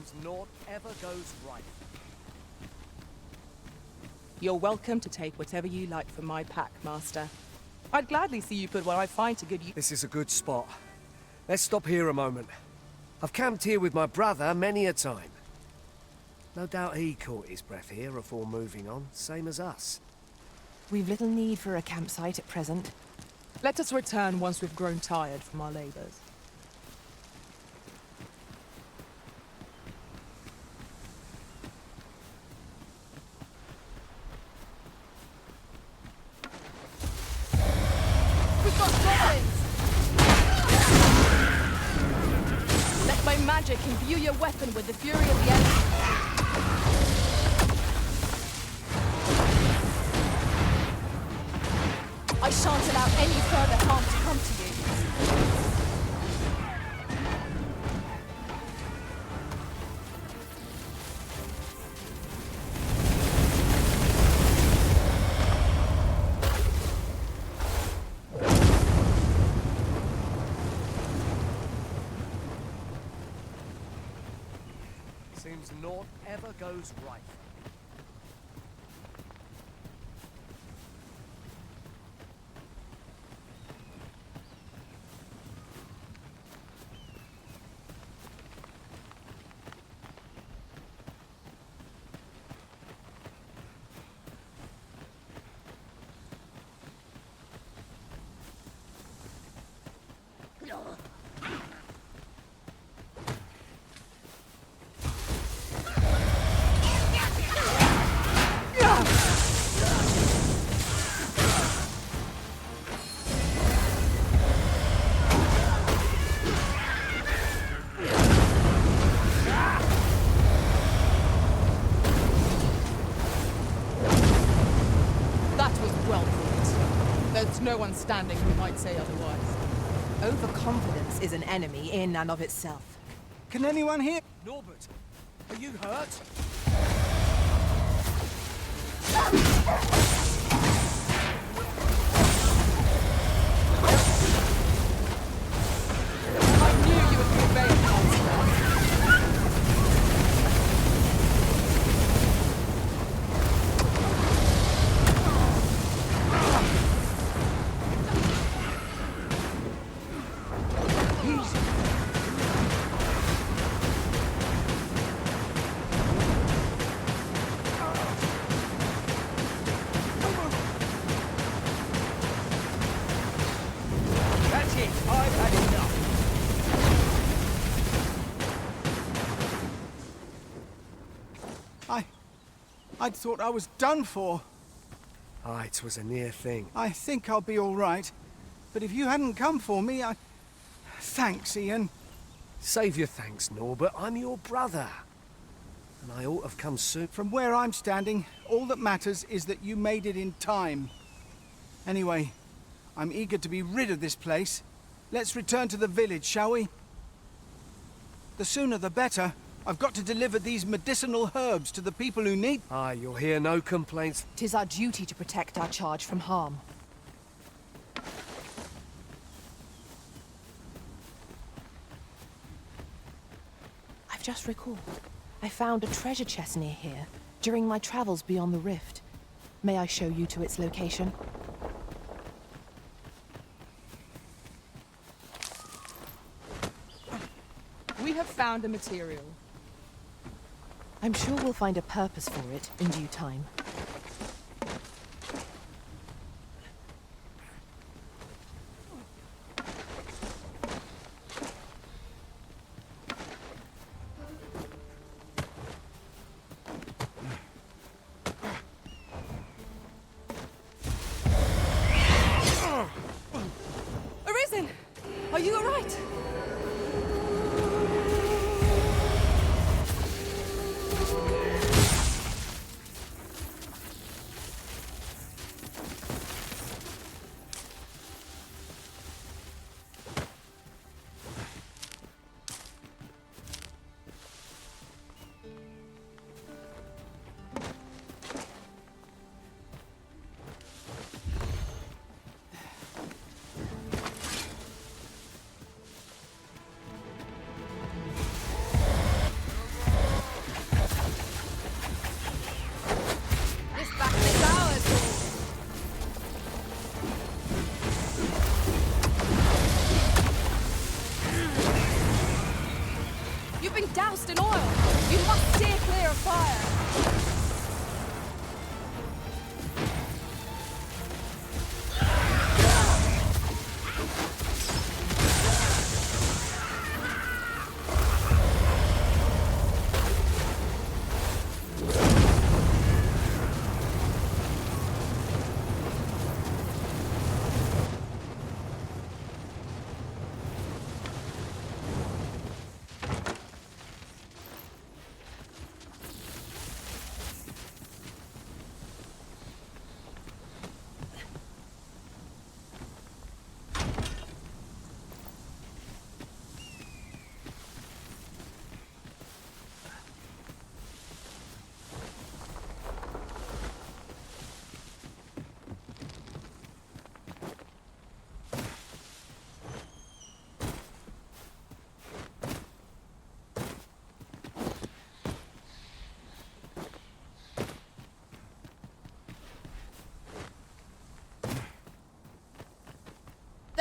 Seems naught ever goes right. You're welcome to take whatever you like from my pack, Master. I'd gladly see you put what I find to good use. This is a good spot. Let's stop here a moment. I've camped here with my brother many a time. No doubt he caught his breath here before moving on, same as us. We've little need for a campsite at present. Let us return once we've grown tired from our labors. We've got goblins! Let my magic imbue your weapon with the fury of the elements. I shan't allow any further harm to come to you. Seems naught ever goes right. There's no one standing who might say otherwise. Overconfidence is an enemy in and of itself. Can anyone hear? Norbert, are you hurt? I knew you would be obeying us. That's it, I've had enough. I'd thought I was done for. Ah, it was a near thing. I think I'll be all right. But if you hadn't come for me, Thanks, Ian. Save your thanks, Norbert. I'm your brother. And I ought to have come soon. From where I'm standing, all that matters is that you made it in time. Anyway, I'm eager to be rid of this place. Let's return to the village, shall we? The sooner the better. I've got to deliver these medicinal herbs to the people who need... Ah, you'll hear no complaints. 'Tis our duty to protect our charge from harm. I've just recalled. I found a treasure chest near here during my travels beyond the rift. May I show you to its location? We have found a material. I'm sure we'll find a purpose for it in due time. Arisen! Are you all right?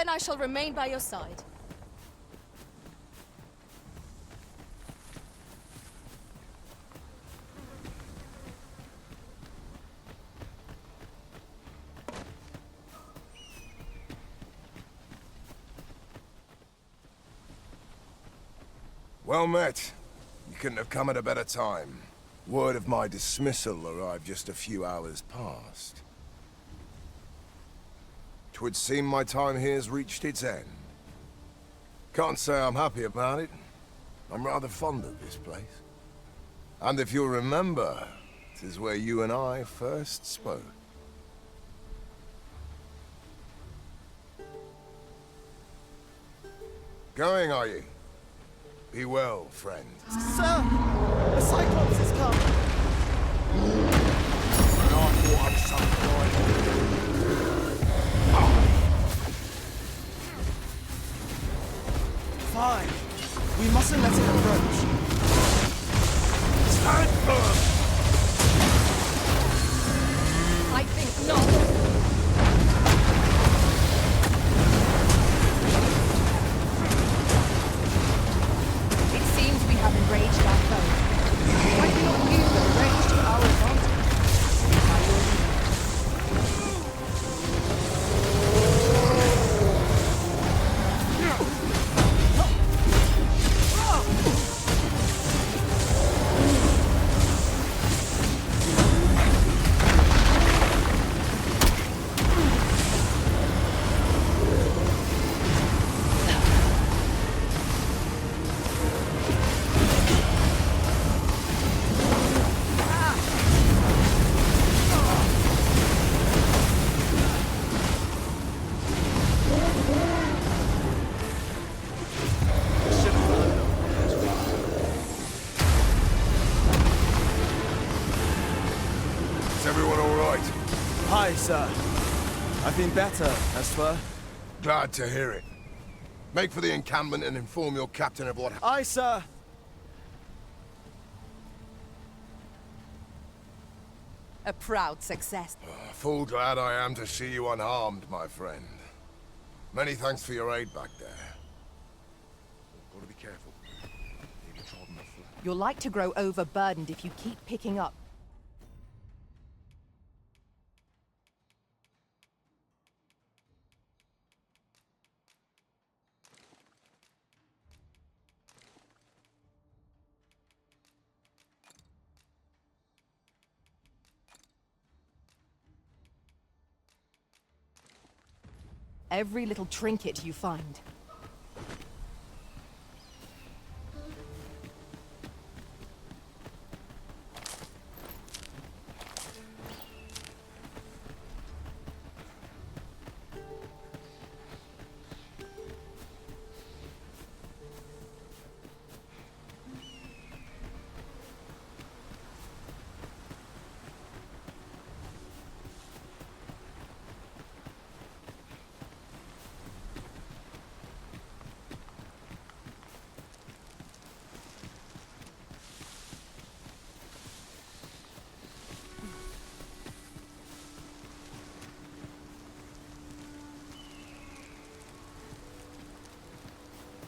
Then I shall remain by your side. Well met. You couldn't have come at a better time. Word of my dismissal arrived just a few hours past. 'Twould seem my time here's reached its end. Can't say I'm happy about it. I'm rather fond of this place. And if you'll remember, 'tis where you and I first spoke. Going, are you? Be well, friend. Sir! The Cyclops has come! Fine. We mustn't let him approach. Stand firm! I think not. Have enraged our foe. I cannot use the rage to our advantage. By your leave. Is everyone all right? Hi, sir. I've been better, Esper. Glad to hear it. Make for the encampment and inform your captain of what happened. Aye, sir. A proud success. Full glad I am to see you unharmed, my friend. Many thanks for your aid back there. Gotta be careful. You're like to grow overburdened if you keep picking up. Every little trinket you find.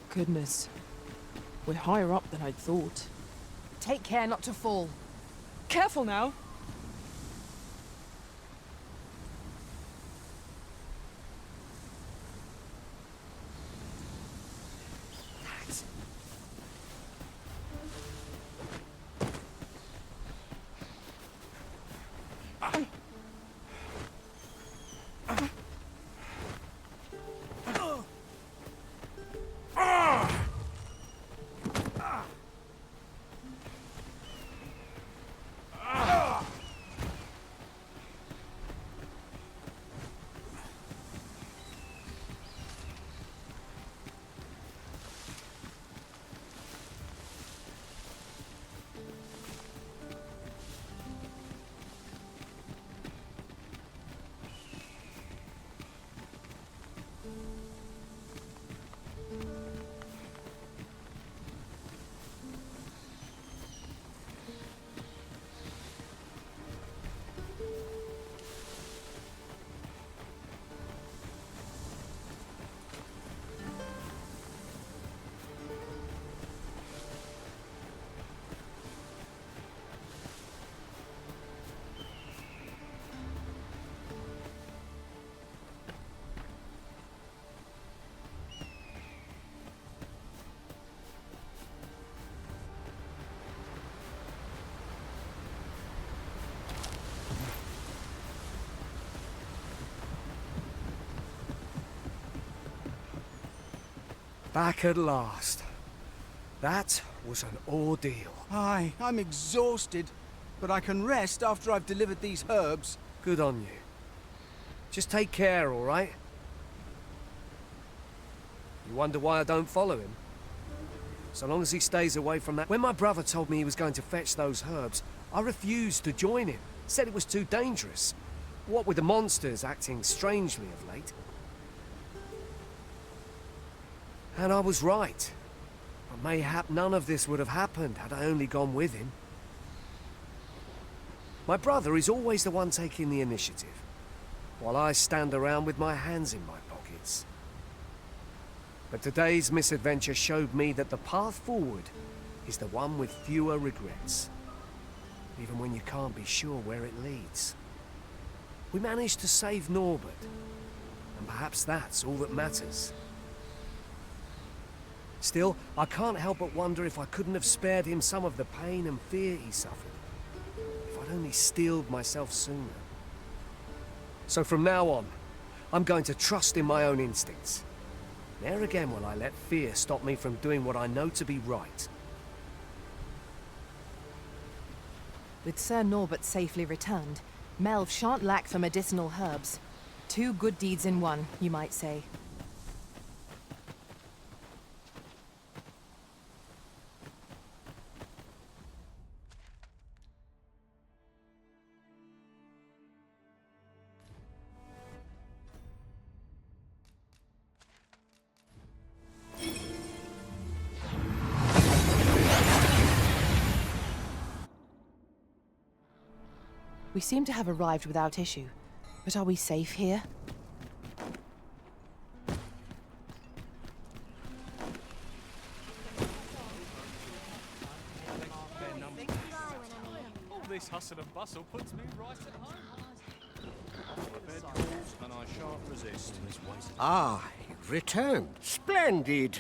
Goodness. We're higher up than I'd thought. Take care not to fall. Careful now! Back at last. That was an ordeal. Aye, I'm exhausted, but I can rest after I've delivered these herbs. Good on you. Just take care, all right? You wonder why I don't follow him? So long as he stays away from that... When my brother told me he was going to fetch those herbs, I refused to join him. Said it was too dangerous. What with the monsters acting strangely of late. And I was right. But mayhap none of this would have happened had I only gone with him. My brother is always the one taking the initiative, while I stand around with my hands in my pockets. But today's misadventure showed me that the path forward is the one with fewer regrets, even when you can't be sure where it leads. We managed to save Norbert, and perhaps that's all that matters. Still, I can't help but wonder if I couldn't have spared him some of the pain and fear he suffered. If I'd only steeled myself sooner. So from now on, I'm going to trust in my own instincts. Ne'er again will I let fear stop me from doing what I know to be right. With Sir Norbert safely returned, Melv shan't lack for medicinal herbs. 2 good deeds in one, you might say. We seem to have arrived without issue. But are we safe here? All this hustle and bustle puts me right at home. Bed calls and I shan't resist. Ah, you've returned. Splendid.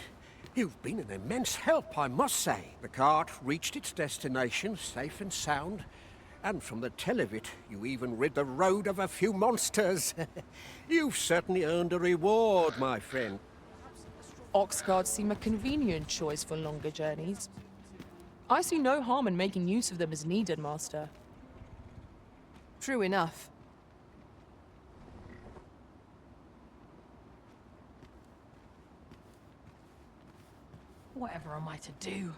You've been an immense help, I must say. The cart reached its destination safe and sound. And from the tell of it, you even rid the road of a few monsters. You've certainly earned a reward, my friend. Ox guards seem a convenient choice for longer journeys. I see no harm in making use of them as needed, Master. True enough. Whatever am I to do?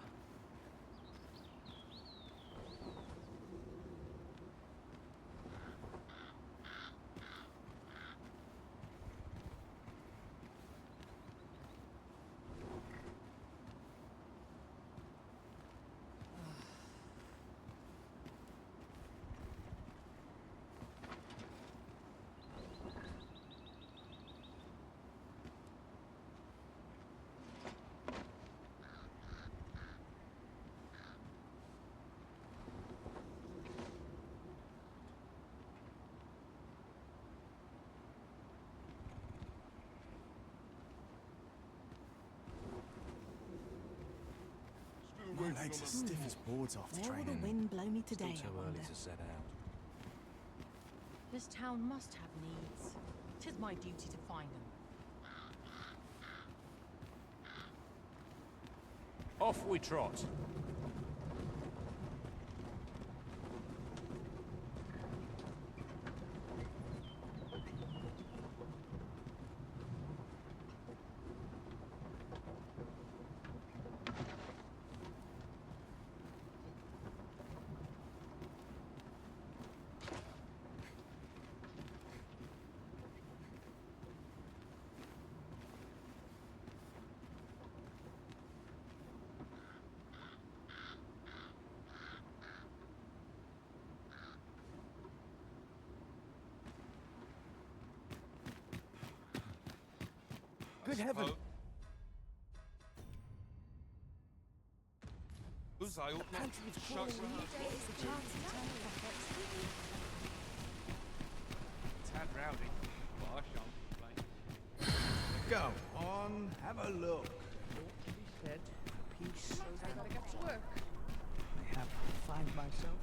My legs are stiff as boards after Where will training. the wind blow me today, Too I early wonder? to set out. This town must have needs. 'Tis my duty to find them. Off we trot. Good heaven. I ought not shut tad rowdy, but I shan't complain. Go on, have a look. Said peace. I gotta get to work. I have find myself.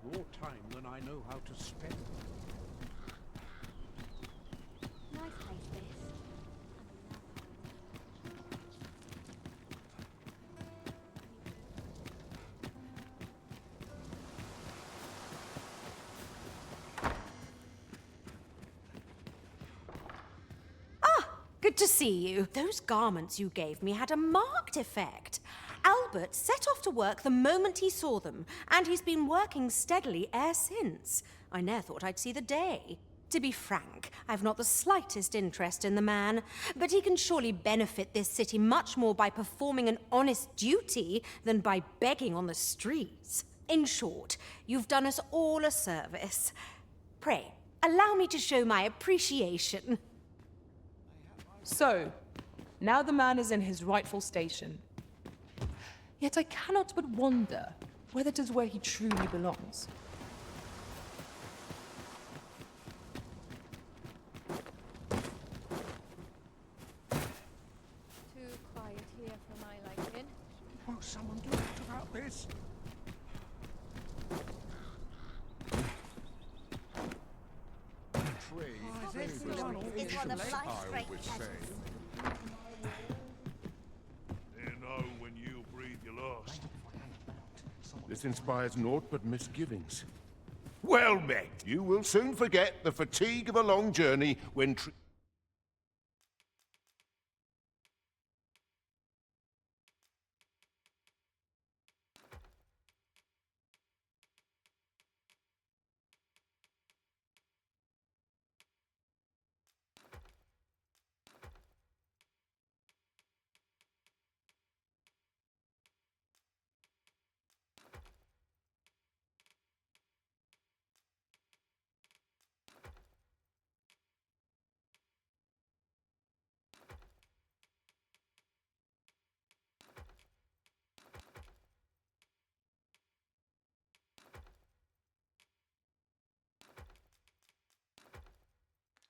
more time than I know how to spend. Nice place, this. Good to see you. Those garments you gave me had a marked effect. Albert set off to work the moment he saw them, and he's been working steadily e'er since. I ne'er thought I'd see the day. To be frank, I've not the slightest interest in the man, but he can surely benefit this city much more by performing an honest duty than by begging on the streets. In short, you've done us all a service. Pray, allow me to show my appreciation. So, now the man is in his rightful station. Yet I cannot but wonder whether it is where he truly belongs. Too quiet here for my liking. Won't someone do that about this? Is one of life's great pleasures. You know when you breathe your last. This inspires naught but misgivings. Well met. You will soon forget the fatigue of a long journey when...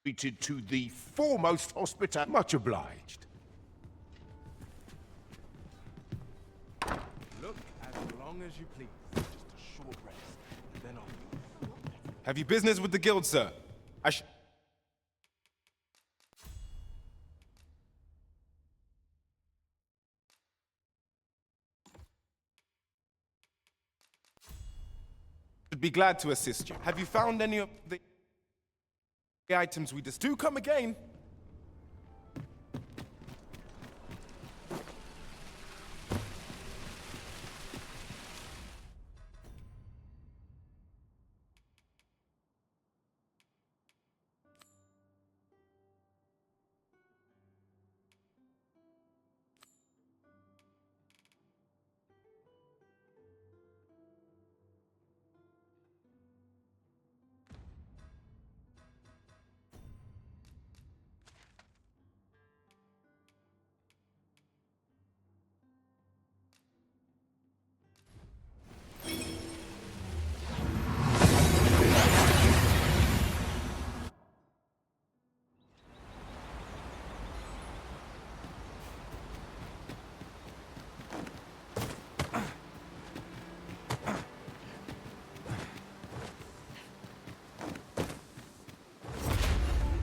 treated to the foremost hospitality. Much obliged. Look as long as you please. Just a short rest, then on. Have you business with the guild, sir? I'd be glad to assist you. Have you found any of the items we just do come again?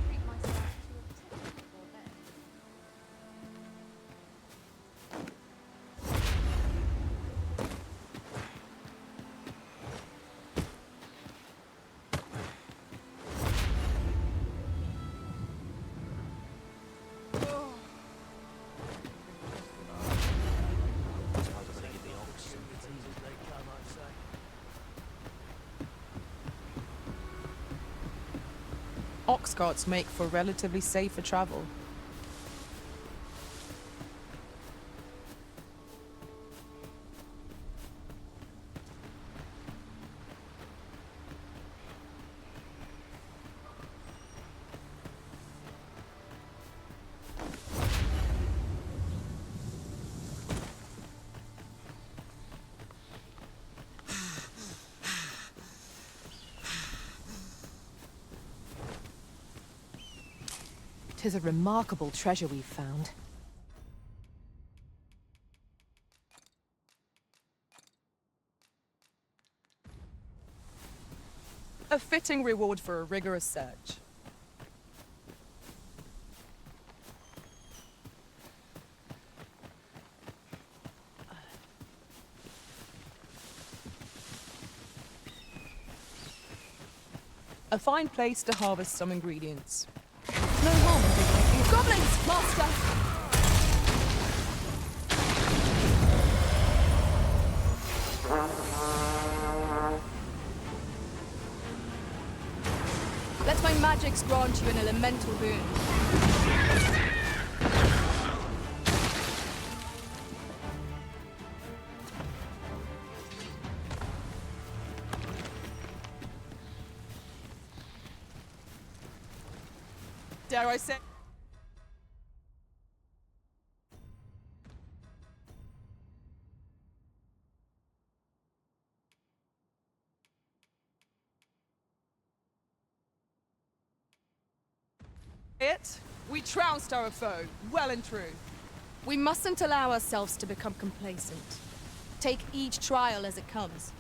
Treat myself to a typical bed. Ox carts make for relatively safer travel. Tis a remarkable treasure we've found. A fitting reward for a rigorous search. A fine place to harvest some ingredients. No harm in taking goblins, master! Let my magics grant you an elemental boon. Dare I say? We trounced our foe, well and true. We mustn't allow ourselves to become complacent. Take each trial as it comes.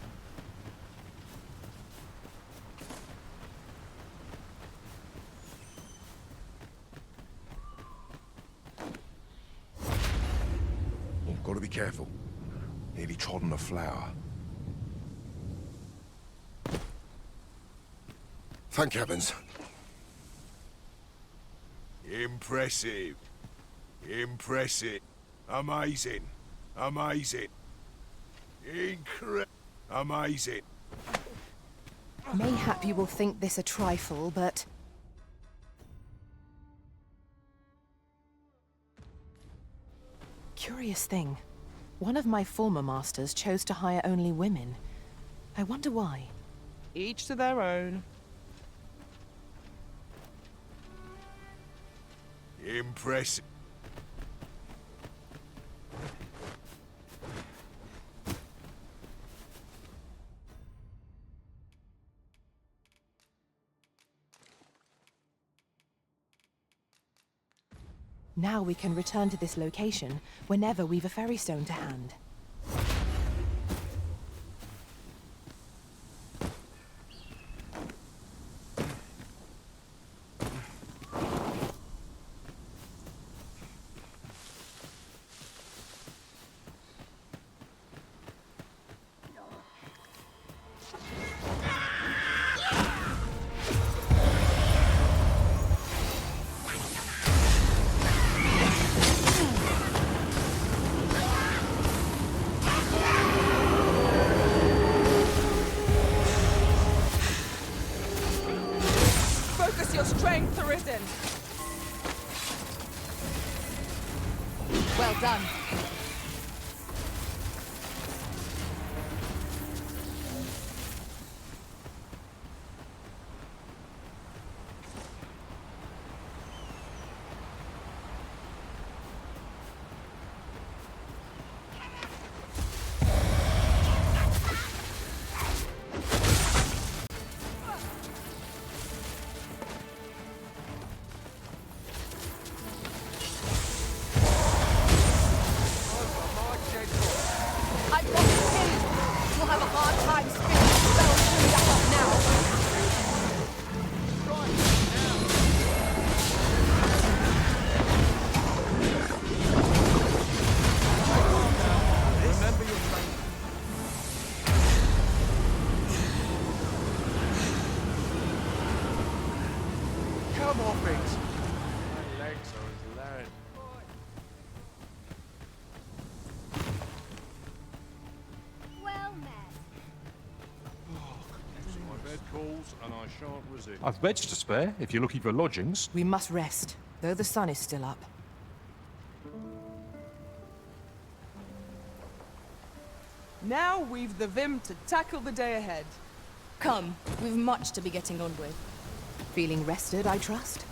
Oh, gotta be careful. Nearly trod on a flower. Thank heavens. Impressive. Impressive. Amazing. Amazing. Amazing. Mayhap you will think this a trifle, but... Curious thing. One of my former masters chose to hire only women. I wonder why. Each to their own. Impressive. Now we can return to this location whenever we've a ferry stone to hand. Your strength, Arisen. Well done. Come off it! My legs are as loud. Well met. So my bed calls, and I shan't resist. I've beds to spare, if you're looking for lodgings. We must rest, though the sun is still up. Now we've the vim to tackle the day ahead. Come, we've much to be getting on with. Feeling rested, I trust?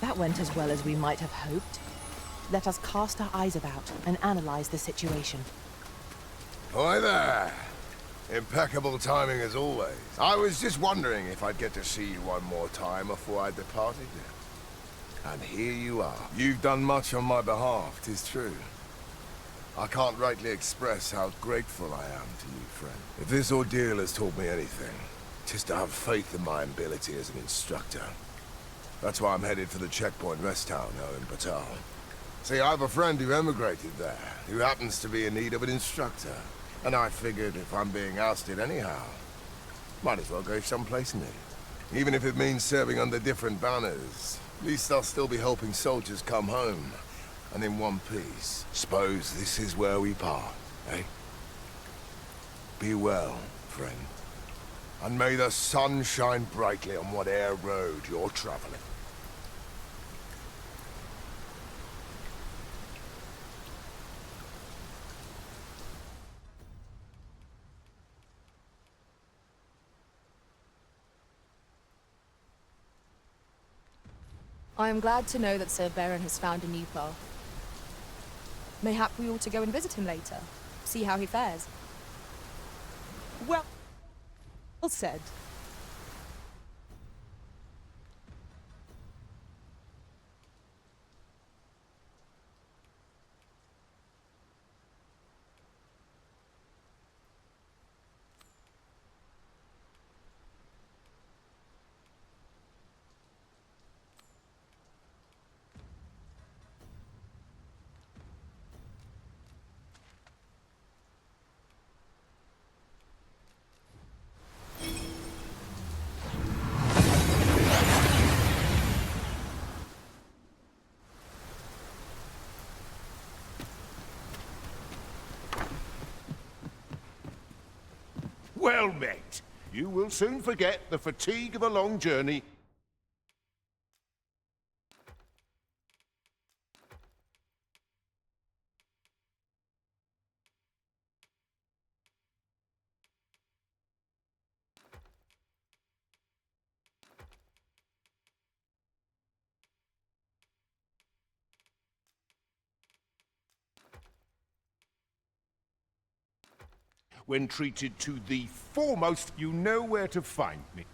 That went as well as we might have hoped. Let us cast our eyes about and analyze the situation. Hi there. Impeccable timing as always. I was just wondering if I'd get to see you one more time before I departed. And here you are. You've done much on my behalf, 'tis true. I can't rightly express how grateful I am to you, friend. If this ordeal has taught me anything, 'tis to have faith in my ability as an instructor. That's why I'm headed for the checkpoint rest town now in Batal. See, I have a friend who emigrated there, who happens to be in need of an instructor. And I figured if I'm being ousted anyhow, might as well go someplace new. Even if it means serving under different banners, at least I'll still be helping soldiers come home, and in one piece. Suppose this is where we part, eh? Be well, friend. And may the sun shine brightly on whate'er road you're traveling. I am glad to know that Sir Baron has found a new path. Mayhap we ought to go and visit him later, see how he fares. Well said. Well met. You will soon forget the fatigue of a long journey. When treated to the foremost, you know where to find me.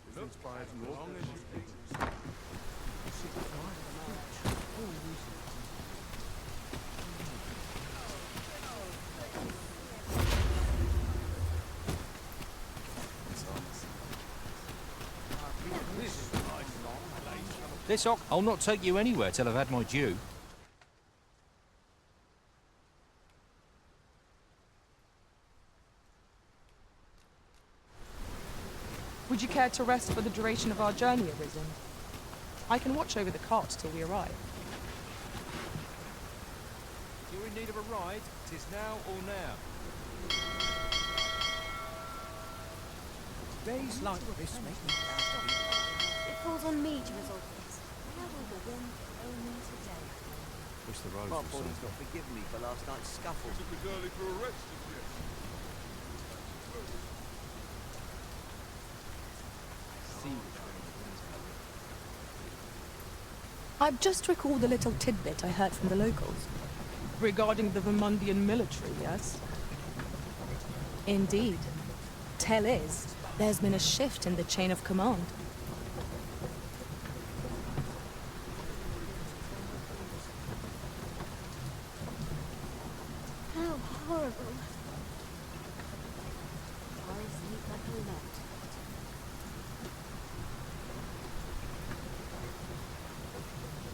I'll not take you anywhere till I've had my due. Would you care to rest for the duration of our journey, Arisen? I can watch over the cart till we arrive. If you're in need of a ride, 'tis now or now. Days like this make me proud. It falls on me to resolve this. How will the wind blow me today? Wish the roads My were body's simple. not forgiven me for last night's scuffle. I've just recalled a little tidbit I heard from the locals. Regarding the Vermundian military, yes? Indeed. Tell is, there's been a shift in the chain of command. How horrible. I sleep like a lot.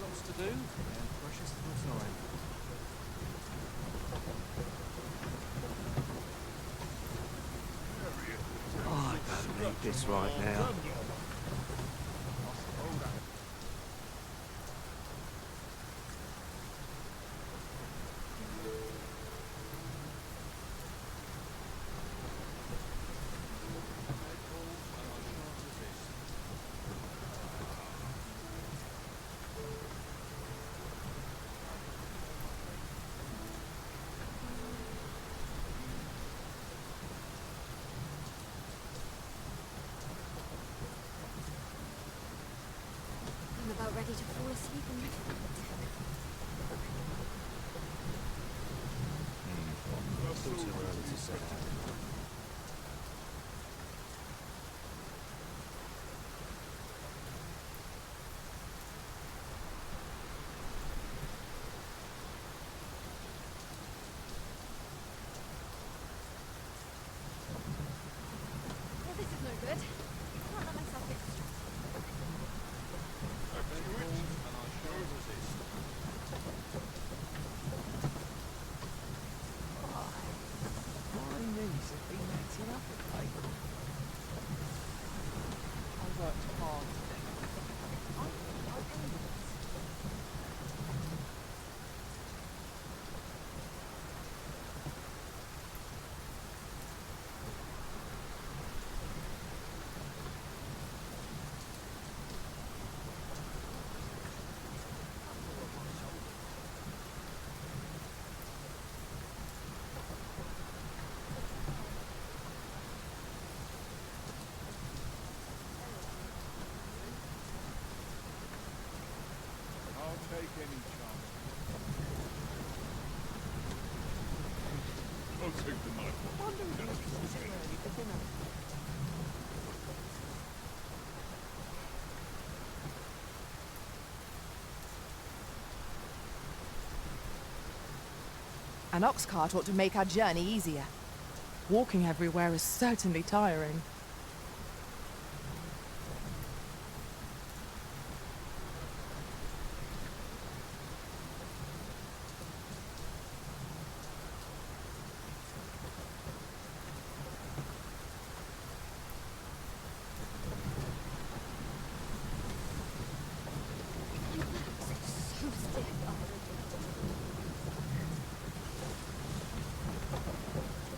Lots to do, and precious little time. Oh, I don't need this right now. An ox cart ought to make our journey easier. Walking everywhere is certainly tiring.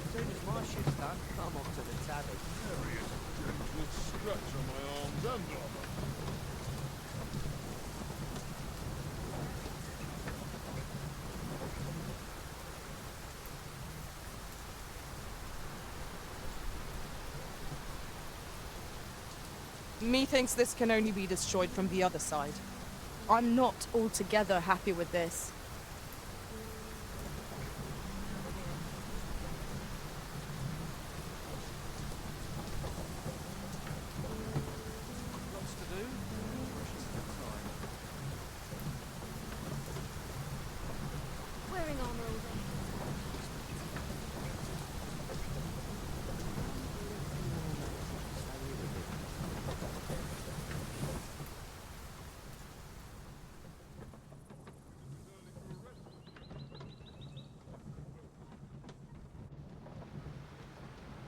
As soon as my shift's done, I'm off to the tavern. There he is. Gentle scratch on my arms and armor. Methinks this can only be destroyed from the other side. I'm not altogether happy with this. Lots to do. Precious little time. Wearing armor all day.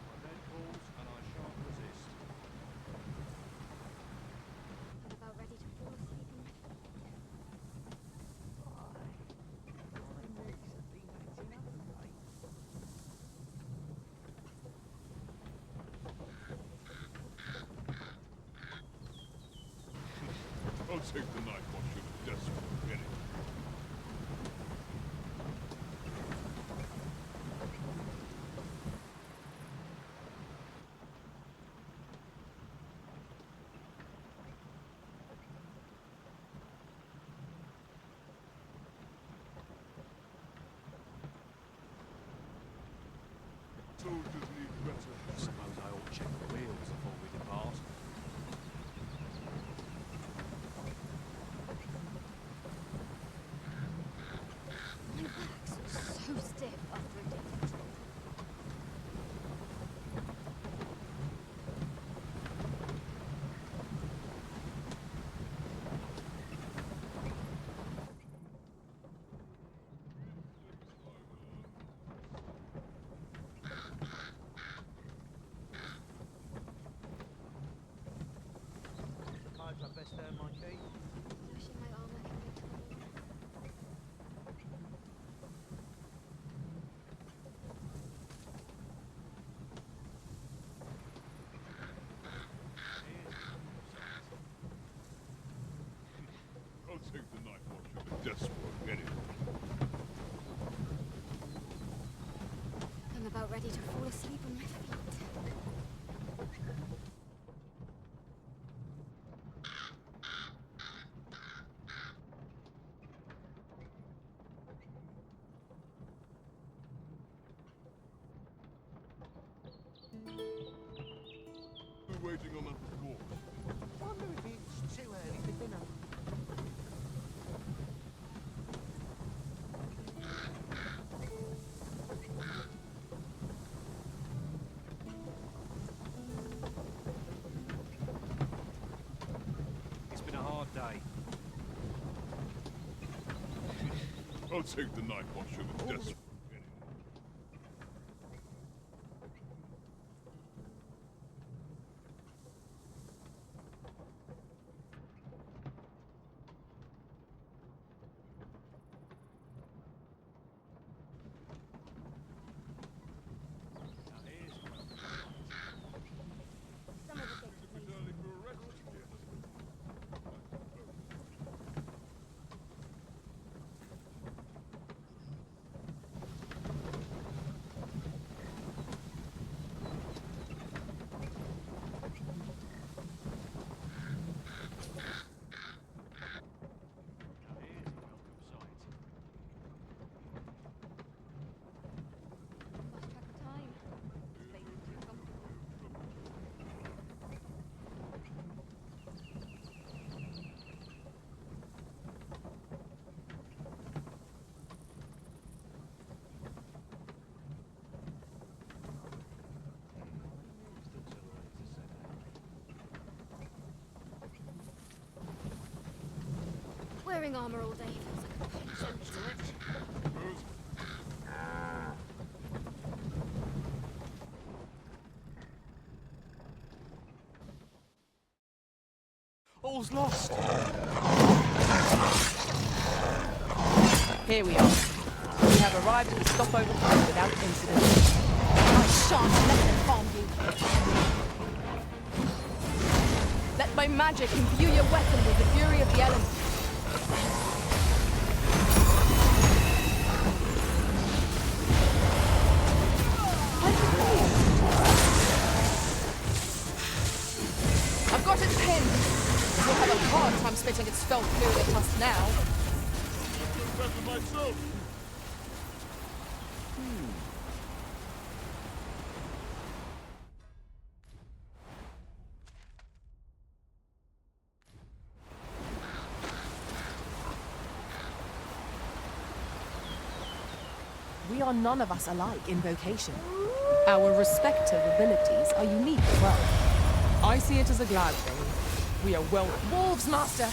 My bed calls, and I shan't resist. I'm about ready to fall asleep and I'll take the night watch if desperate. Get it. Soldiers need better. I suppose I ought to check the wheels before we depart. my backs are so stiff after a day's patrol. Suppose I best earn my keep. Wishing my armor could be tall. I'll take the night watch if desperate. Get it. I'm about ready to fall asleep on my feet. We're waiting on that call. Wonder if it's too early for dinner. It's been a hard day. I'll take the night watch if desperate. Get it. Some of the things A bit early for a rest, yes. Wearing armor all day feels like a pinch of it. All's lost. Here we are. We have arrived at the stopover point without incident. I shan't let them harm you. Let my magic imbue your weapon with the fury of the elements. I've got it pinned. We'll have a hard time spitting its felt fluid at us now. We are none of us alike in vocation. Our respective abilities are unique as well. I see it as a glad thing. We are well... Wolves, Master!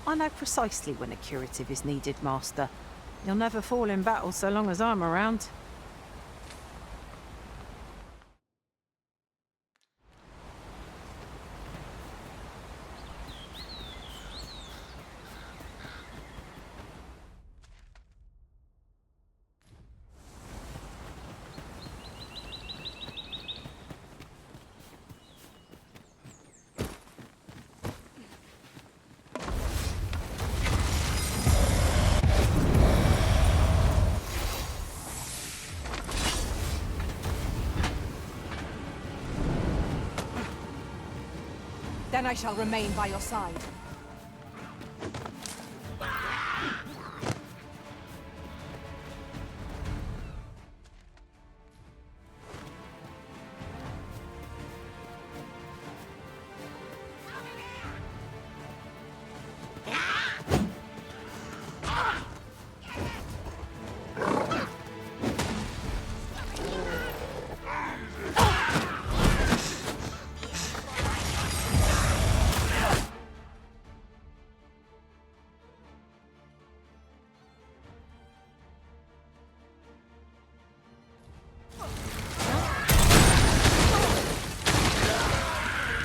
I know precisely when a curative is needed, Master. You'll never fall in battle so long as I'm around. Then I shall remain by your side.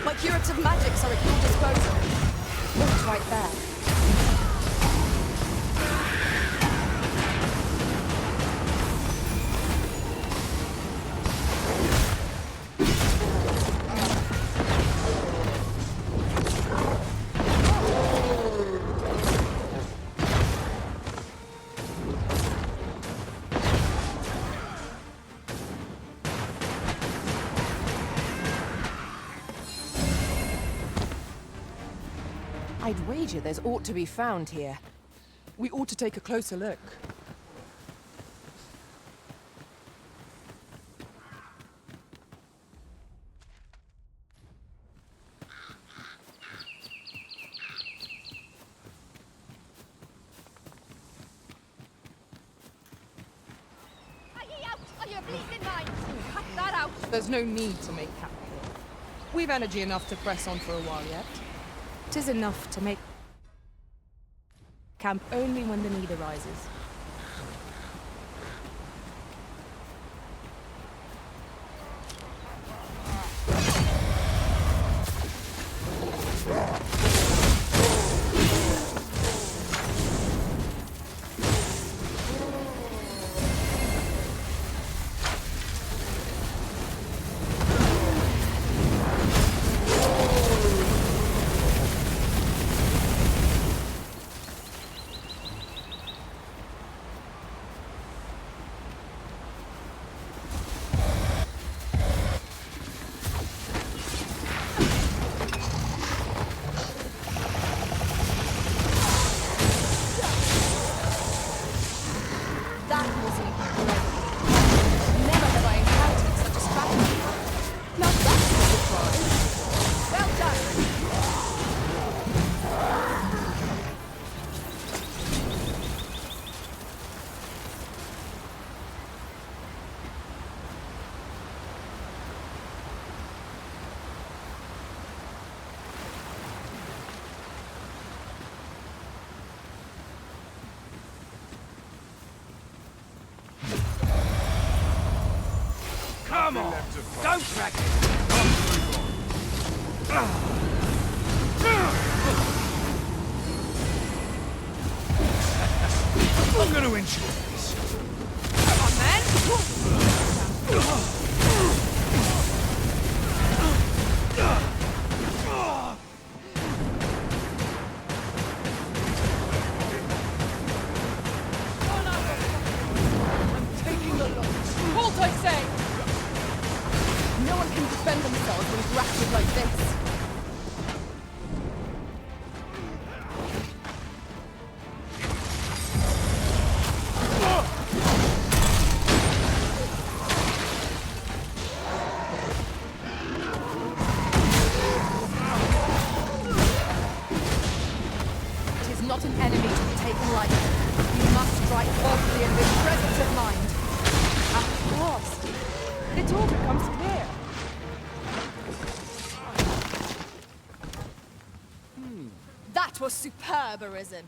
My curative magics are at your disposal. Look right there. I'd wager there's aught to be found here. We ought to take a closer look. Are ye out of your bleeding mind? Cut that out! There's no need to make camp here. We've energy enough to press on for a while yet. 'Tis enough to make camp only when the need arises. Come on! Don't drag it! I'm going to enjoy this. Come on, then! Halt, I say! No one can defend themselves when grappled like this. It is not an enemy to be taken lightly. You must strike boldly and with presence of mind. At last, it all becomes clear. That was superb, Arisen.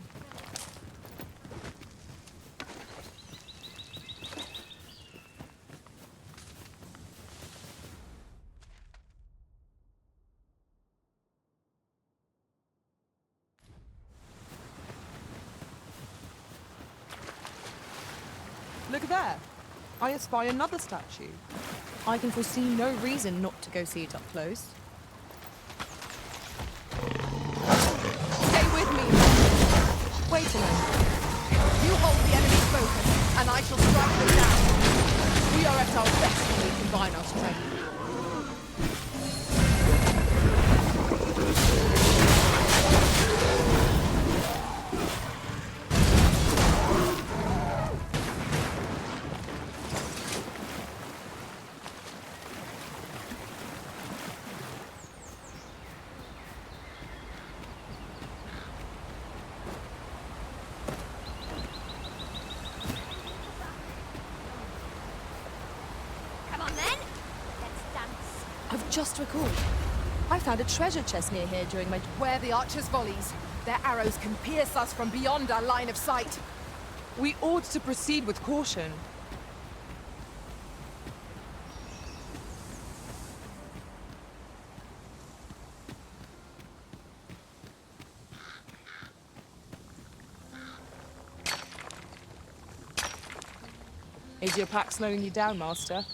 Look there. I espy another statue. I can foresee no reason not to go see it up close. Stay with me! Wait a moment. You hold the enemy's focus, and I shall strike them down. We are at our best when we combine our strength. Come on then. Let's dance. I've just recalled. I found a treasure chest near here during my... Where the archers' volleys. Their arrows can pierce us from beyond our line of sight. We ought to proceed with caution. Is your pack slowing you down, Master?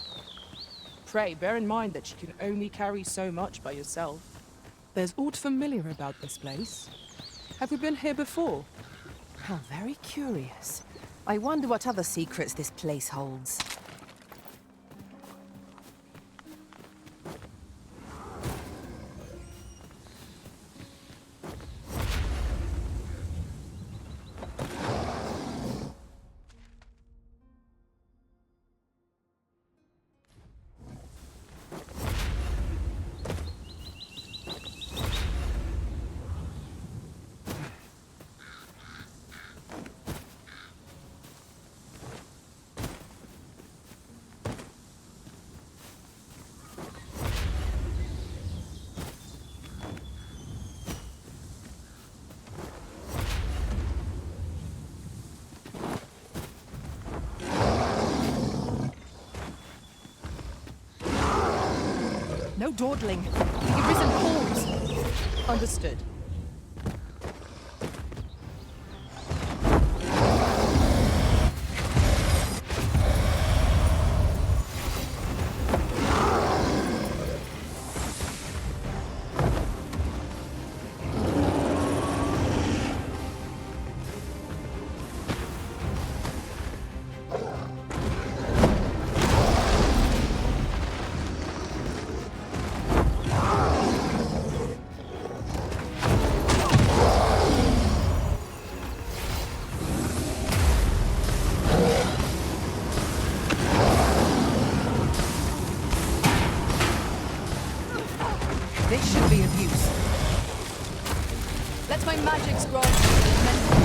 Pray, bear in mind that you can only carry so much by yourself. There's aught familiar about this place. Have you been here before? How very curious. I wonder what other secrets this place holds. No dawdling. The Arisen calls. Understood. This should be of use. Let my magic scroll mental.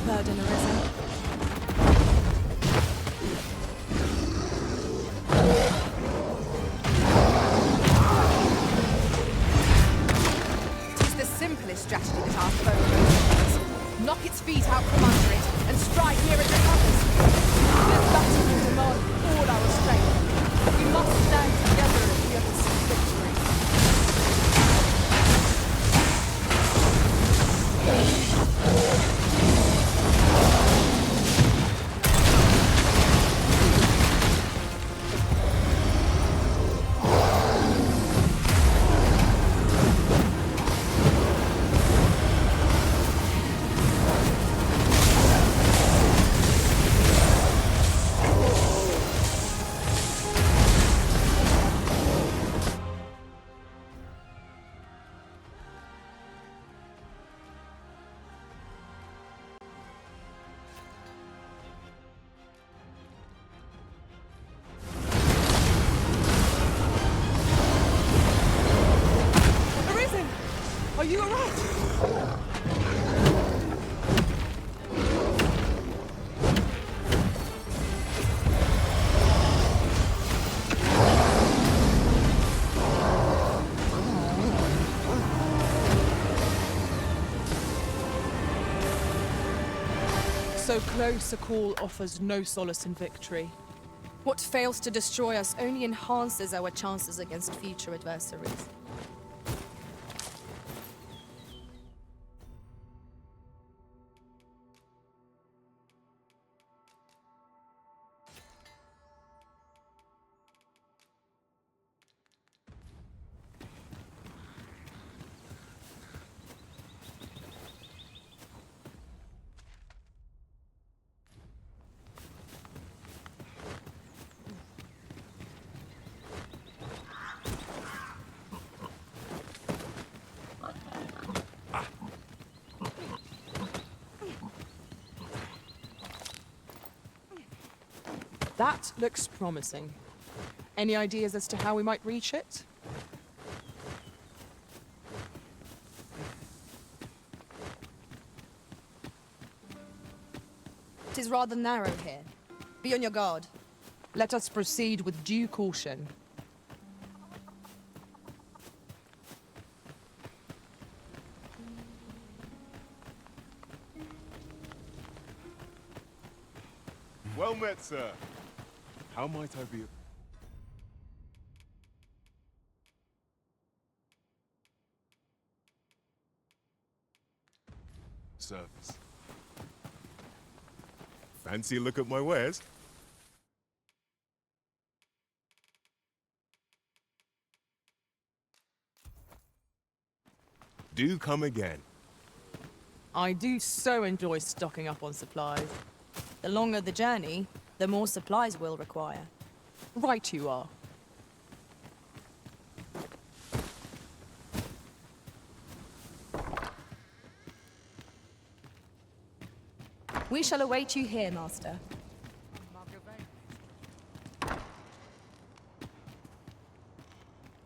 burden arisen. Tis the simplest strategy that our foe knows. Knock its feet out from under it, and strike near it recovers. This battle will demand all our strength. We must stand together if we are to see victory. Are you alright? So close a call offers no solace in victory. What fails to destroy us only enhances our chances against future adversaries. That looks promising. Any ideas as to how we might reach it? It is rather narrow here. Be on your guard. Let us proceed with due caution. Well met, sir. How might I be? Service. Fancy a look at my wares? Do come again. I do so enjoy stocking up on supplies. The longer the journey, the more supplies we'll require. Right you are. We shall await you here, Master.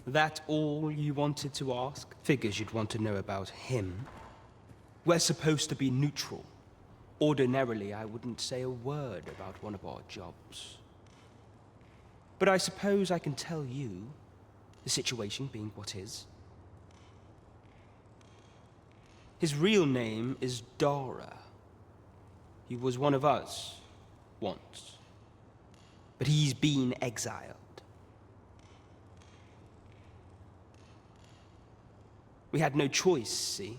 That all you wanted to ask? Figures you'd want to know about him. We're supposed to be neutral. Ordinarily, I wouldn't say a word about one of our jobs. But I suppose I can tell you, the situation being what is. His real name is Dara. He was one of us, once. But he's been exiled. We had no choice, see?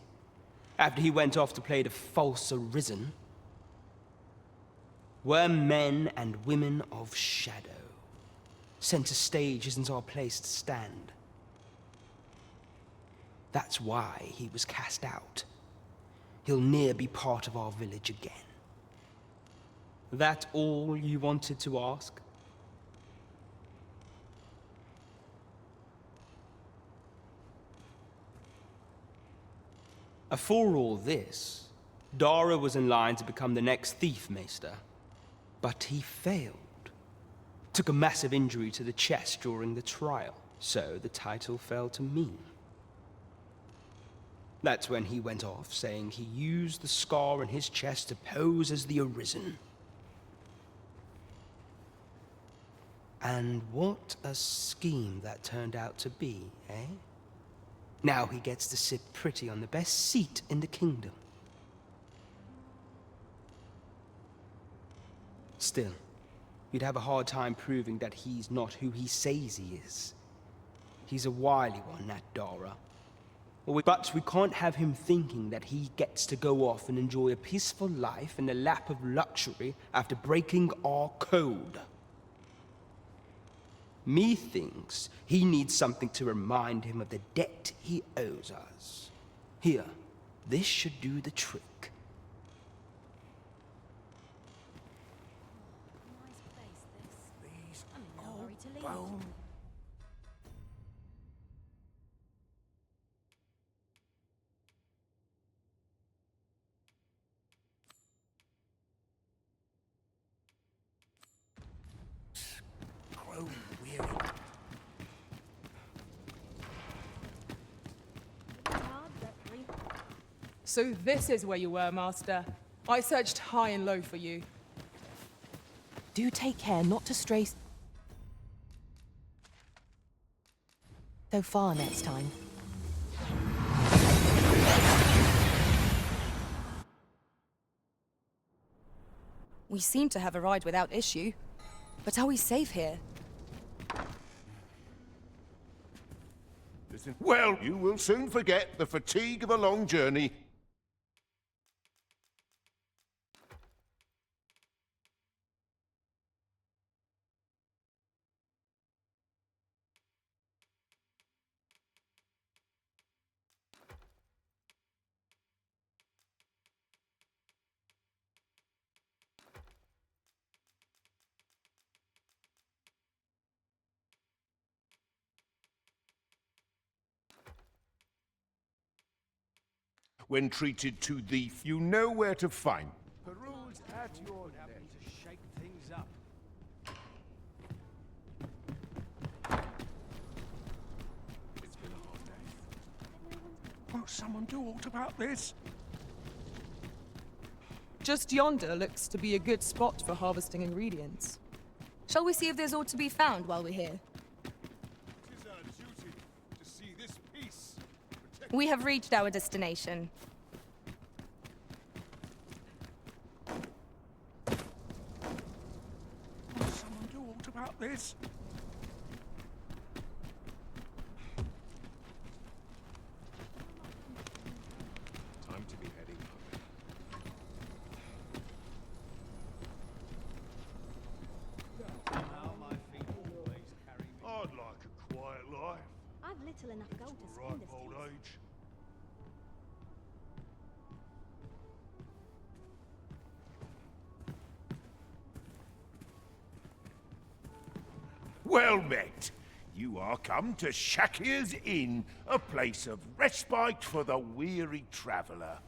After he went off to play the false arisen, we're men and women of shadow. Center stage isn't our place to stand. That's why he was cast out. He'll ne'er be part of our village again. That all you wanted to ask? For all this, Dara was in line to become the next thief maester. But he failed. Took a massive injury to the chest during the trial, so the title fell to me. That's when he went off, saying he used the scar on his chest to pose as the Arisen. And what a scheme that turned out to be, eh? Now he gets to sit pretty on the best seat in the kingdom. Still, you'd have a hard time proving that he's not who he says he is. He's a wily one, that Dara. But we can't have him thinking that he gets to go off and enjoy a peaceful life in the lap of luxury after breaking our code. Methinks he needs something to remind him of the debt he owes us. Here, this should do the trick. So this is where you were, Master. I searched high and low for you. Do take care not to stray so far next time. We seem to have arrived without issue. But are we safe here? Listen. Well, you will soon forget the fatigue of a long journey. When treated to the, you know where to find. Peruse at your leisure to shake things up. It's been a hard day. Won't someone do aught about this? Just yonder looks to be a good spot for harvesting ingredients. Shall we see if there's aught to be found while we're here? It is our duty to see this peace. We have reached our destination. Won't someone do aught about this? Time to be heading home. I'd like a quiet life. I've little enough gold to Ripe spend this old piece. age. Well met. You are come to Shakir's Inn, a place of respite for the weary traveller.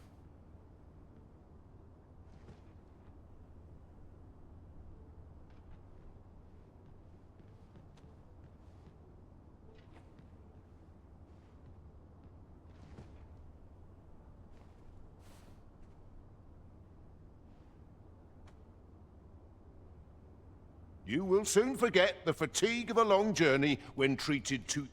You will soon forget the fatigue of a long journey when treated to...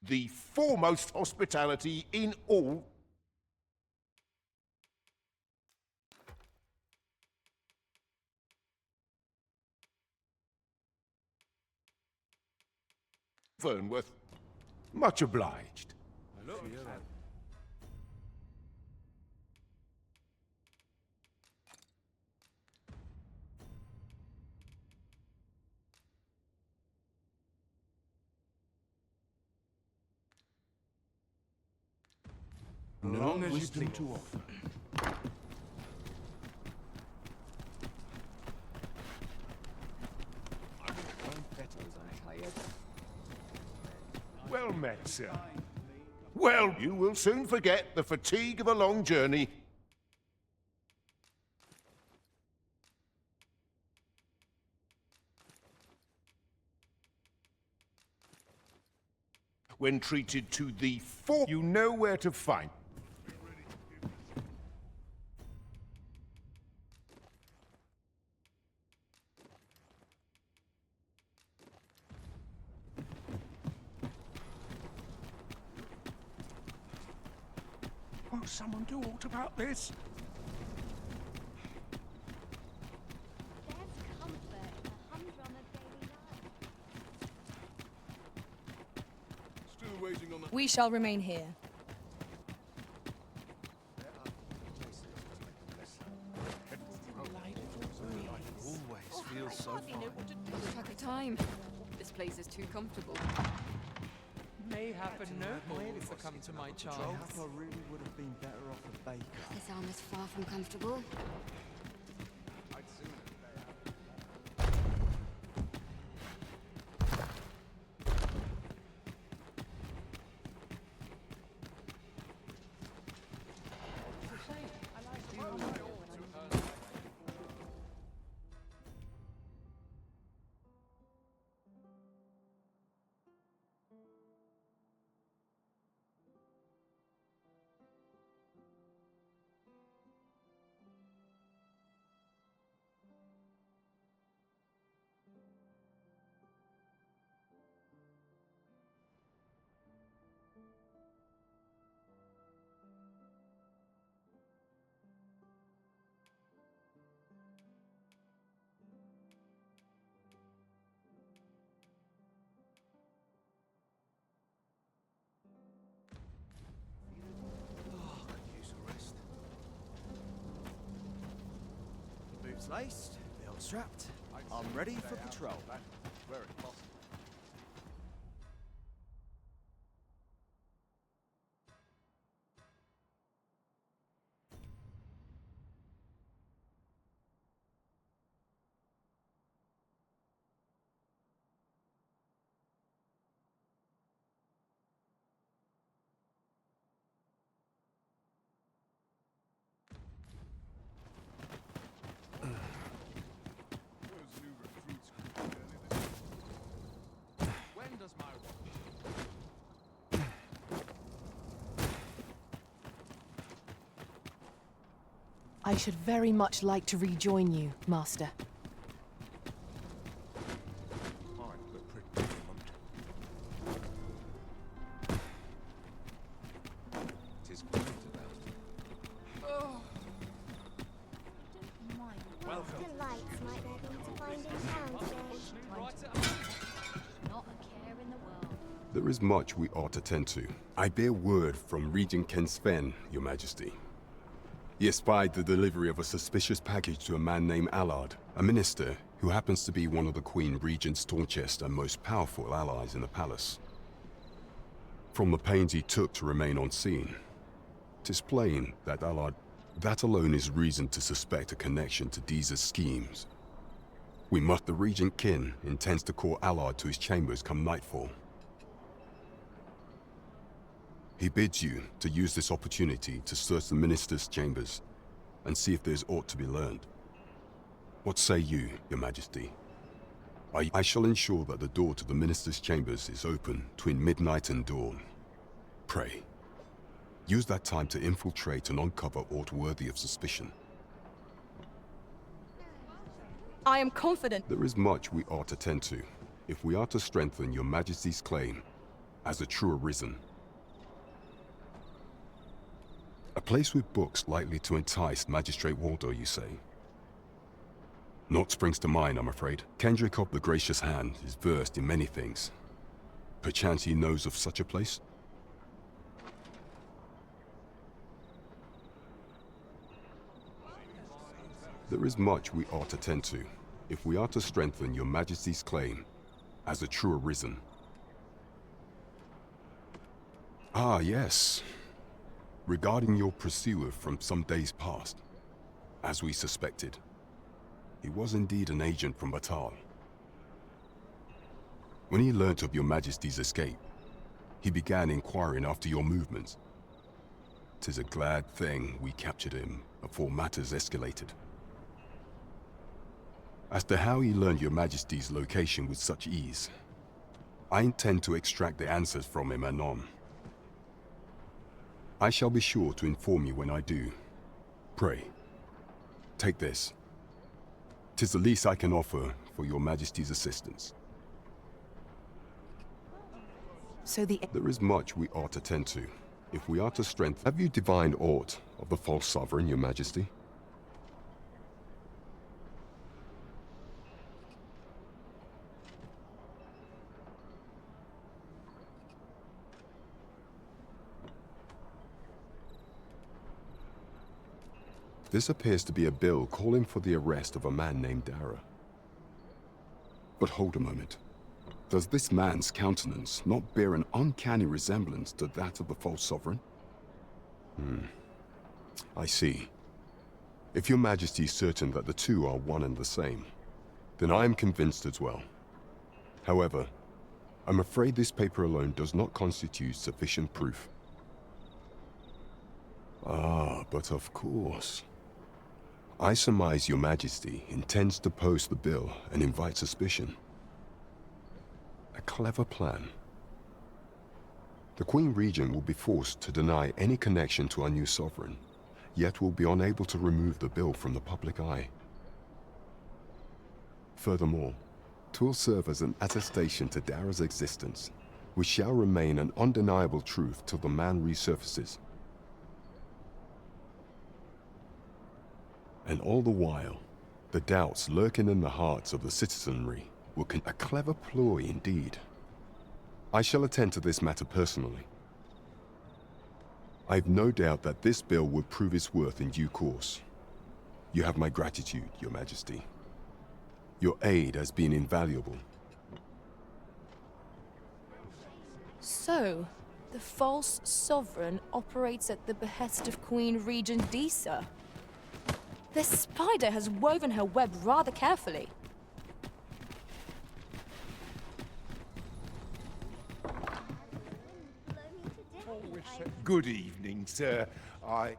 the foremost hospitality in all... Fernworth. Much obliged. No wisdom to offer. Well met, sir. Well, you will soon forget the fatigue of a long journey. When treated to the full, you know where to find. Won't someone do aught about this? There's comfort in the humdrum of daily life. Still waiting on the... We shall remain here. Always feels so fine. Take your time. This place is too comfortable. Mayhap and noble will succumb to my charms. I really would have been better off a baker. This armor's far from comfortable. Boots laced, belt strapped. I'm ready for patrol. Where it's possible. When does my I should very much like to rejoin you, Master. Tis quite about. Welcome. Delights might there be to find in town today? Not a care in the world. There is much we ought to tend to. I bear word from Regent Ken Sven, Your Majesty. He espied the delivery of a suspicious package to a man named Allard, a minister who happens to be one of the Queen Regent's staunchest and most powerful allies in the palace. From the pains he took to remain on scene, 'tis plain that Allard... That alone is reason to suspect a connection to Deeza's schemes. The Regent Kin intends to call Allard to his chambers come nightfall. He bids you to use this opportunity to search the minister's chambers and see if there's aught to be learned. What say you, Your Majesty? I shall ensure that the door to the minister's chambers is open between midnight and dawn. Pray, use that time to infiltrate and uncover aught worthy of suspicion. I am confident. There is much we ought to tend to, if we are to strengthen Your Majesty's claim as a true arisen. A place with books likely to entice Magistrate Waldo, you say? Naught springs to mind, I'm afraid. Kendrick of the Gracious Hand is versed in many things. Perchance he knows of such a place? There is much we ought to tend to, if we are to strengthen Your Majesty's claim as a true arisen. Ah, yes. regarding your pursuer from some days past. As we suspected, he was indeed an agent from Batal. When he learnt of your Majesty's escape, he began inquiring after your movements. 'Tis a glad thing we captured him before matters escalated. As to how he learned your Majesty's location with such ease, I intend to extract the answers from him anon. I shall be sure to inform you when I do. Pray, take this. 'Tis the least I can offer for your Majesty's assistance. So There is much we ought to tend to, if we are to strengthen. Have you divined aught of the false sovereign, your Majesty? This appears to be a bill calling for the arrest of a man named Dara. But hold a moment. Does this man's countenance not bear an uncanny resemblance to that of the false sovereign? I see. If your Majesty is certain that the two are one and the same, then I am convinced as well. However, I'm afraid this paper alone does not constitute sufficient proof. Ah, but of course. I surmise your Majesty intends to post the bill and invite suspicion. A clever plan. The Queen Regent will be forced to deny any connection to our new sovereign, yet will be unable to remove the bill from the public eye. Furthermore, 'twill serve as an attestation to Dara's existence, which shall remain an undeniable truth till the man resurfaces. And all the while, the doubts lurking in the hearts of the citizenry will a clever ploy indeed. I shall attend to this matter personally. I've no doubt that this bill will prove its worth in due course. You have my gratitude, your Majesty. Your aid has been invaluable. So, the false sovereign operates at the behest of Queen Regent Disa. This spider has woven her web rather carefully. Good evening, sir. I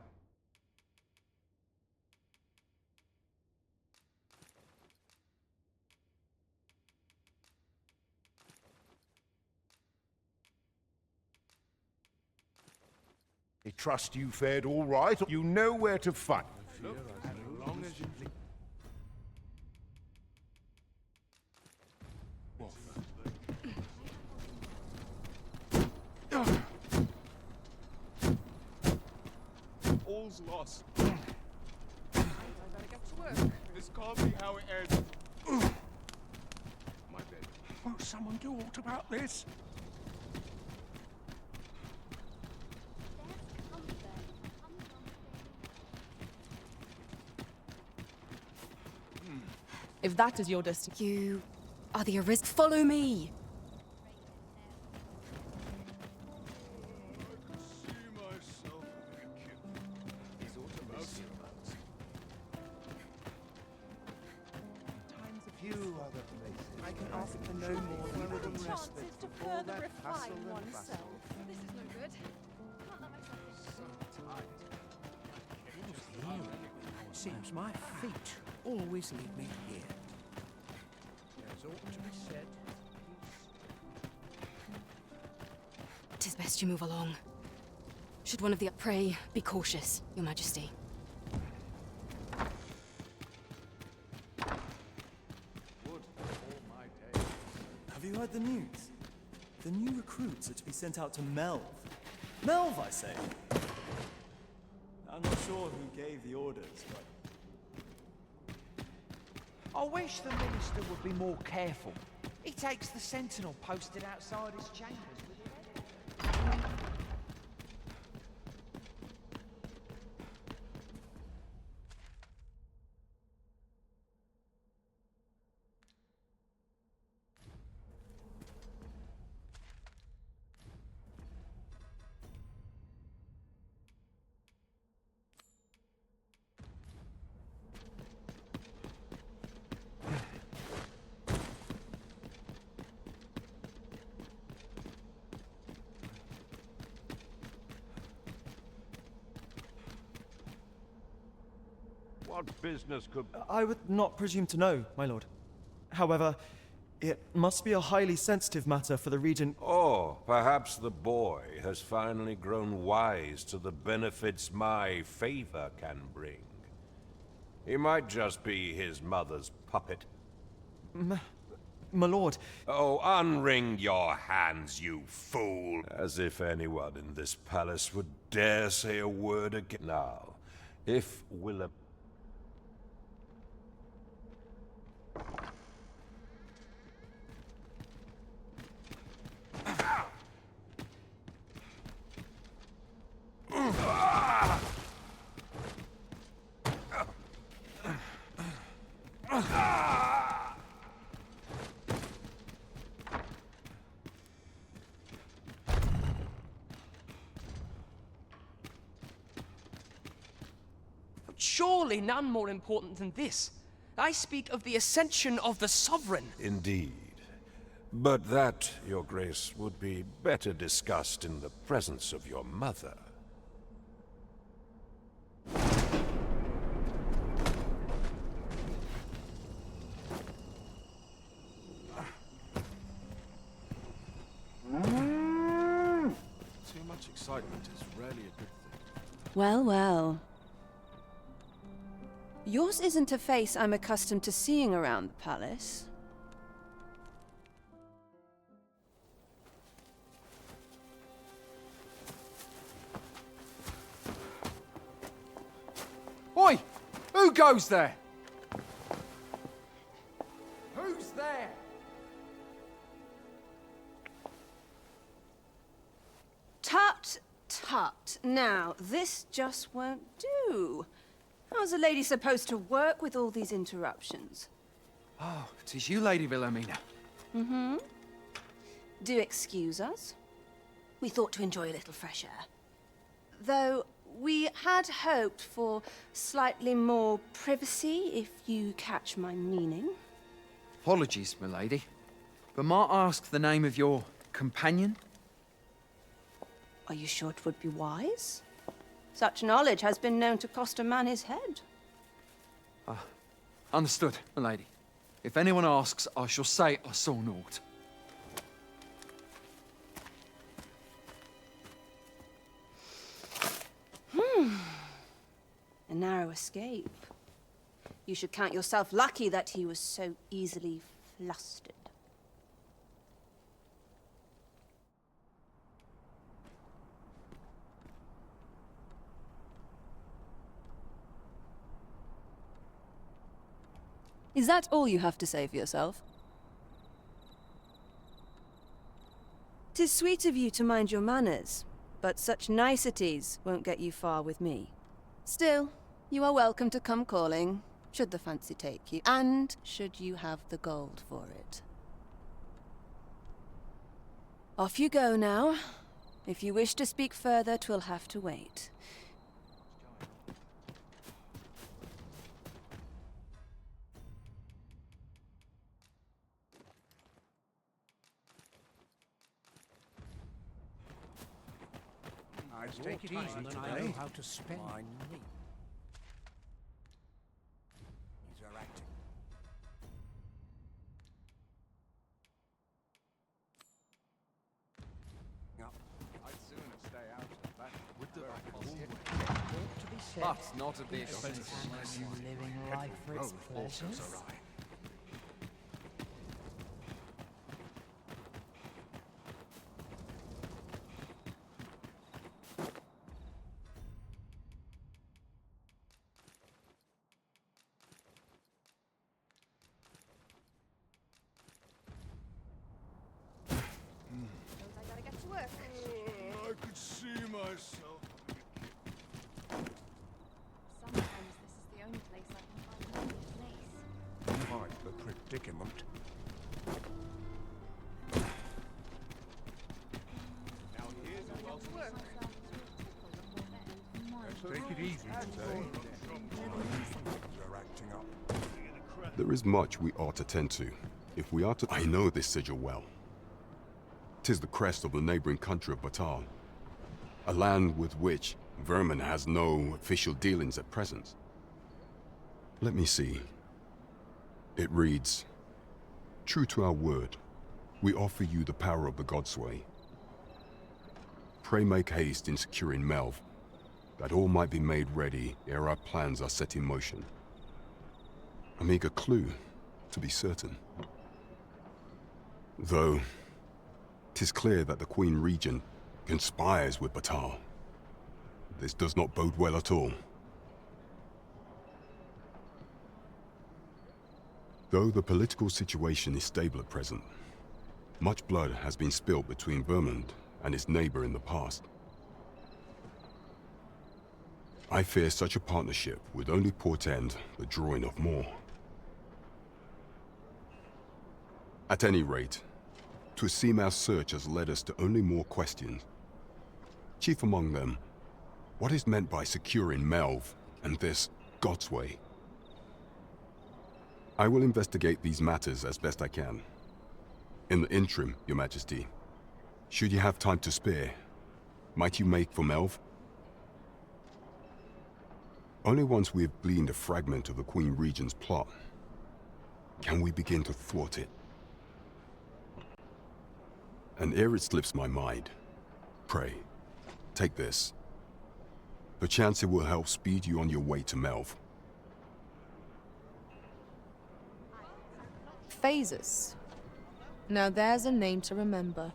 trust you fared all right. You know where to find. As long as you please. All's lost. I better get to work. This can't be how it ends. My bed. Won't someone do aught about this? If that is your destiny... You are the Ariz. Follow me! I can ask for no more than the rest to further refine oneself. This is no good. Can't let myself Seems my feet always lead me here. There's ought to be said. 'Tis best you move along. Should one of the pray, be cautious, Your Majesty. Have you heard the news? The new recruits are to be sent out to Melv. Melv, I say! I'm not sure who gave the orders, but... I wish the Minister would be more careful. He takes the sentinel posted outside his chambers with him. What business could... I would not presume to know, my lord. However, it must be a highly sensitive matter for the Regent. Or perhaps the boy has finally grown wise to the benefits my favor can bring. He might just be his mother's puppet. My lord. Oh, unring your hands, you fool! As if anyone in this palace would dare say a word again. Now, if Willem... Surely none more important than this. I speak of the ascension of the Sovereign. Indeed. But that, Your Grace, would be better discussed in the presence of your mother. Too much excitement is rarely a good thing. Well, well. Yours isn't a face I'm accustomed to seeing around the palace. Oi! Who goes there? Who's there? Tut, tut. Now, this just won't do. How's a lady supposed to work with all these interruptions? Oh, 'tis you, Lady Wilhelmina. Mm-hmm. Do excuse us. We thought to enjoy a little fresh air. Though we had hoped for slightly more privacy, if you catch my meaning. Apologies, milady. But might I ask the name of your companion? Are you sure it would be wise? Such knowledge has been known to cost a man his head. Understood, milady. If anyone asks, I shall say I saw naught. A narrow escape. You should count yourself lucky that he was so easily flustered. Is that all you have to say for yourself? 'Tis sweet of you to mind your manners, but such niceties won't get you far with me. Still, you are welcome to come calling, should the fancy take you, and should you have the gold for it. Off you go now. If you wish to speak further, 'twill have to wait. Take it easy today. I know how to spend my money. These are acting. I'd sooner stay out of that. With the But not at this. Living life for its pleasures. I could see myself. Sometimes this is the only place I can find a place. Quite the predicament. Now here's a welcome work. Take it easy today. Things are acting up. There is much we ought to tend to. If we are to... I know this sigil well. 'Tis the crest of the neighboring country of Bataan, a land with which Vermin has no official dealings at present. Let me see. It reads, "True to our word, we offer you the power of the Godsway. Pray make haste in securing Melv, that all might be made ready ere our plans are set in motion." A meager clue, to be certain. Though, 'tis clear that the Queen Regent conspires with Batal. This does not bode well at all. Though the political situation is stable at present, much blood has been spilled between Vermund and its neighbor in the past. I fear such a partnership would only portend the drawing of more. At any rate, 'twould seem our search has led us to only more questions. Chief among them, what is meant by securing Melv and this Godsway? I will investigate these matters as best I can. In the interim, Your Majesty, should you have time to spare, might you make for Melv? Only once we have gleaned a fragment of the Queen Regent's plot can we begin to thwart it. And ere it slips my mind, pray, take this. Perchance it will help speed you on your way to Melv. Phases. Now there's a name to remember.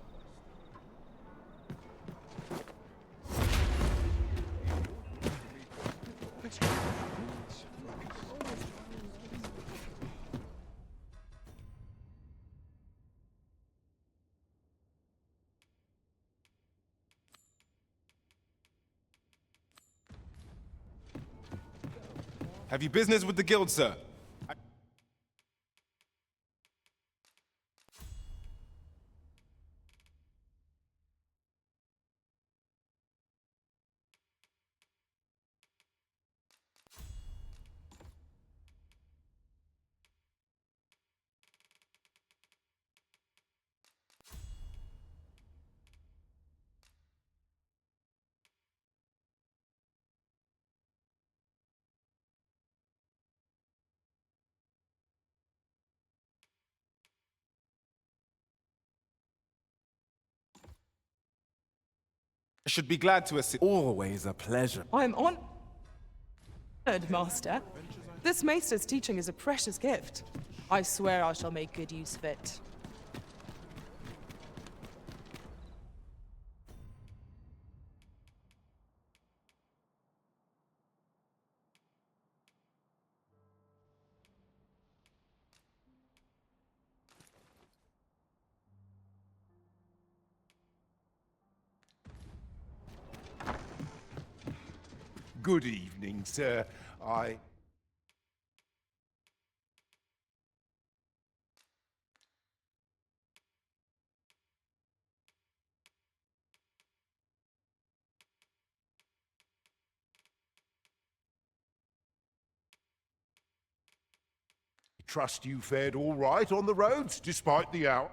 Have you business with the guild, sir? I should be glad to assist. Always a pleasure. I'm honored, Master. This maester's teaching is a precious gift. I swear I shall make good use of it. Good evening, sir. I trust you fared all right on the roads, despite the hour.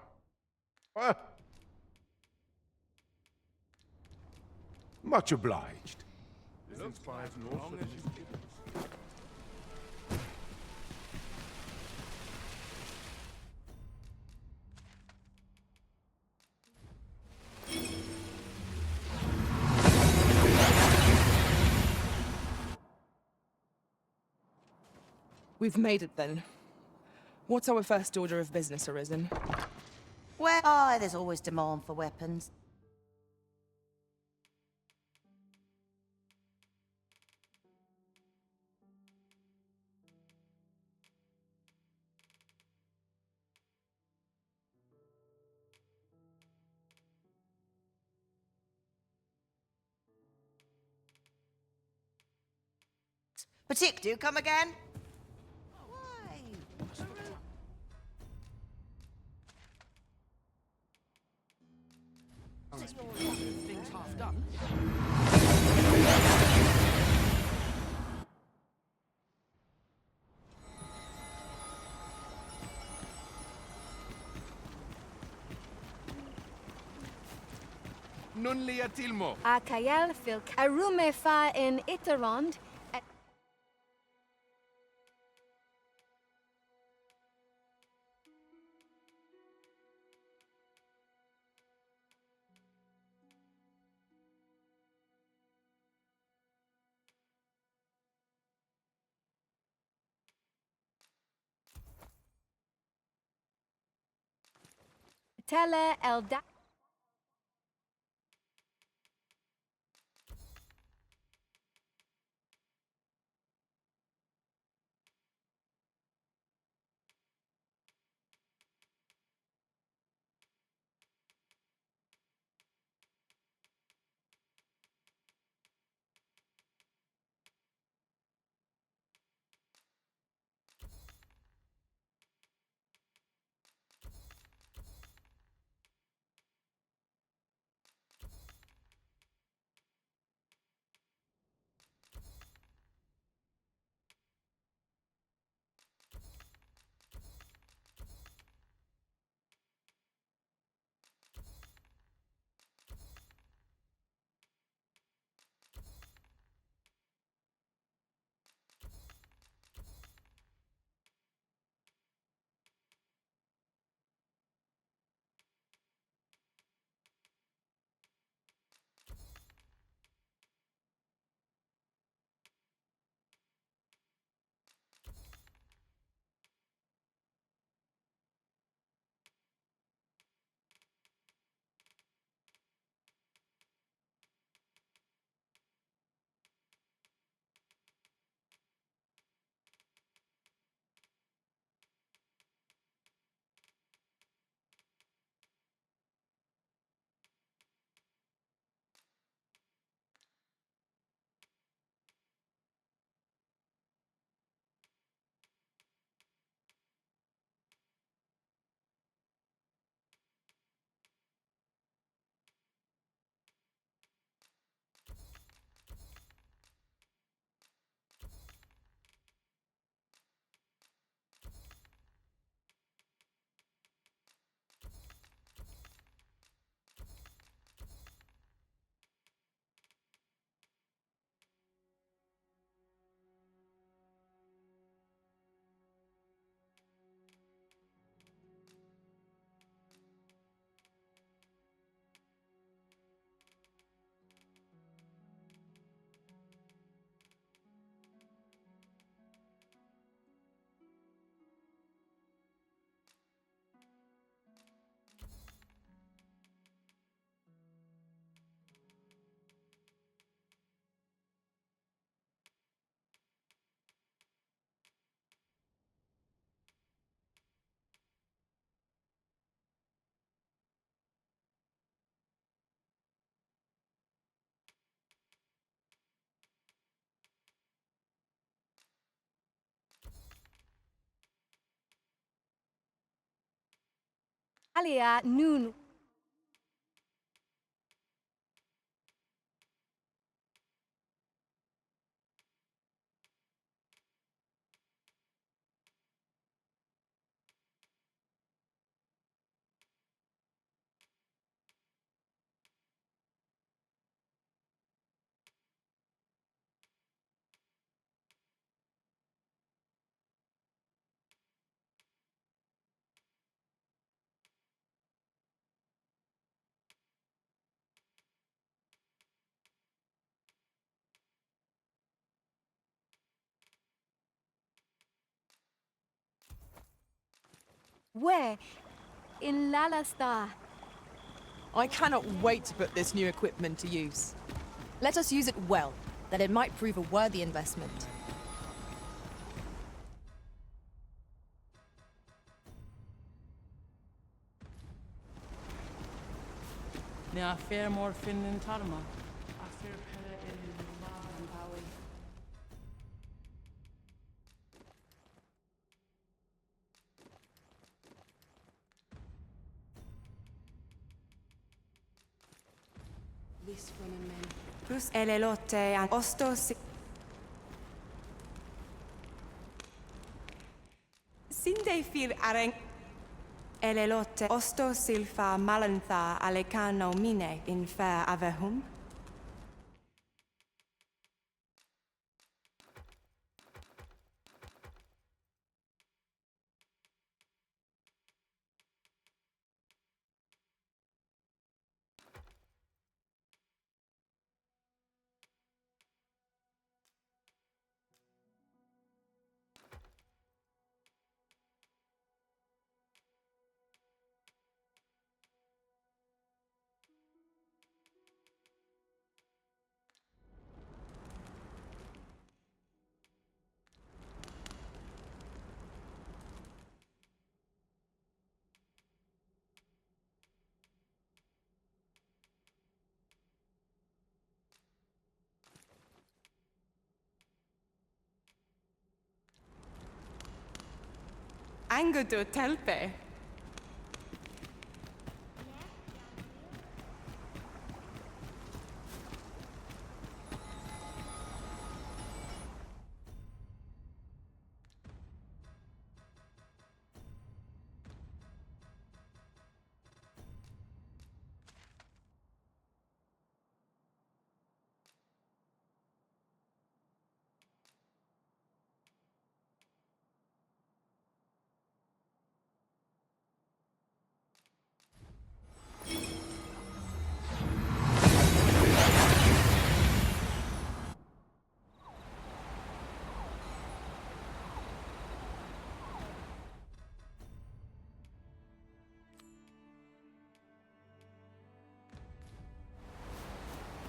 Much obliged. This inspires north of We've made it then. What's our first order of business, Arisen? Well, there's always demand for weapons. Partic, do come again? Why? Things half done. Nun lia tilmo. A Kayal fil Arume fa in Itarond. Tele el da... Alia nun... Where? In Lalasta. I cannot wait to put this new equipment to use. Let us use it well, that it might prove a worthy investment. Ne afer morfin in tarma. Afer pele in mahan bawi. This one men. Plus elelote an ostos. Sinde fil areng. Elelote osto silfa malantha alecano mine in fair avehum. Ango do telpe.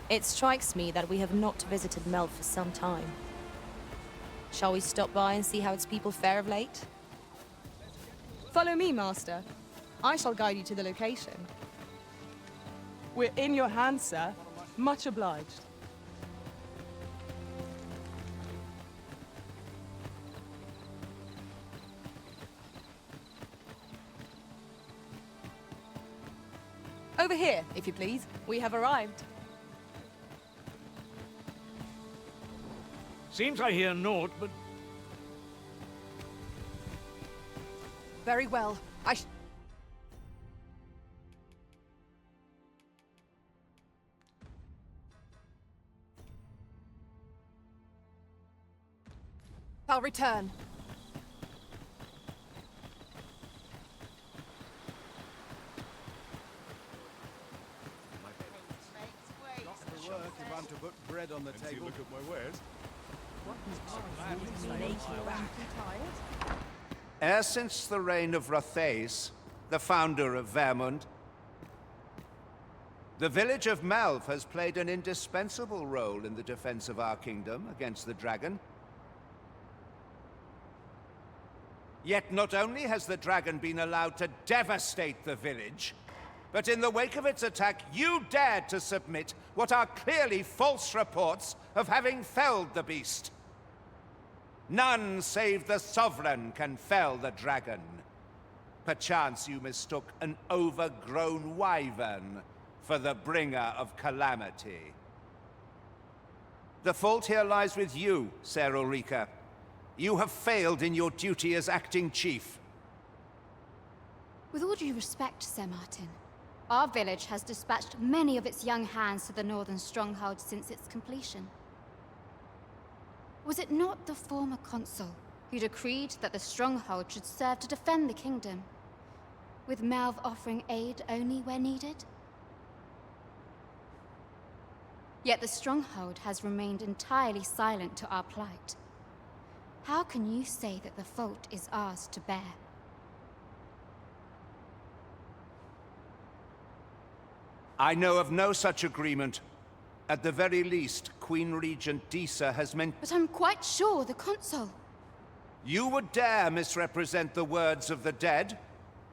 It strikes me that we have not visited Mel for some time. Shall we stop by and see how its people fare of late? Follow me, Master. I shall guide you to the location. We're in your hands, sir. Much obliged. Over here, if you please. We have arrived. Seems I hear naught, but Very well. I'll return. Work if I'm to put bread on the table. Look at my wares. E'er since the reign of Rothace, the founder of Vermund, the village of Malv has played an indispensable role in the defense of our kingdom against the dragon. Yet not only has the dragon been allowed to devastate the village, but in the wake of its attack, you dared to submit what are clearly false reports of having felled the beast. None save the Sovereign can fell the dragon. Perchance you mistook an overgrown wyvern for the bringer of calamity. The fault here lies with you, Ser Ulrika. You have failed in your duty as acting chief. With all due respect, Sir Martin, our village has dispatched many of its young hands to the northern stronghold since its completion. Was it not the former consul who decreed that the stronghold should serve to defend the kingdom, with Malv offering aid only where needed? Yet the stronghold has remained entirely silent to our plight. How can you say that the fault is ours to bear? I know of no such agreement. At the very least, Queen Regent Disa has meant— But I'm quite sure the consul— You would dare misrepresent the words of the dead?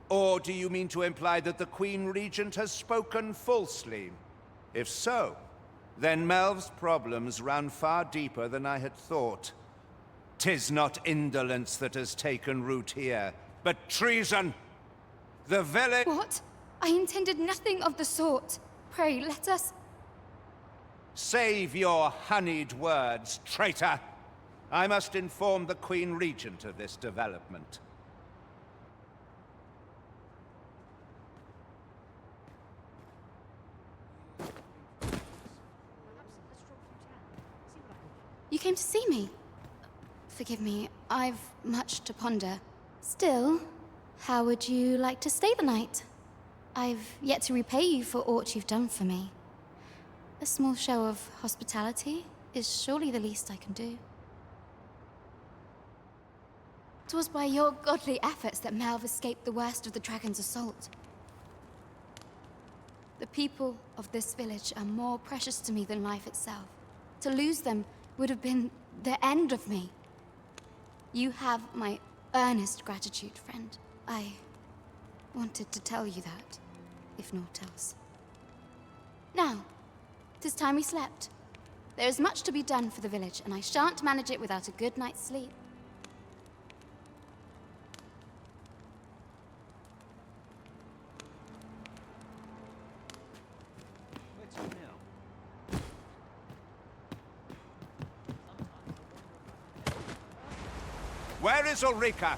Or do you mean to imply that the Queen Regent has spoken falsely? If so, then Melv's problems run far deeper than I had thought. 'Tis not indolence that has taken root here, but treason! The village— What? I intended nothing of the sort. Pray, let us— Save your honeyed words, traitor! I must inform the Queen Regent of this development. You came to see me? Forgive me, I've much to ponder. Still, how would you like to stay the night? I've yet to repay you for aught you've done for me. A small show of hospitality is surely the least I can do. 'Twas by your godly efforts that Malv escaped the worst of the dragon's assault. The people of this village are more precious to me than life itself. To lose them would have been the end of me. You have my earnest gratitude, friend. I wanted to tell you that, if naught else. Now, 'tis time we slept. There is much to be done for the village, and I shan't manage it without a good night's sleep. is Ulrika?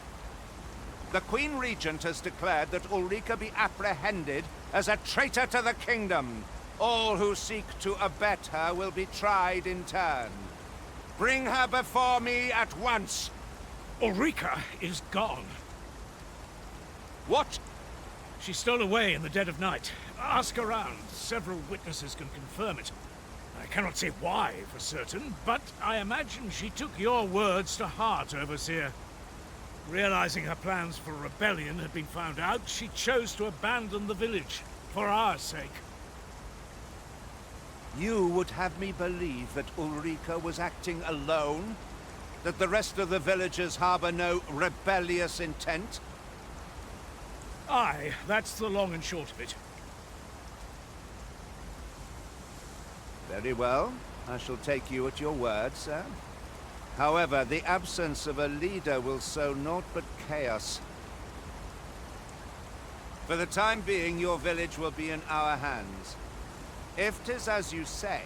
The Queen Regent has declared that Ulrika be apprehended as a traitor to the kingdom. All who seek to abet her will be tried in turn. Bring her before me at once. Ulrika is gone. What? She stole away in the dead of night. Ask around. Several witnesses can confirm it. I cannot say why for certain, but I imagine she took your words to heart, Overseer. Realizing her plans for rebellion had been found out, she chose to abandon the village, for our sake. You would have me believe that Ulrika was acting alone? That the rest of the villagers harbor no rebellious intent? Aye, that's the long and short of it. Very well. I shall take you at your word, sir. However, the absence of a leader will sow naught but chaos. For the time being, your village will be in our hands. If 'tis as you say,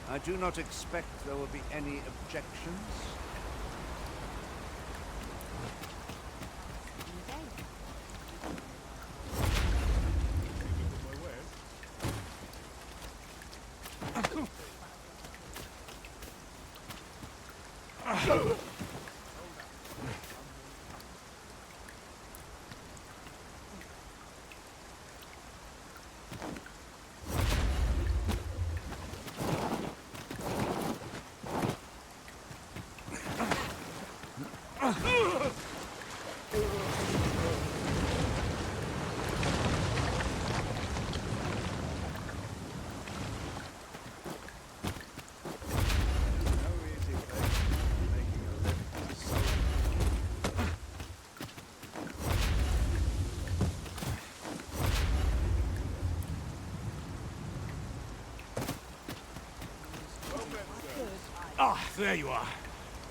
I do not expect there will be any objections. Ah, there you are.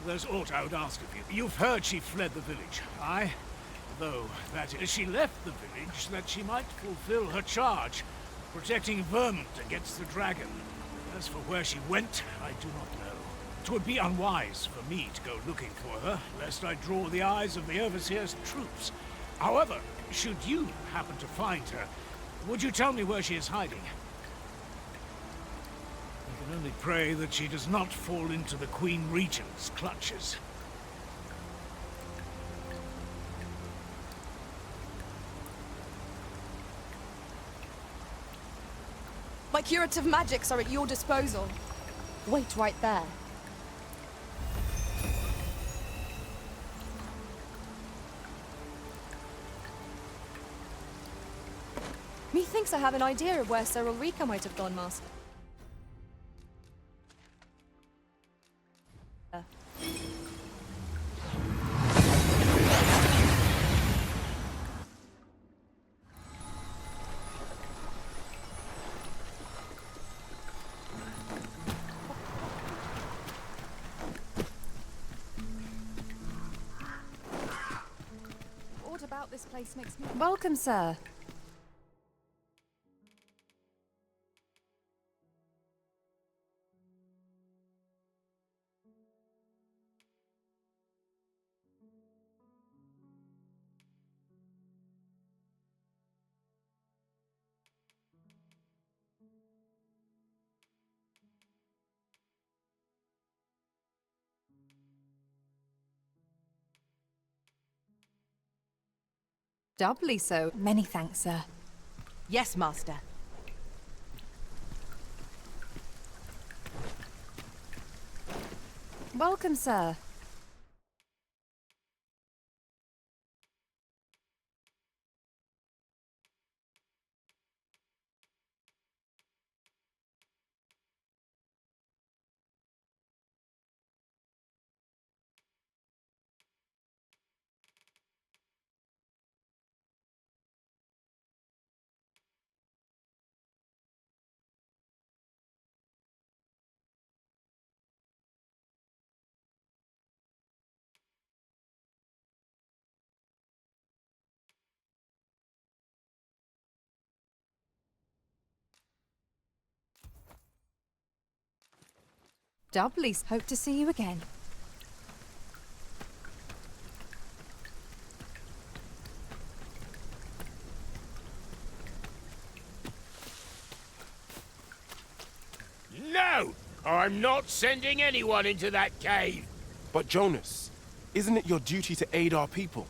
There's aught I would ask of you. You've heard she fled the village, aye? Though, that is, she left the village that she might fulfill her charge, protecting Vermont against the dragon. As for where she went, I do not know. 'Twould be unwise for me to go looking for her, lest I draw the eyes of the Overseer's troops. However, should you happen to find her, would you tell me where she is hiding? I can only pray that she does not fall into the Queen Regent's clutches. My curative magics are at your disposal. Wait right there. Methinks I have an idea of where Sir Ulrika might have gone, Master. What about this place makes me... Welcome, sir. Doubly so. Many thanks, sir. Yes, Master. Welcome, sir. Doubly Hope to see you again. I'm not sending anyone into that cave. But Jonas, isn't it your duty to aid our people?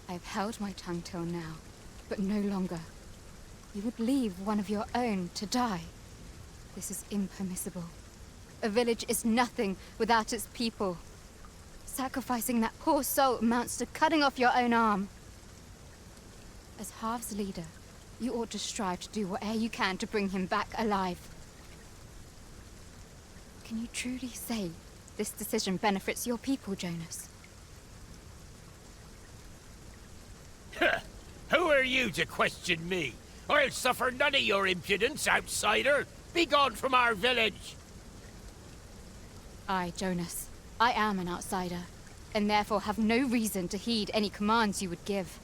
I've held my tongue till now, but no longer. You would leave one of your own to die. This is impermissible. A village is nothing without its people. Sacrificing that poor soul amounts to cutting off your own arm. As Half's leader, you ought to strive to do whatever you can to bring him back alive. Can you truly say this decision benefits your people, Jonas? Who are you to question me? I'll suffer none of your impudence, outsider. Be gone from our village. I, Jonas, I am an outsider, and therefore have no reason to heed any commands you would give.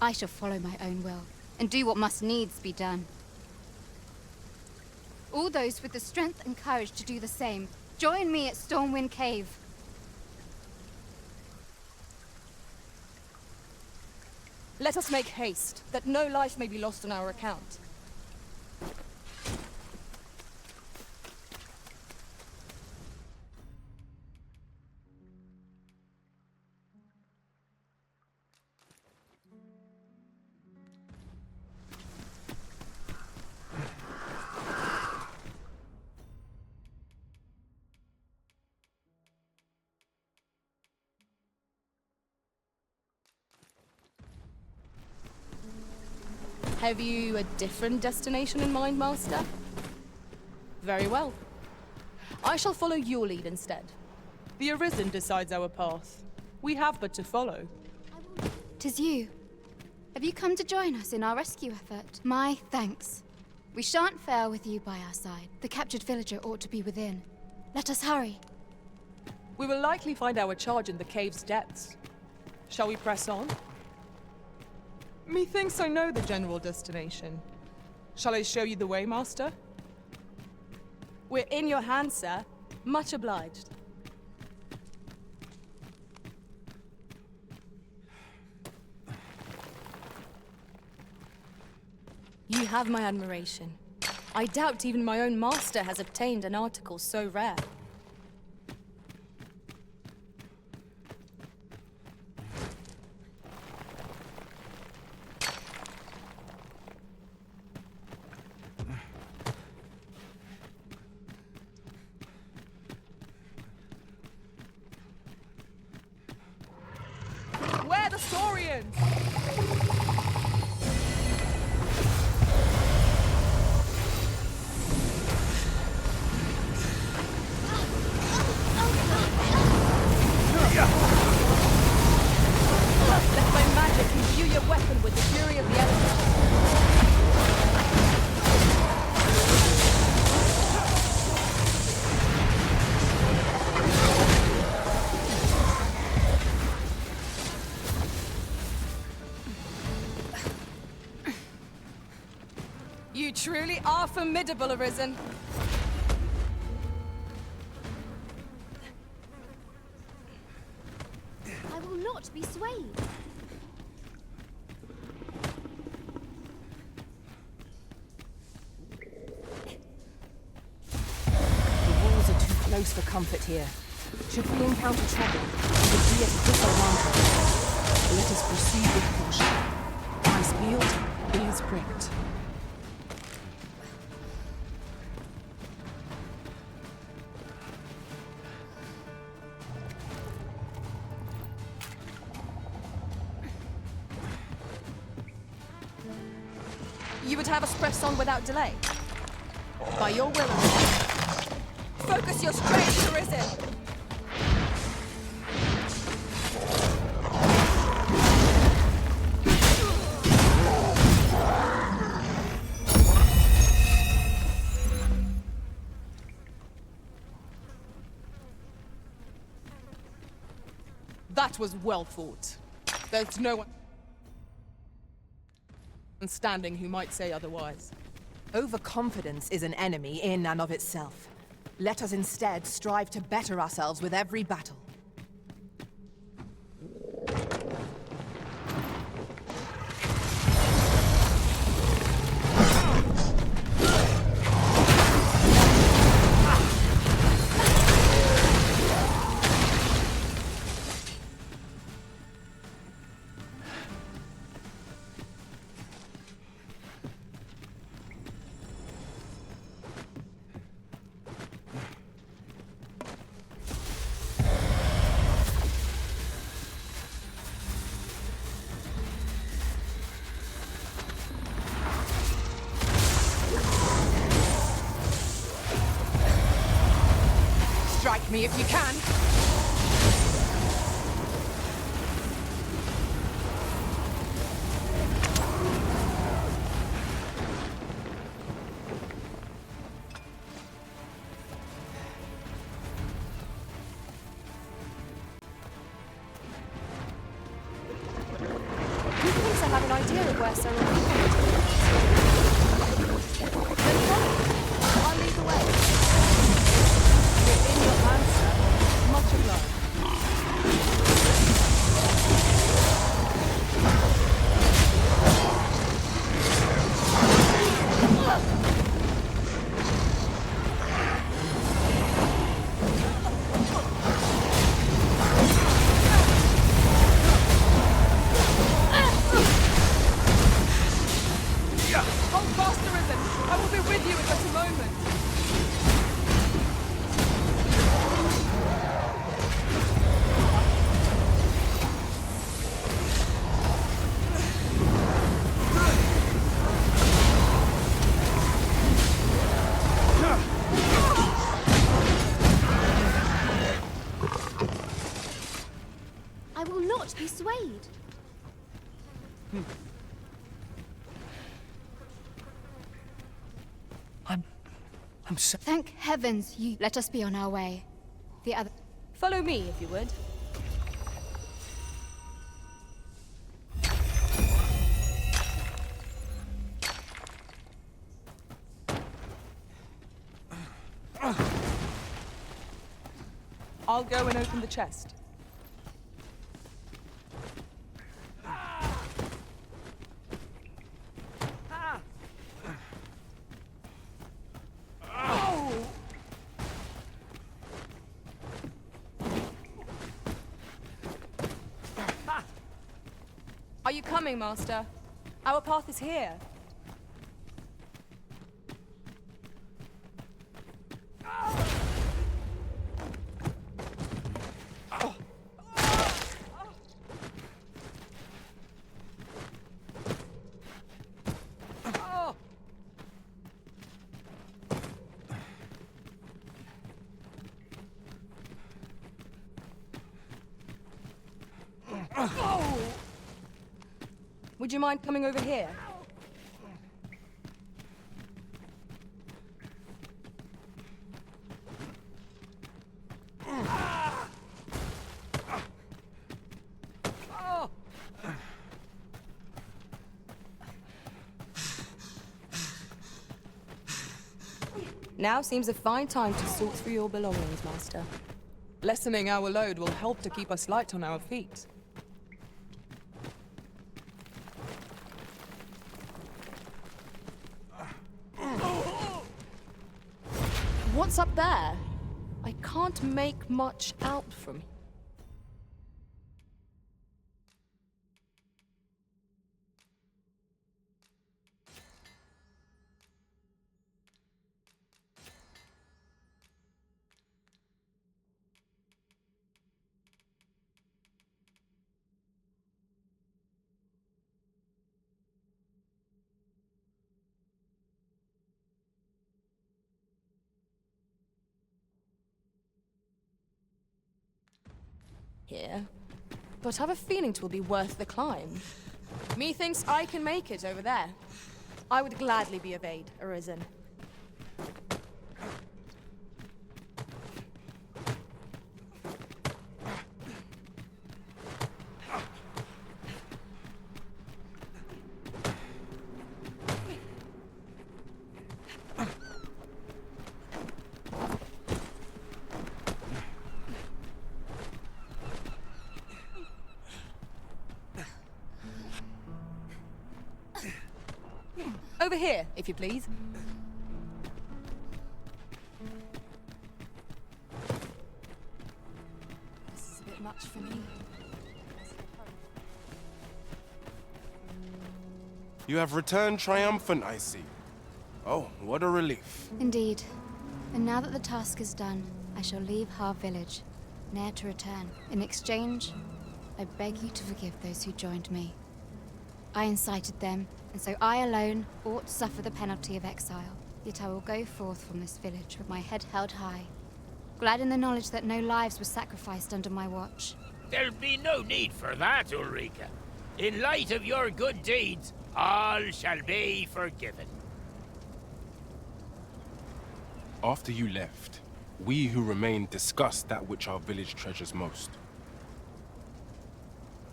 I shall follow my own will, and do what must needs be done. All those with the strength and courage to do the same, join me at Stormwind Cave. Let us make haste, that no life may be lost on our account. Have you a different destination in mind, Master? Very well. I shall follow your lead instead. The Arisen decides our path. We have but to follow. 'Tis you. Have you come to join us in our rescue effort? My thanks. We shan't fail with you by our side. The captured villager ought to be within. Let us hurry. We will likely find our charge in the cave's depths. Shall we press on? Methinks I know the general destination. Shall I show you the way, Master? We're in your hands, sir. Much obliged. You have my admiration. I doubt even my own master has obtained an article so rare. We're the Saurians! Let my magic imbue your weapon with the fury of the elements. You truly are formidable, Arisen. I will not be swayed. The walls are too close for comfort here. Should we encounter trouble, it would be at a disadvantage. Let us proceed with caution. Eyes peeled, ears pricked. You would have us press on without delay? By your will, Arisen. Focus your strength, Arisen! That was well fought. There's no one standing who might say otherwise. Overconfidence is an enemy in and of itself. Let us instead strive to better ourselves with every battle. Save me if you can! Who thinks I have an idea of where Sarah is? Then follow me. I'll lead the way. We're in your hands, sir. Much obliged. Hold fast, Arisen. I will be with you in just a moment. I will not be swayed. I'm so... Thank heavens you let us be on our way. The other... Follow me, if you would. I'll go and open the chest. Are you coming, Master? Our path is here. Would you mind coming over here? Now seems a fine time to sort through your belongings, Master. Lessening our load will help to keep us light on our feet. What's up there? I can't make much out from here. Here, but have a feeling 'twill be worth the climb. Methinks I can make it over there. I would gladly be of aid, Arisen. Over here, if you please. This is a bit much for me. You have returned triumphant, I see. Oh, what a relief. Indeed. And now that the task is done, I shall leave Har village, ne'er to return. In exchange, I beg you to forgive those who joined me. I incited them, and so I alone ought suffer the penalty of exile. Yet I will go forth from this village with my head held high, Glad in the knowledge that no lives were sacrificed under my watch. There'll be no need for that, Ulrika. In light of your good deeds, all shall be forgiven. After you left, we who remained discussed that which our village treasures most.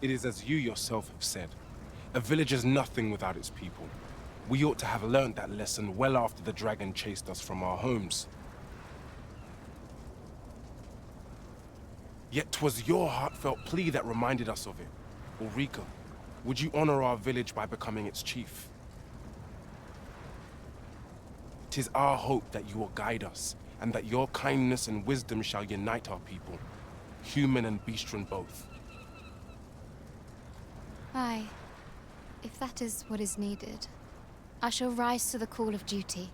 It is as you yourself have said, a village is nothing without its people. We ought to have learned that lesson well after the dragon chased us from our homes. Yet 'twas your heartfelt plea that reminded us of it. Ulrika, would you honor our village by becoming its chief? 'Tis our hope that you will guide us, and that your kindness and wisdom shall unite our people, human and bestian both. Aye, if that is what is needed, I shall rise to the call of duty.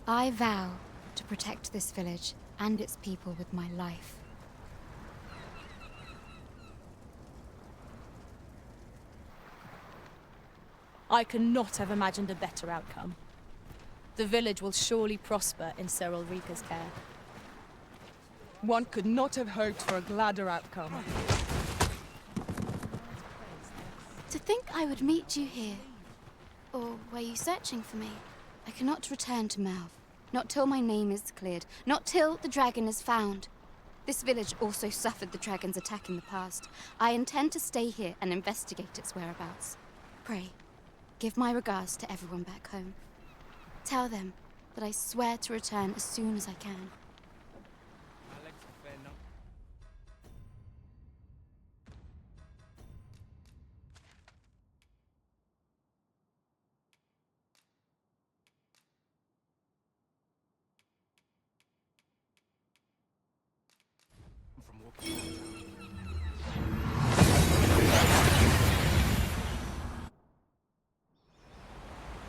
I vow to protect this village and its people with my life. I cannot have imagined a better outcome. The village will surely prosper in Sir Ulrika's care. One could not have hoped for a gladder outcome. To think I would meet you here. Or were you searching for me? I cannot return to Melve. Not till my name is cleared. Not till the dragon is found. This village also suffered the dragon's attack in the past. I intend to stay here and investigate its whereabouts. Pray, give my regards to everyone back home. Tell them that I swear to return as soon as I can.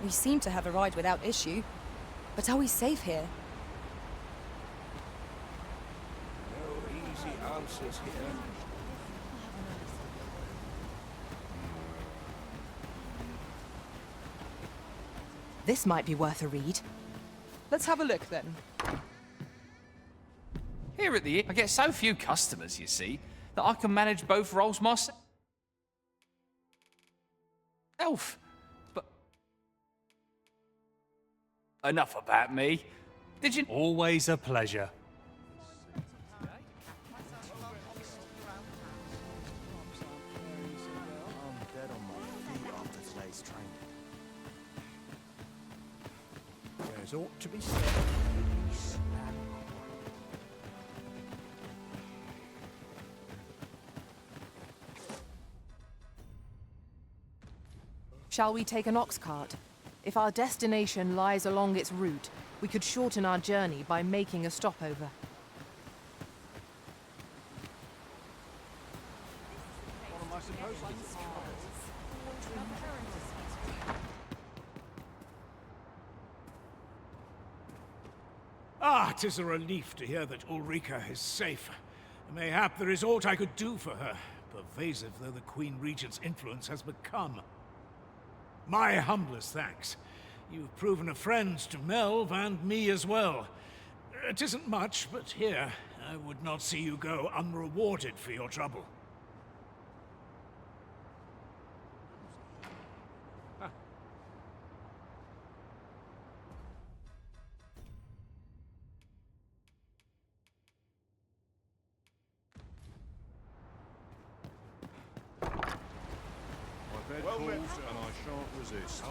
We seem to have arrived without issue. But are we safe here? No easy answers here. This might be worth a read. Let's have a look then. Here at the inn, I get so few customers, you see, that I can manage both roles myself. But enough about me. Did you? Always a pleasure. There's ought to be said. Shall we take an ox cart? If our destination lies along its route, we could shorten our journey by making a stopover. Ah, 'tis a relief to hear that Ulrika is safe. Mayhap there is aught I could do for her, pervasive though the Queen Regent's influence has become. My humblest thanks. You've proven a friend to Melve and me as well. It isn't much, but here, I would not see you go unrewarded for your trouble. My bed calls and I shan't resist.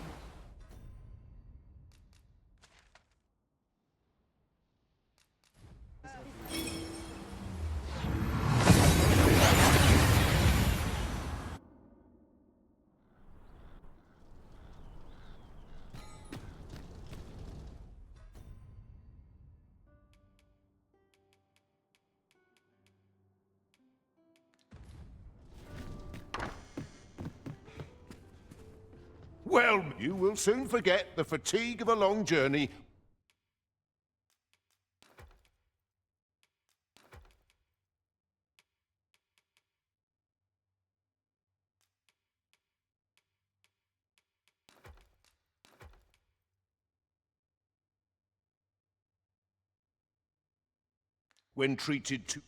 Well, you will soon forget the fatigue of a long journey. when treated to...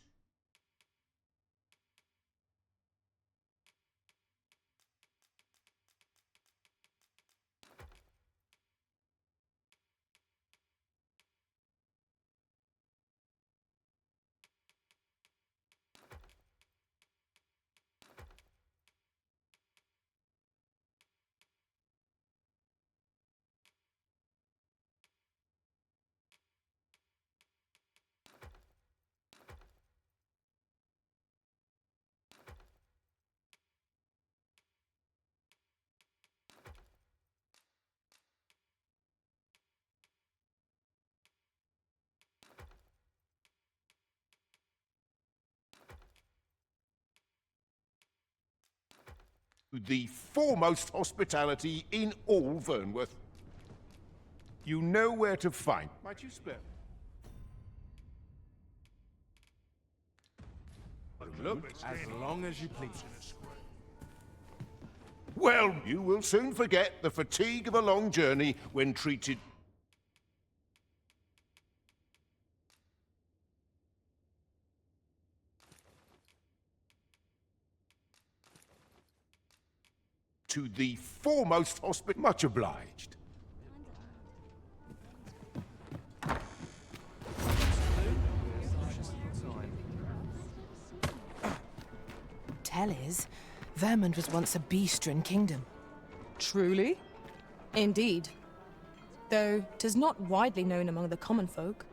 the foremost hospitality in all Vernworth. You know where to find. Might you spare? Look, as long as you please. Well, you will soon forget the fatigue of a long journey when treated... to the foremost hospital. Much obliged. Tell is, Vermund was once a beastren kingdom. Truly? Indeed. Though 'tis not widely known among the common folk.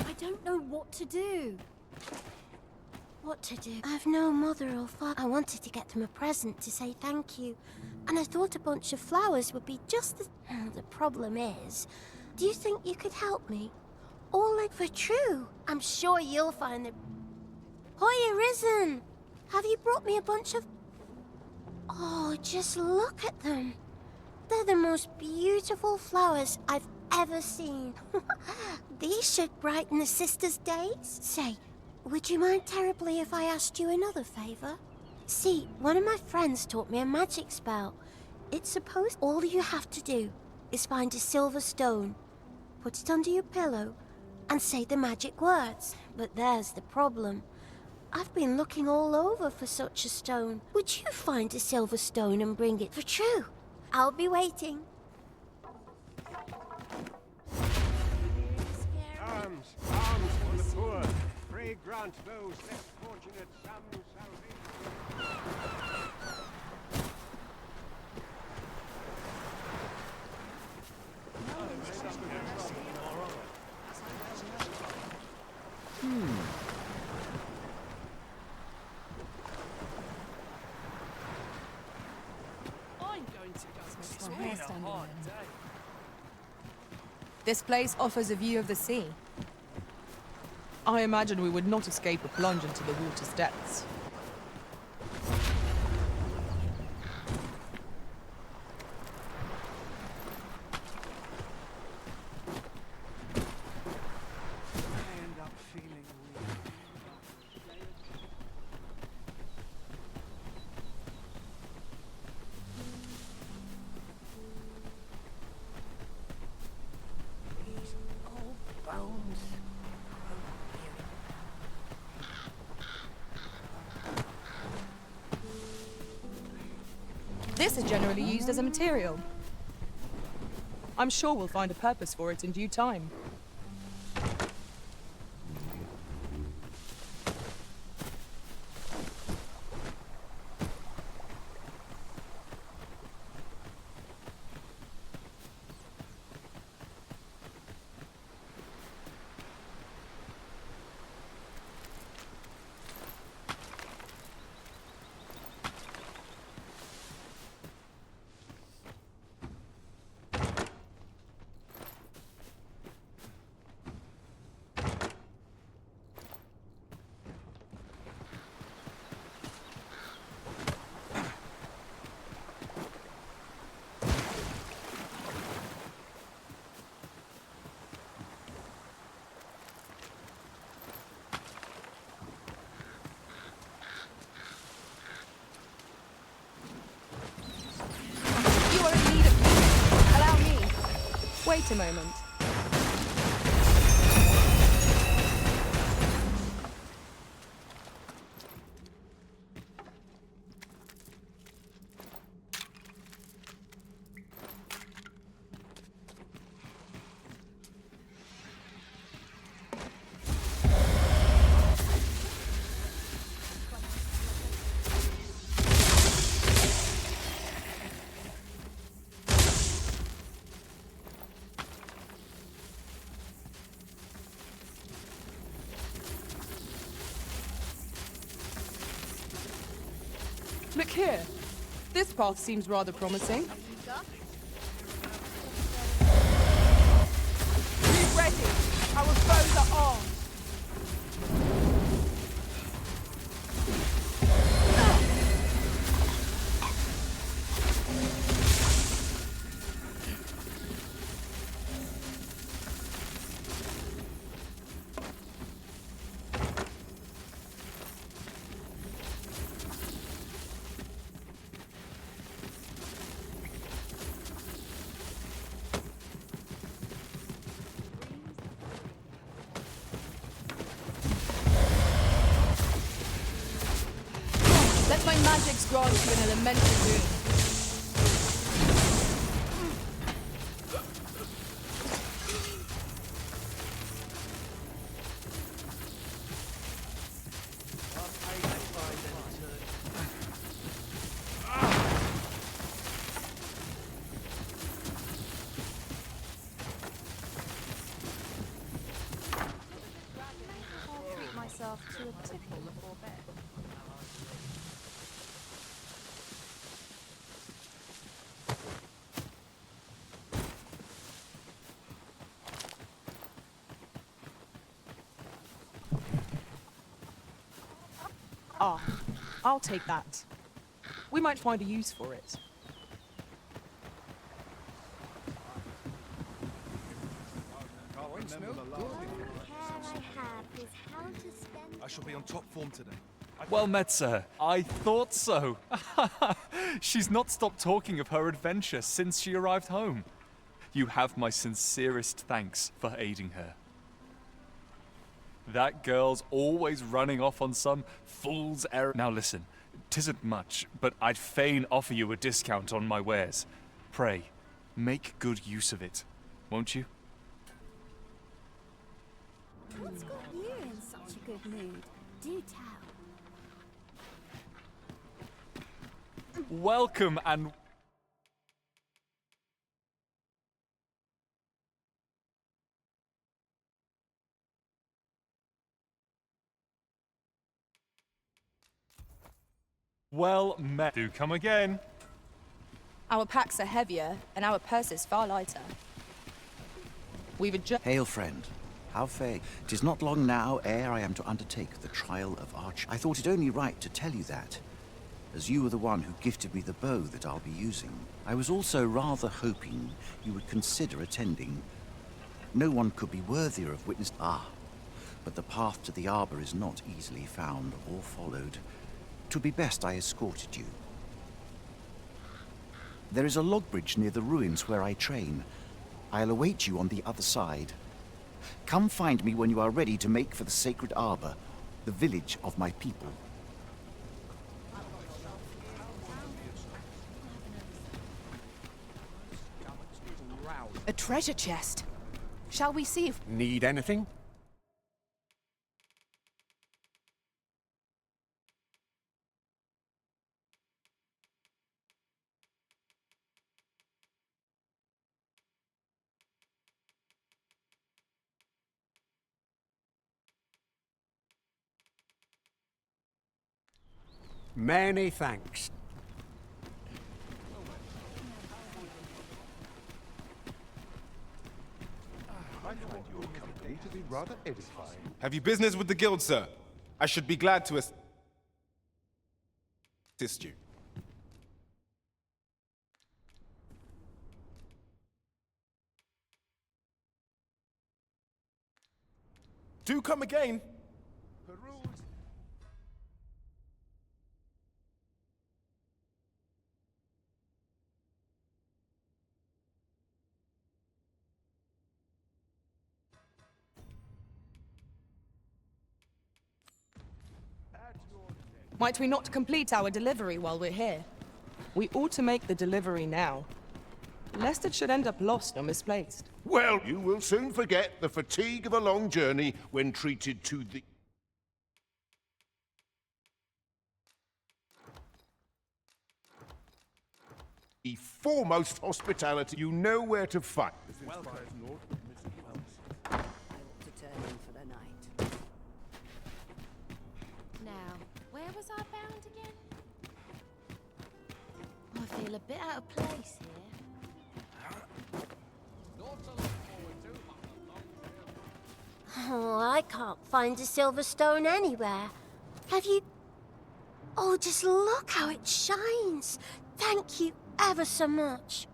I don't know what to do. What to do? I've no mother or father. I wanted to get them a present to say thank you, and I thought a bunch of flowers would be just the... The problem is, do you think you could help me? All like for true. I'm sure you'll find them. Hoya Risen! Have you brought me a bunch of... Oh, just look at them. They're the most beautiful flowers I've ever seen. These should brighten the sisters' days. Say, would you mind terribly if I asked you another favor? See, one of my friends taught me a magic spell. It's supposed all you have to do is find a silver stone, put it under your pillow, and say the magic words. But there's the problem. I've been looking all over for such a stone. Would you find a silver stone and bring it for true? I'll be waiting. Arms, arms for the poor. Pray grant those less fortunate some salvation. I'm going to go. It's my been hair a standing hard on. day. This place offers a view of the sea. I imagine we would not escape a plunge into the water's depths. I end up feeling weird. These old bones. This is generally used as a material. I'm sure we'll find a purpose for it in due time. Wait a moment. Look here. This path seems rather promising. Be ready. Our foes are armed. Let my magics grant you an elemental boon. I'll treat myself to a tickle before bed. Ah, I'll take that. We might find a use for it. I shall be on top form today. Well met, sir. I thought so. She's not stopped talking of her adventure since she arrived home. You have my sincerest thanks for aiding her. That girl's always running off on some fool's errand. Now listen, 'tisn't much, but I'd fain offer you a discount on my wares. Pray, make good use of it, won't you? What's got you in such a good mood? Do tell. Welcome and... well met. Do come again. Our packs are heavier, and our purses far lighter. We've adjusted. Hail, friend. How fare? 'Tis not long now ere I am to undertake the trial of archery. I thought it only right to tell you that, as you were the one who gifted me the bow that I'll be using. I was also rather hoping you would consider attending. No one could be worthier of witness. But the path to the arbor is not easily found or followed. 'Twould be best I escorted you. There is a log bridge near the ruins where I train. I'll await you on the other side. Come find me when you are ready to make for the sacred arbor, the village of my people. A treasure chest. Shall we see if... Need anything? Many thanks. I find your company to be rather edifying. Have you business with the guild, sir? I should be glad to assist you. Do come again. Might we not complete our delivery while we're here? We ought to make the delivery now, lest it should end up lost or misplaced. Well, you will soon forget the fatigue of a long journey when treated to the foremost hospitality. You know where to find. Welcome. I ought to turn in for the night. Now, where was I bound again? I feel a bit out of place here. Oh, I can't find a silver stone anywhere. Have you... Oh, just look how it shines. Thank you ever so much.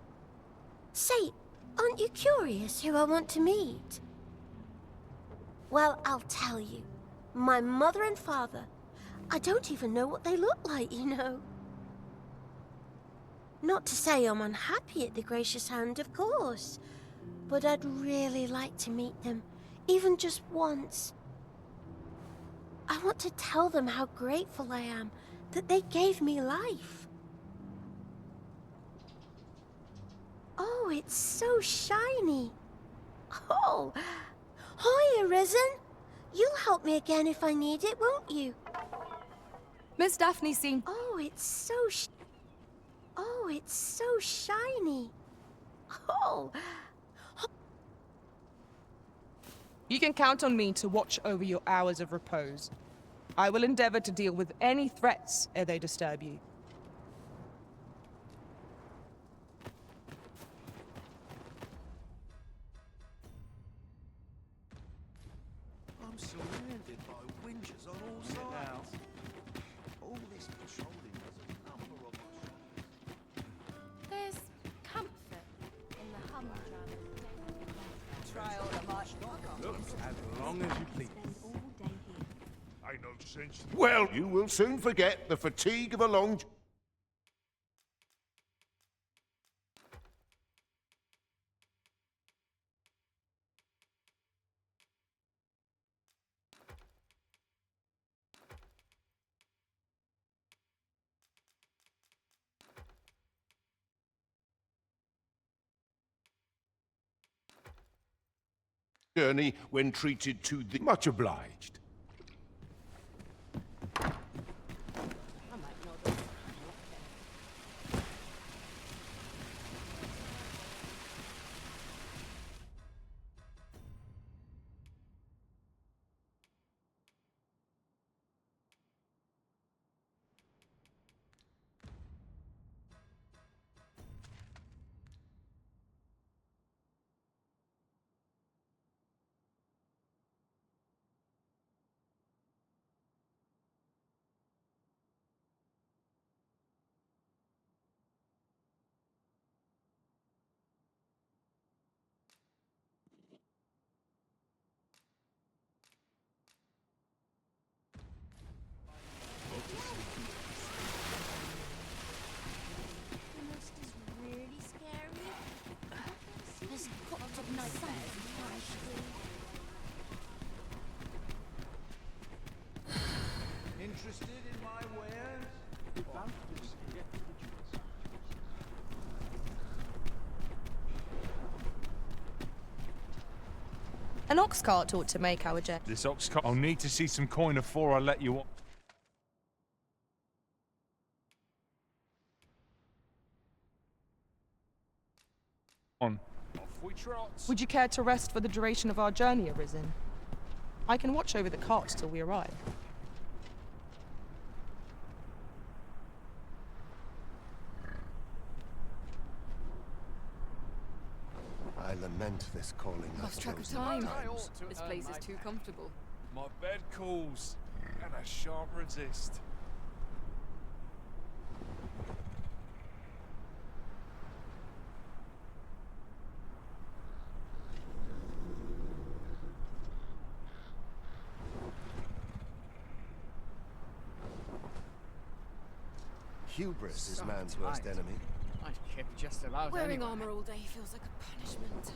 Say, aren't you curious who I want to meet? Well, I'll tell you. My mother and father. I don't even know what they look like, you know. Not to say I'm unhappy at the gracious hand, of course. But I'd really like to meet them, even just once. I want to tell them how grateful I am that they gave me life. Oh, it's so shiny. Oh, hi, Arisen. You'll help me again if I need it, won't you? Miss Daphne seemed... Oh, it's so shiny. Oh. You can count on me to watch over your hours of repose. I will endeavor to deal with any threats ere they disturb you. I'm surrounded by winches on all sides. All this patrolling has a number of us. There's comfort in the humdrum. Try all the much. Look, as long as you please. I know sense. Well, you will soon forget the fatigue of a long... journey when treated to the... Much obliged. Interested in my wares? An ox cart ought to make our journey. This ox cart... I'll need to see some coin before I let you on. Off we trot. Would you care to rest for the duration of our journey, Arisen? I can watch over the cart till we arrive. I lament this calling. Lost track of time. This place is too comfortable. My bed calls, and I shan't resist. Hubris is man's worst enemy. I'd keep just about Wearing anyway. armor all day feels like a punishment.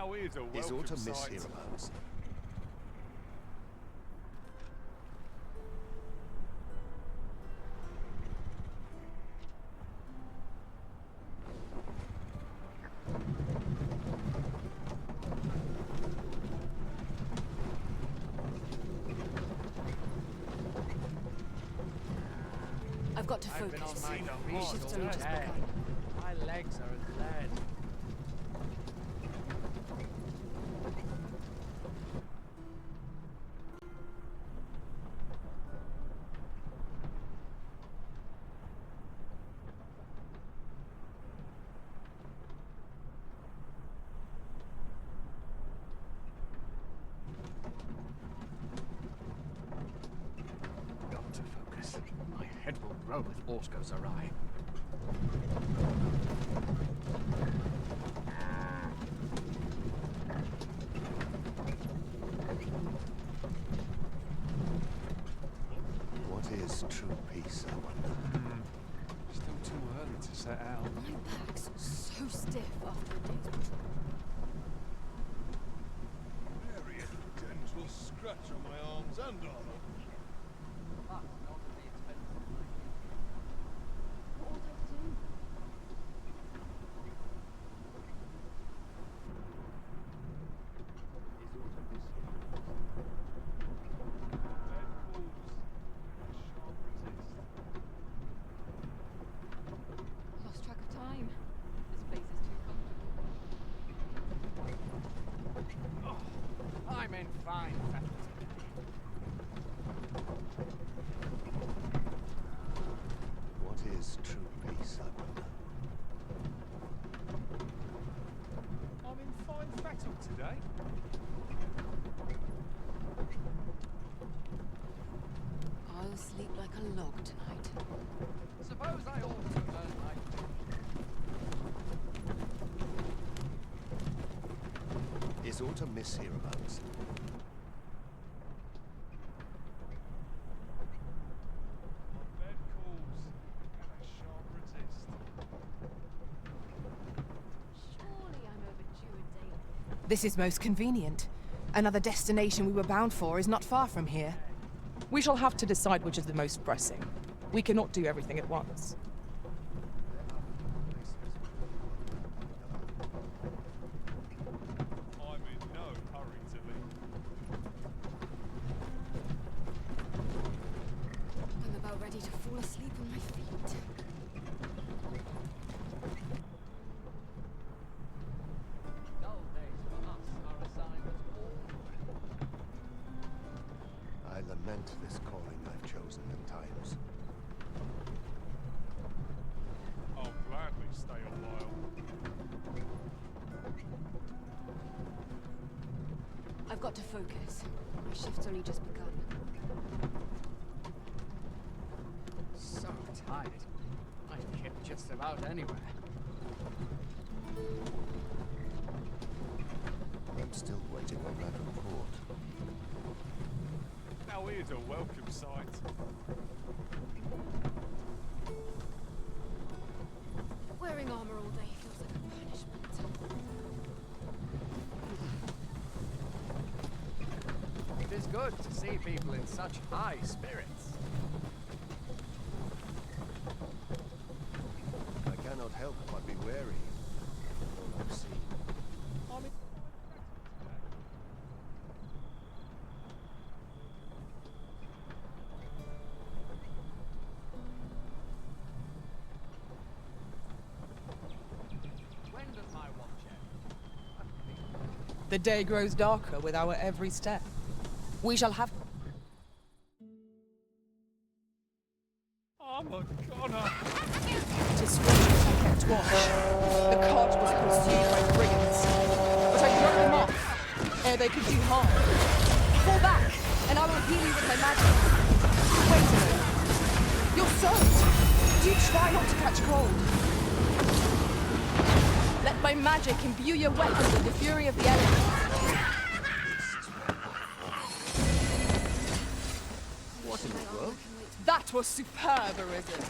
Now here's a Is welcome autumn miss sight. hereabouts? I've got to I've been on focus. my The shift's only just feet. begun. My legs are as lead. Got to focus. My head will roll if aught goes awry. What is true peace, I wonder? Still too early to set out. My back's so stiff after a day's patrol. Very gentle scratch on my arms and armor. Lost track of time. This place is too comfortable. I'm in fine fettle What is true peace, I wonder? I'm in fine fettle today. I'll sleep like a log tonight. Suppose I ought to earn my Is autumn miss hereabouts? My bed calls, and I shan't resist. Surely I'm overdue a day. This is most convenient. Another destination we were bound for is not far from here. We shall have to decide which is the most pressing. We cannot do everything at once. I'm in no hurry to leave. I'm about ready to fall asleep on my feet. dull days for us are assigned as all. I lament this calling I've chosen at times. I'll gladly stay a while. I've got to focus. My shift's only just begun. So tired. I'd kip just about anywhere. I'm still waiting on that report. Now here's a welcome sight. Wearing armor all day feels like a punishment. It is good to see people in such high spirits. I cannot help but be wary of all I've seen. I'm in When does my watch end? The day grows darker with our every step. We shall have I'm a goner. to swim and kept watch. The cart was pursued by brigands, but I broke them off ere they could do harm. Fall back, and I will heal you with my magic. Wait a minute. You're soaked. Do try not to catch cold. Let my magic imbue your weapons with the fury of the elements. What in the world? That was superb, Arisen.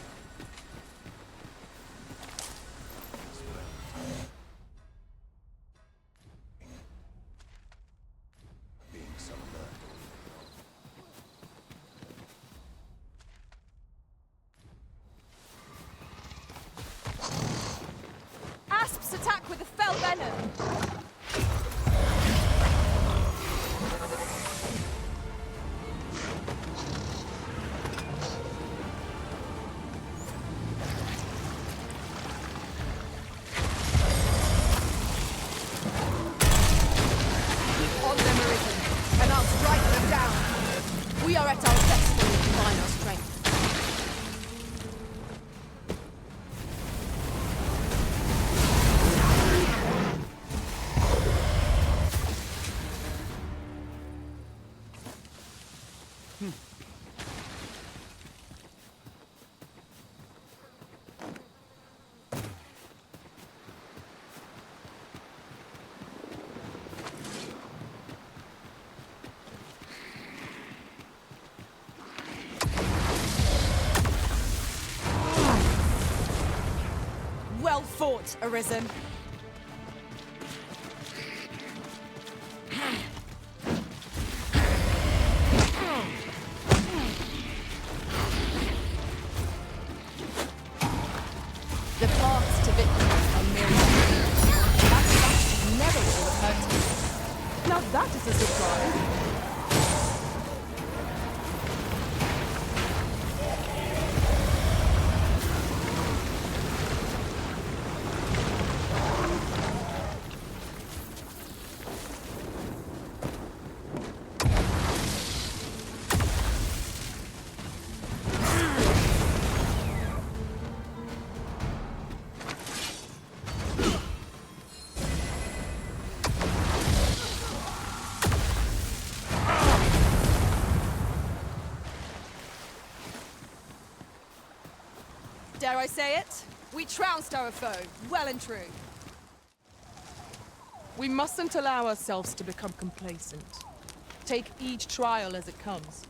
Smell venom! On them, Arisen, and I'll strike them down. We are at our best when we combine our strength. Well fought, Arisen. The paths to victory are myriad. That fact never would have hurt me. Now that is a surprise. Dare I say it? We trounced our foe, well and true. We mustn't allow ourselves to become complacent. Take each trial as it comes.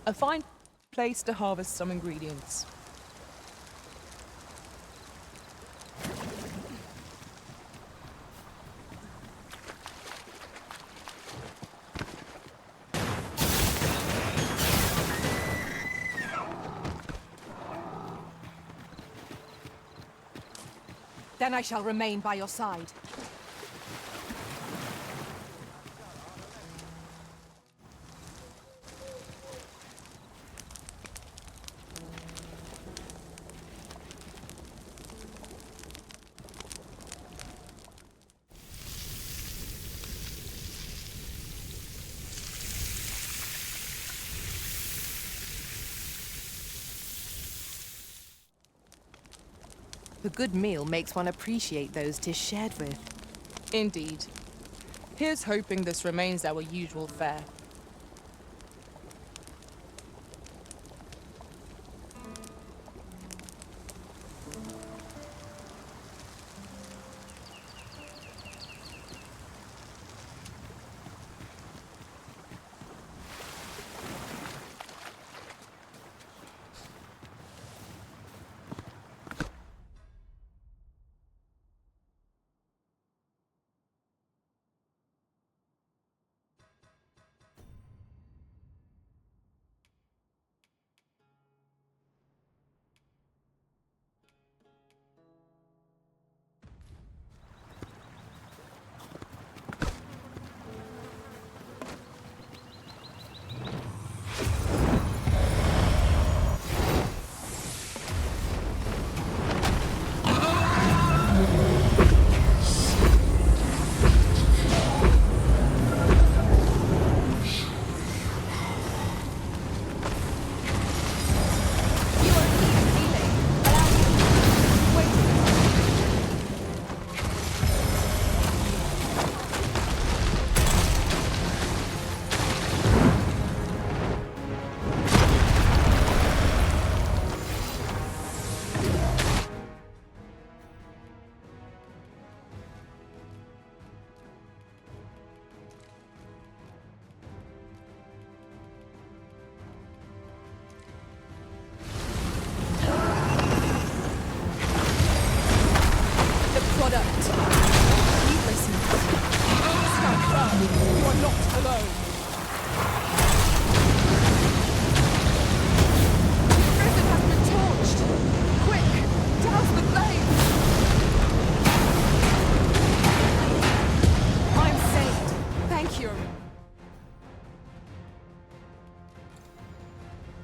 A fine place to harvest some ingredients. Then I shall remain by your side. A good meal makes one appreciate those 'tis shared with. Indeed. Here's hoping this remains our usual fare.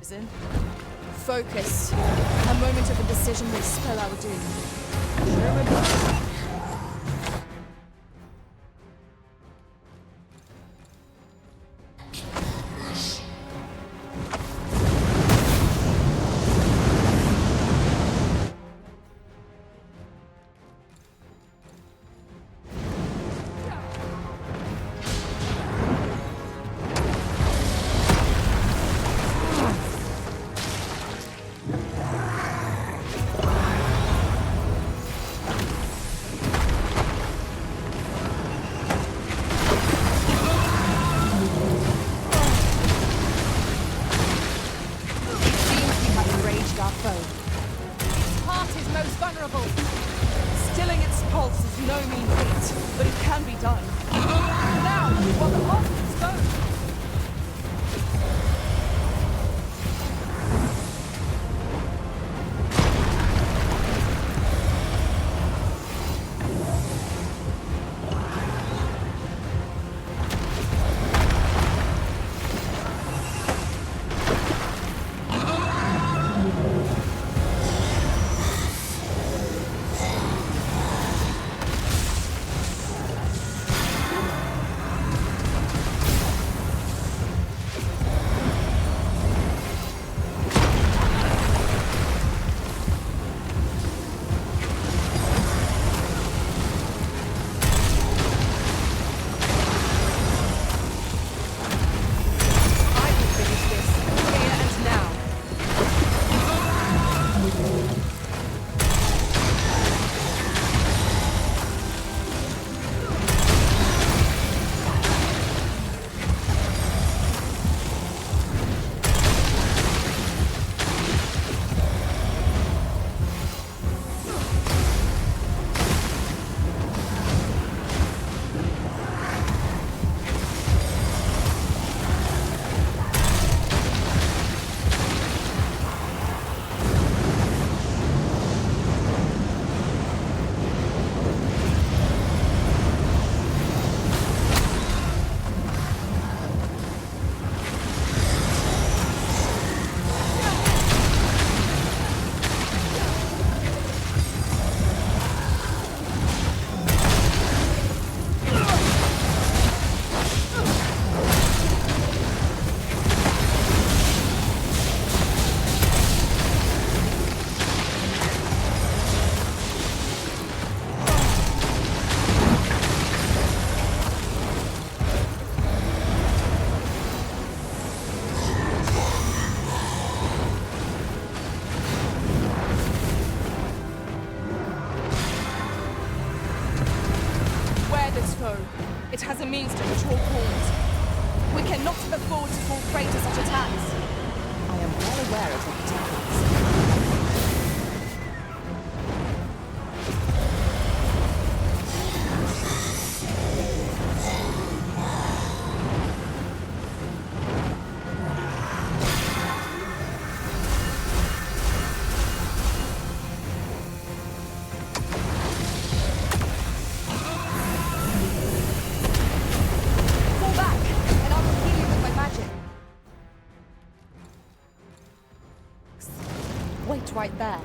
in. Focus. A moment of indecision will spell our doom. It has a means to control pawns. We cannot afford to fall prey to such attacks. I am well aware of what it is. Wait right there.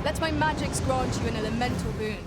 Let my magics grant you an elemental boon.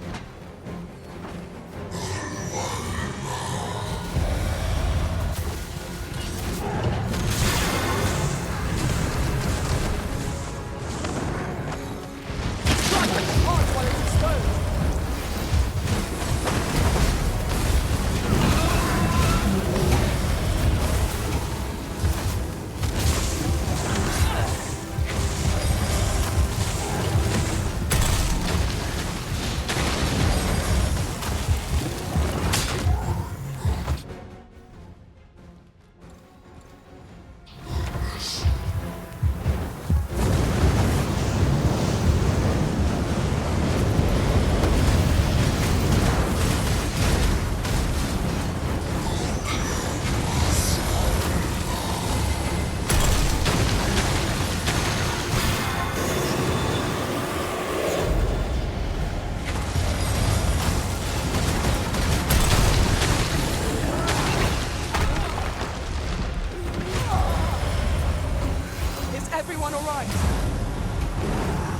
everyone all right?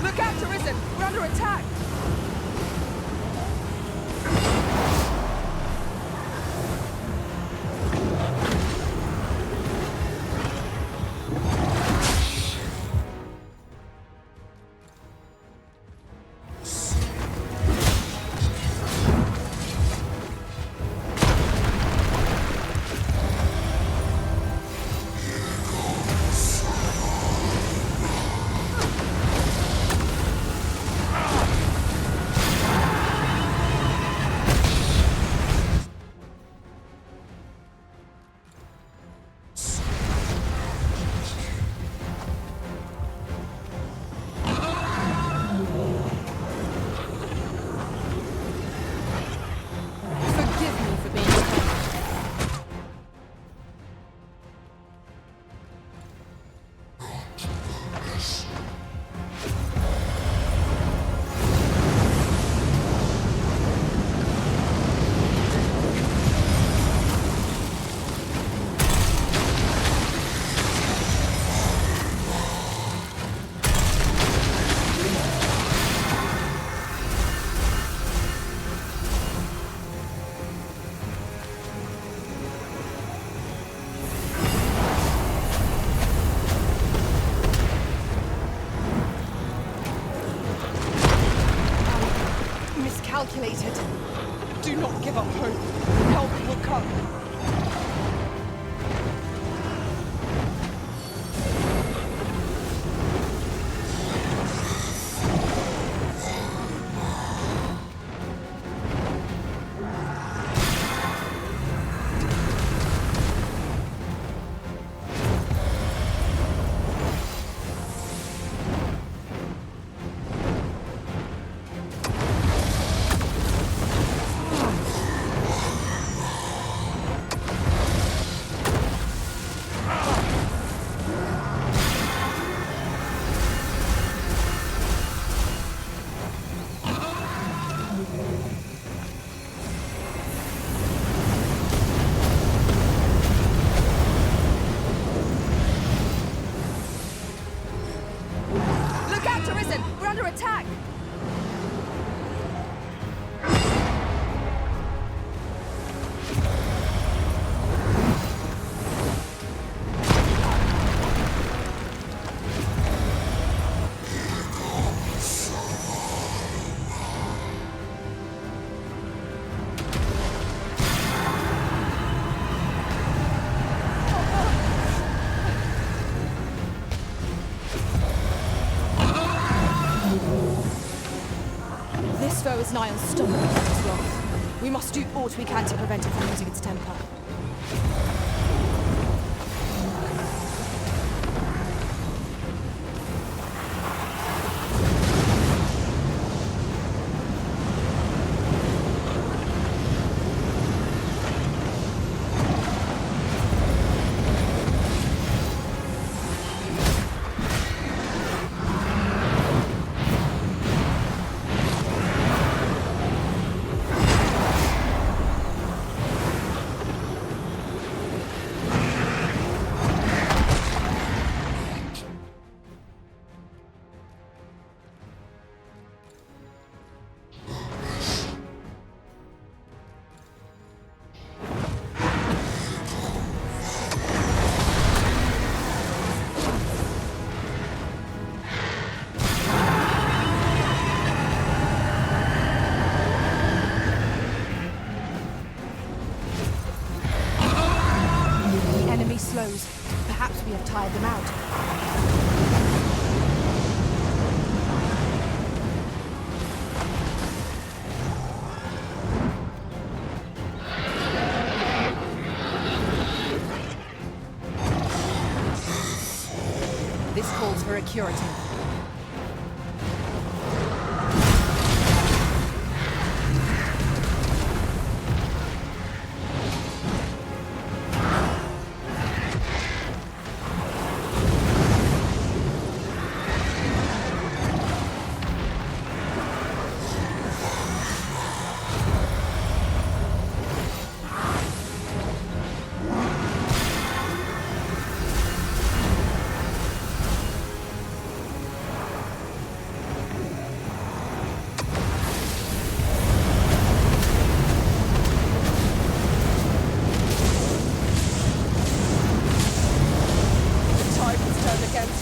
Look out, Arisen! We're under attack! Calculated. Do not give up hope. Help will come. This foe is nigh unstoppable in its wrath. We must do aught we can to prevent it from losing its temper. Slows. Perhaps we have tired them out. This calls for a curative.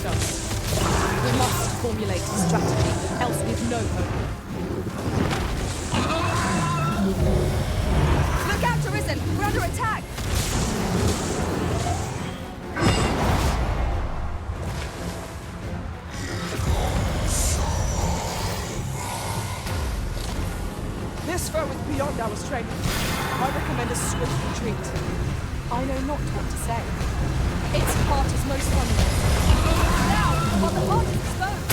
us. We must formulate a strategy, else we've no hope. Look out, Arisen! We're under attack! This foe is beyond our strength. I recommend a swift retreat. I know not what to say. Its heart is most vulnerable. Now, while the heart is exposed!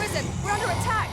prison! We're under attack!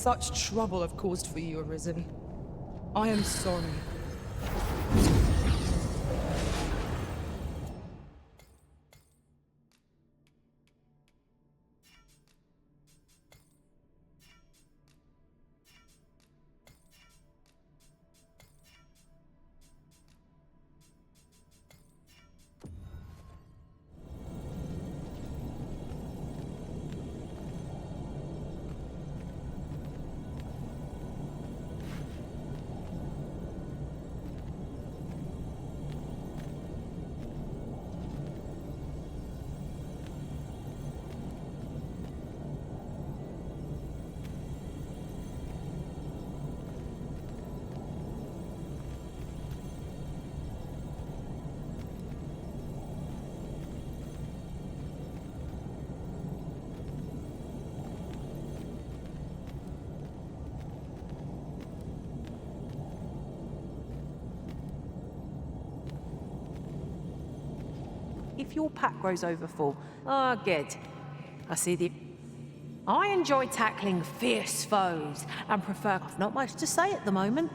such trouble I've caused for you, Arisen. I am sorry. If your pack grows over full, good. I see the... I enjoy tackling fierce foes and prefer... I've not much to say at the moment.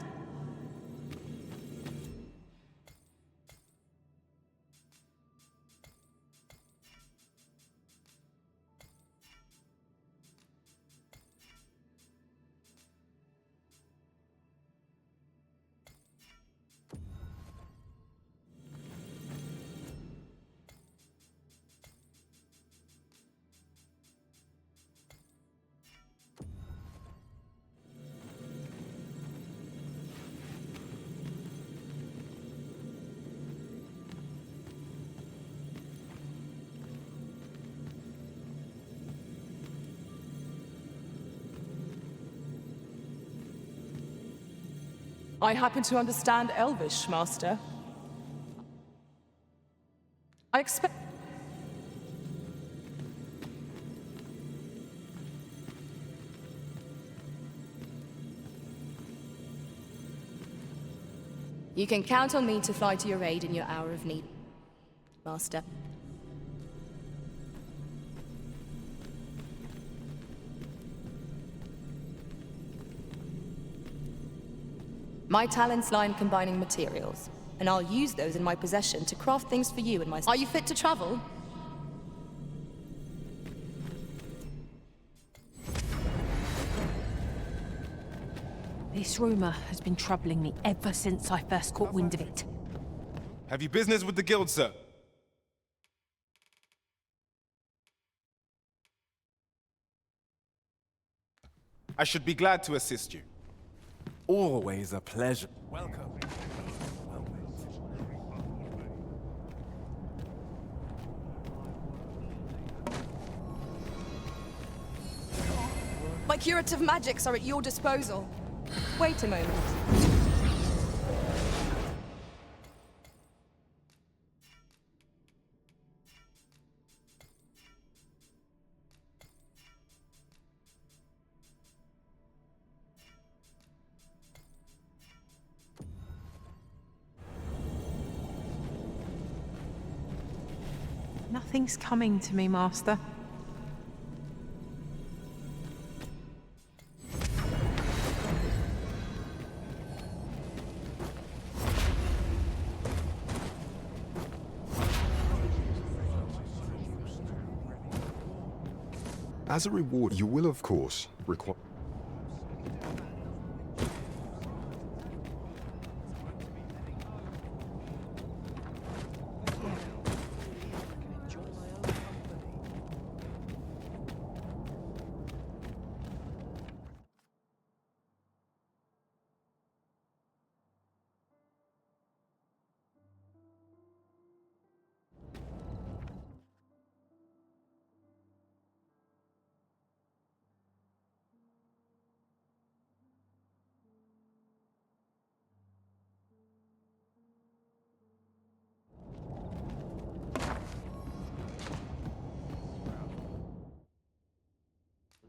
I happen to understand Elvish, Master. I expect... You can count on me to fly to your aid in your hour of need, Master. My talents lie in combining materials, and I'll use those in my possession to craft things for you and my... Are you fit to travel? This rumor has been troubling me ever since I first caught wind of it. Have you business with the guild, sir? I should be glad to assist you. Always a pleasure. Welcome. My curative magics are at your disposal. Wait a moment. Nothing's coming to me, Master. As a reward, you will, of course, require...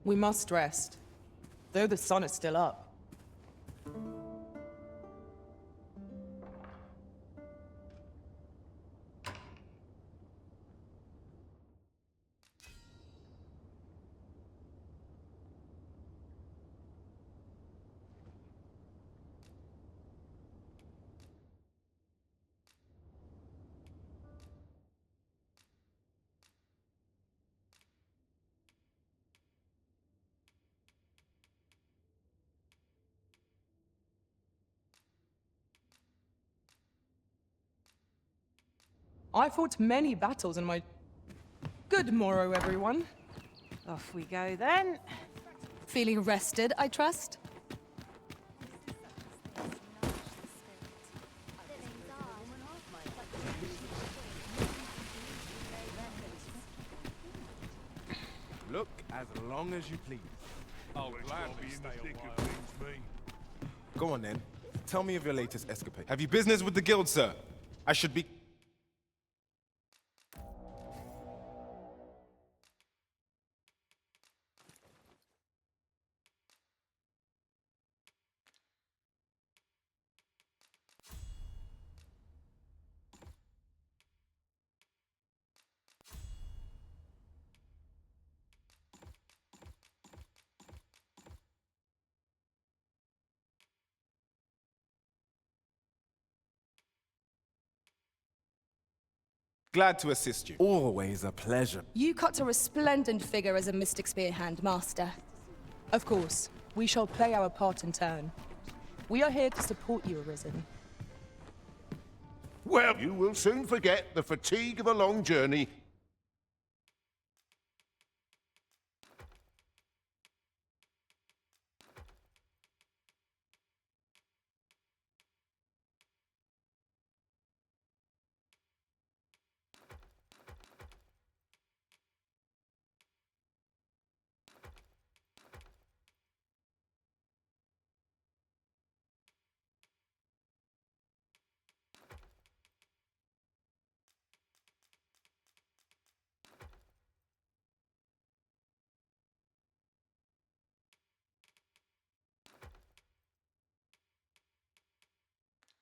We must rest, though the sun is still up. I fought many battles in my... Good morrow, everyone. Off we go then. Feeling rested, I trust? Look as long as you please. Oh, gladly be in the thick of things, me. Go on then. Tell me of your latest escapade. Have you business with the guild, sir? I should be... Glad to assist you. Always a pleasure. You cut a resplendent figure as a mystic spear hand, Master. Of course, we shall play our part in turn. We are here to support you, Arisen. Well, you will soon forget the fatigue of a long journey.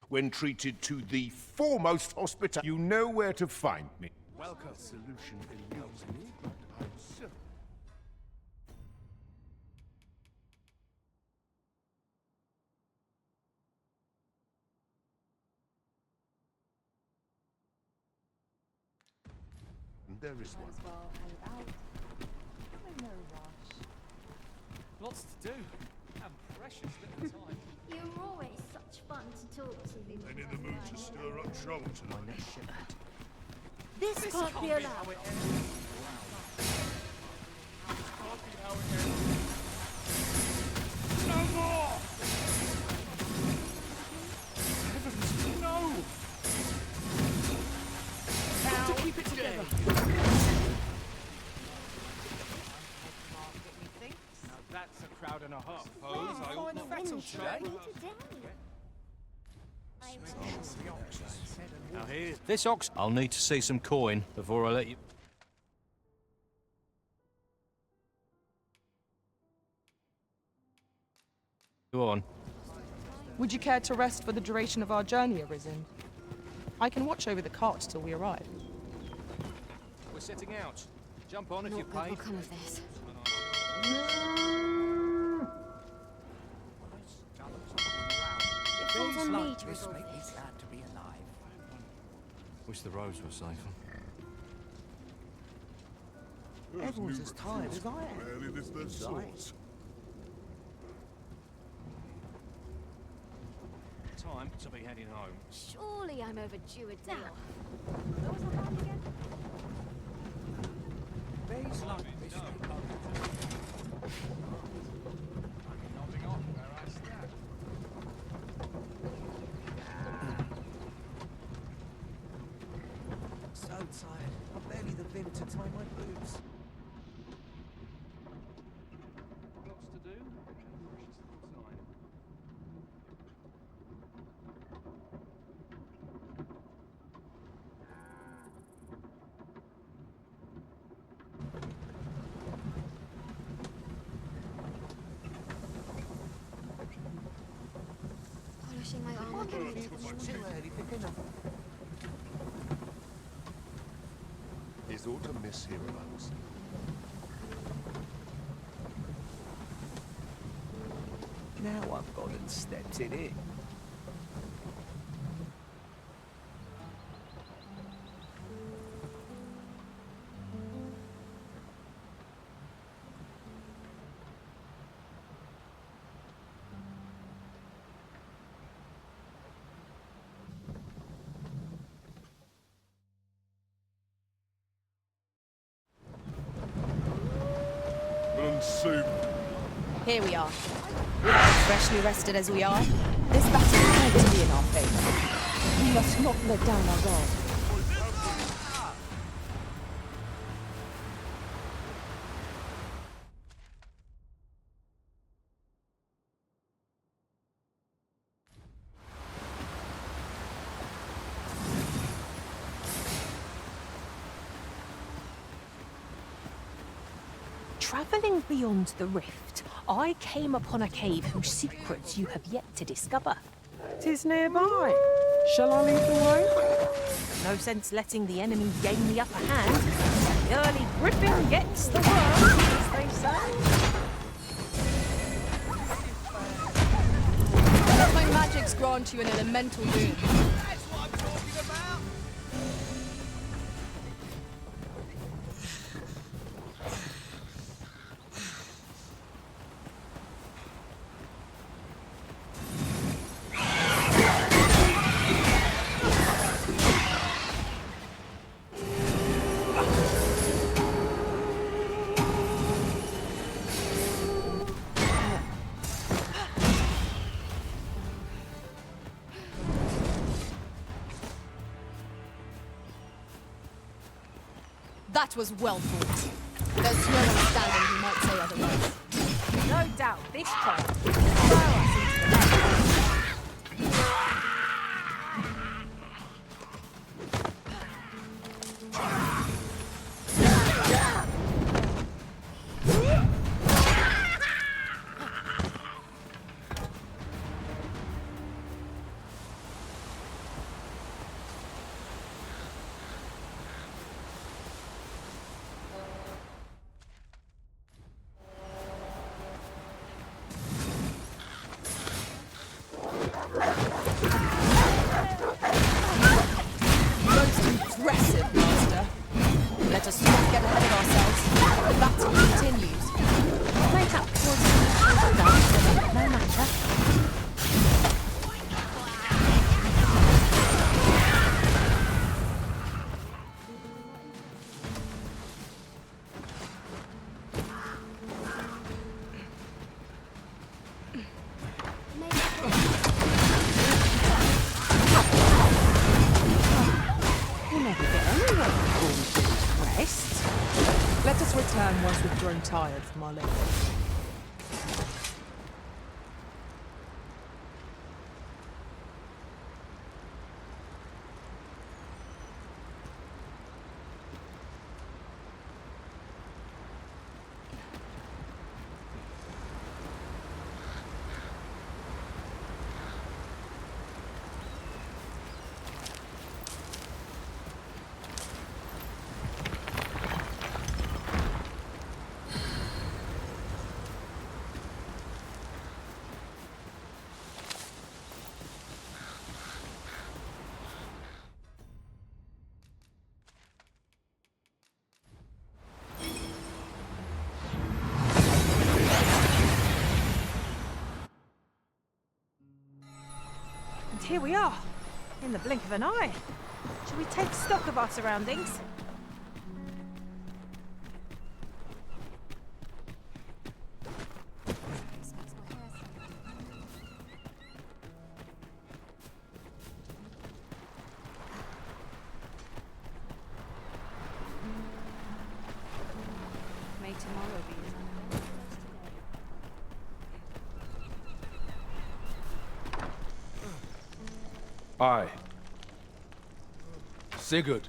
When treated to the foremost hospital, you know where to find me. Welcome. Solution eludes me, but I'm certain. There is one. Lots to do, and precious little time. You're always such fun to talk to. And in the mood to stir up trouble tonight. This can't be allowed. No more! Heavens, no! Got to keep it together. Now that's a crowd and a half, Pose. I ought not Friends, today. Now here, this ox. I'll need to see some coin before I let you. Go on. Would you care to rest for the duration of our journey, Arisen? I can watch over the cart till we arrive. We're setting out. Jump on if Not you're good will paid. come of this. It falls on me to resolve this. Wish the roads were safer. Everyone's as tired as I am. Barely this their swords. Time to be heading home. Surely I'm overdue a deal. Days like this. So tired. I've barely the vim to tie my boots. Lots to do, and precious little time. Polishing my armor can be Too early for dinner. Is aught amiss hereabouts? Now I've gone and stepped in it. soup. Here we are. Freshly rested as we are, this battle had to be in our favour. We must not let down our guard. Travelling beyond the rift, I came upon a cave whose secrets you have yet to discover. 'Tis nearby. Shall I lead the way? No sense letting the enemy gain the upper hand. The early griffin gets the worm, as they say. Let my magics grant you an elemental boon. That was well fought. There's no one standing who might say otherwise. No doubt this time will throw us into the battle. Impressive, Master. Let us not get ahead of ourselves. The battle continues. Make up towards the no matter. We'll never get anywhere before we finish rest. Let us return once we've grown tired from our labor. And here we are, in the blink of an eye. Shall we take stock of our surroundings? May tomorrow be as uneventful as today. Aye. Sigurd,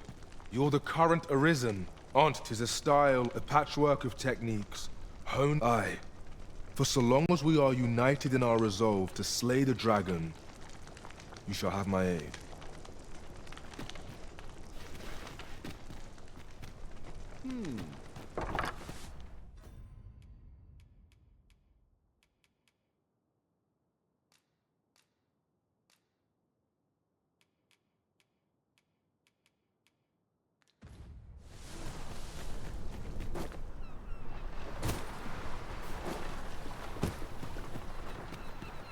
you're the current arisen. Aunt, 'tis a style, a patchwork of techniques. Honed. Aye. For so long as we are united in our resolve to slay the dragon, you shall have my aid.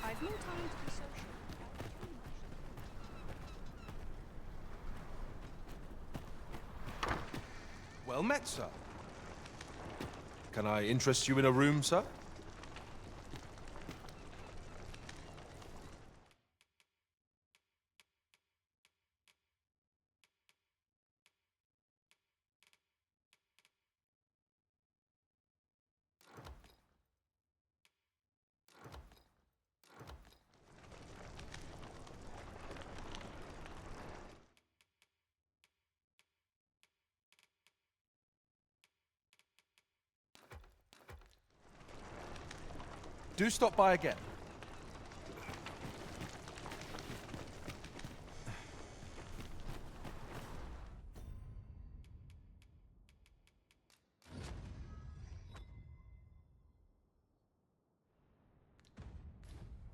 I've no time to be social. Well met, sir. Can I interest you in a room, sir? Do stop by again.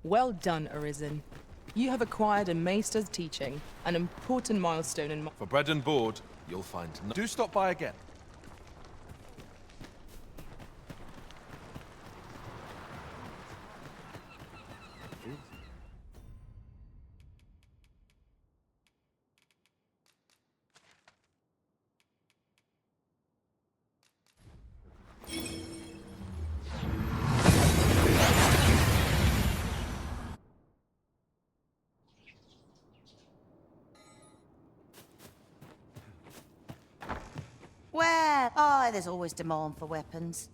Well done, Arisen. You have acquired a Maester's teaching, an important milestone in For bread and board, you'll find no... Do stop by again. Well, oh, there's always demand for weapons.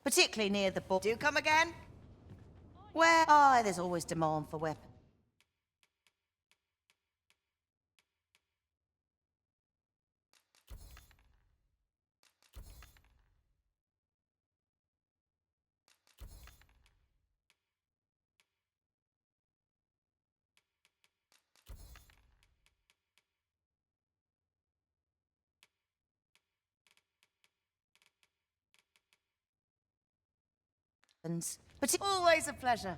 Particularly near the board. Do come again? Well, oh, there's always demand for weapons. But it's always a pleasure.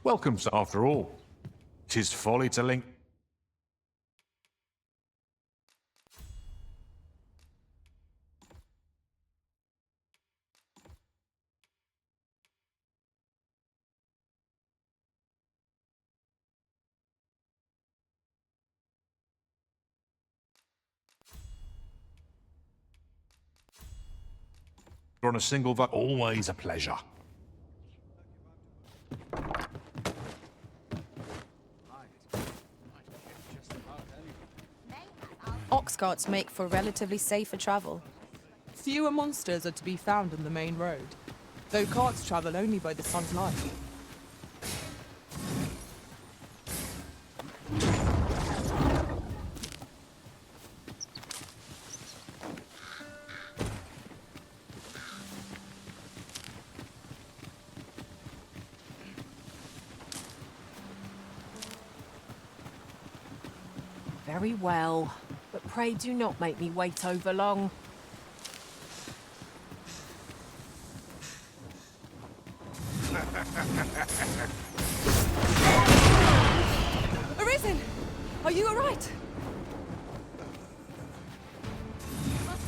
Welcome, sir, after all. 'Tis folly to link. On a single vote, always a pleasure. Ox carts make for relatively safer travel. Fewer monsters are to be found on the main road, though carts travel only by the sun's light. Very well, but pray do not make me wait over long. Arisen! Are you alright?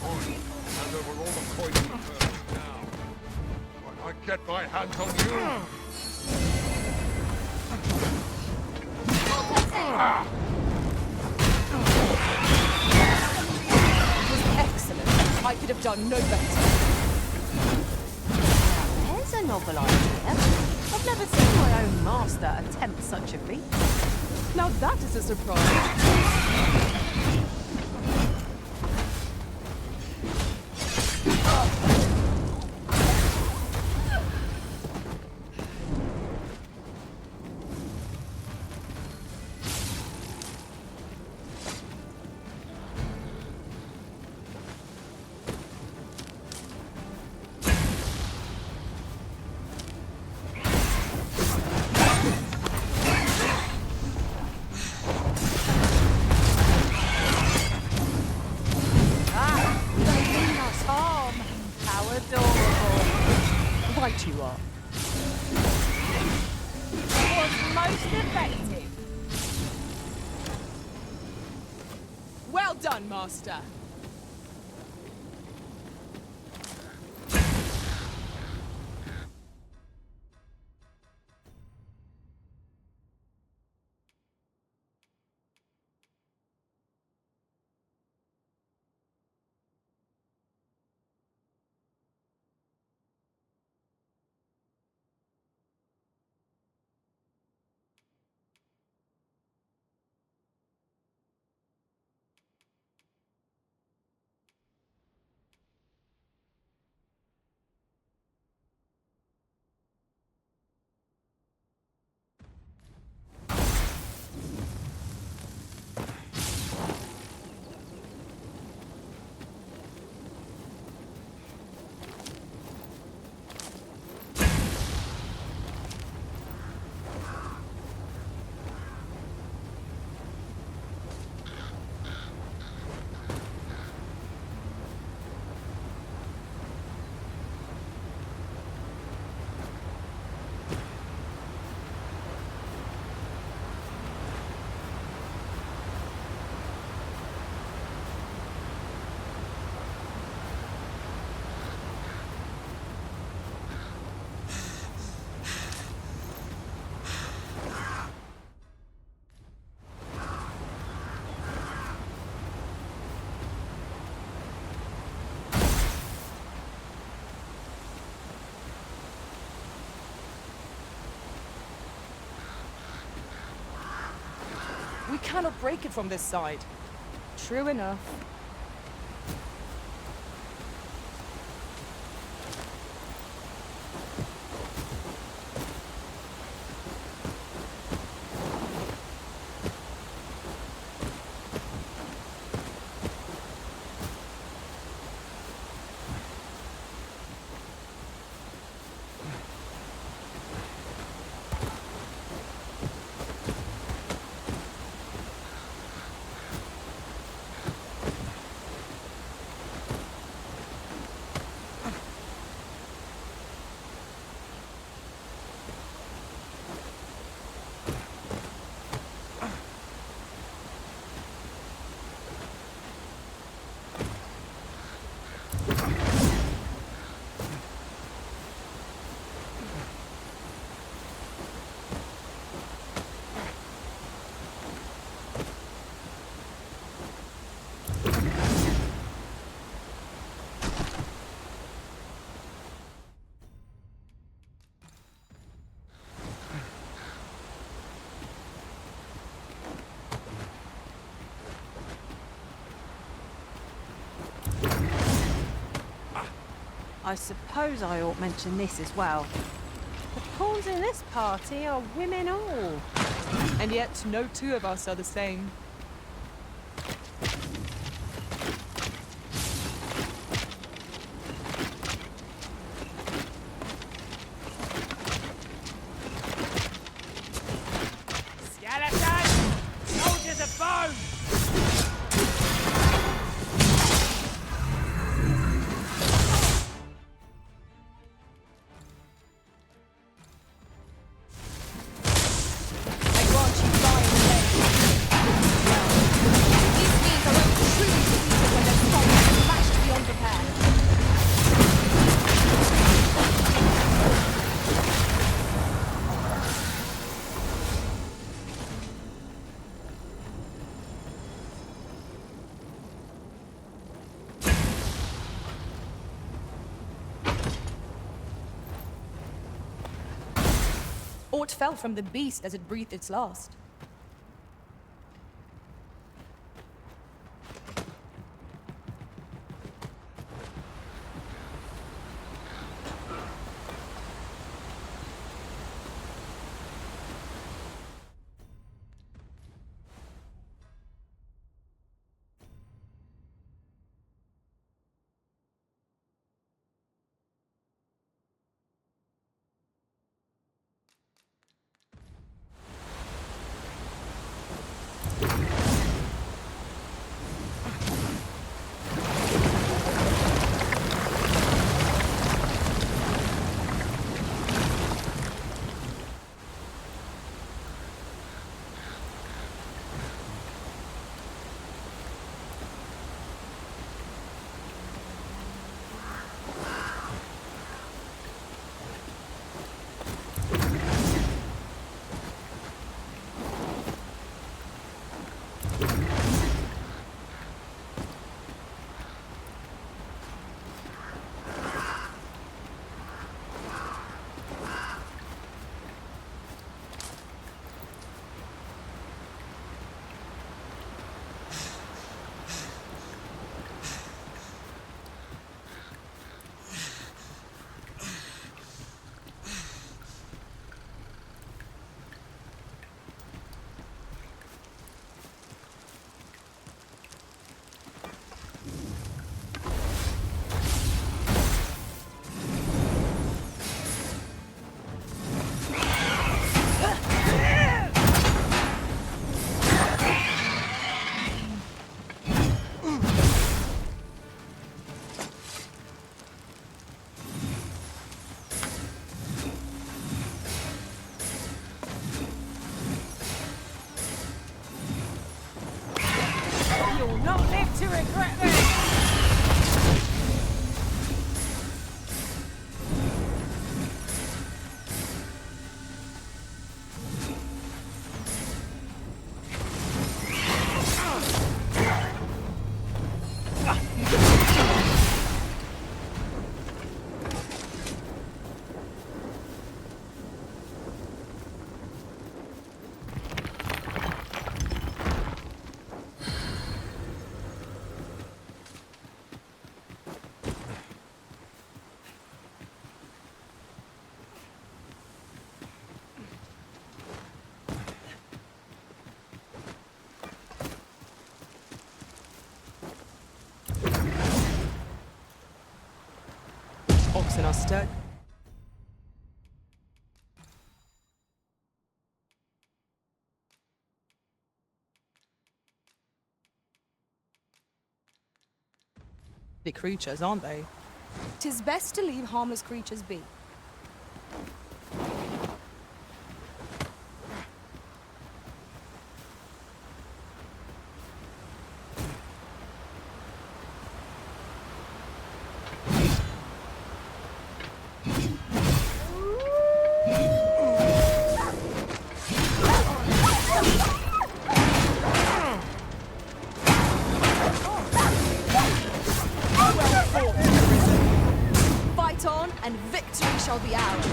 Hand over all the poison first now. When I get my hands on you. Excellent. I could have done no better. There's a novel idea. I've never seen my own master attempt such a feat. Now that is a surprise. Right you are. Was most effective. Well done, Master. We cannot break it from this side. True enough. I suppose I ought mention this as well. The pawns in this party are women all. And yet no two of us are the same. Skeleton! Soldiers of bone! Aught fell from the beast as it breathed its last. You'll not live to regret this! Oxen are stuck. The creatures, aren't they? 'Tis best to leave harmless creatures be. Fight on, and victory shall be ours.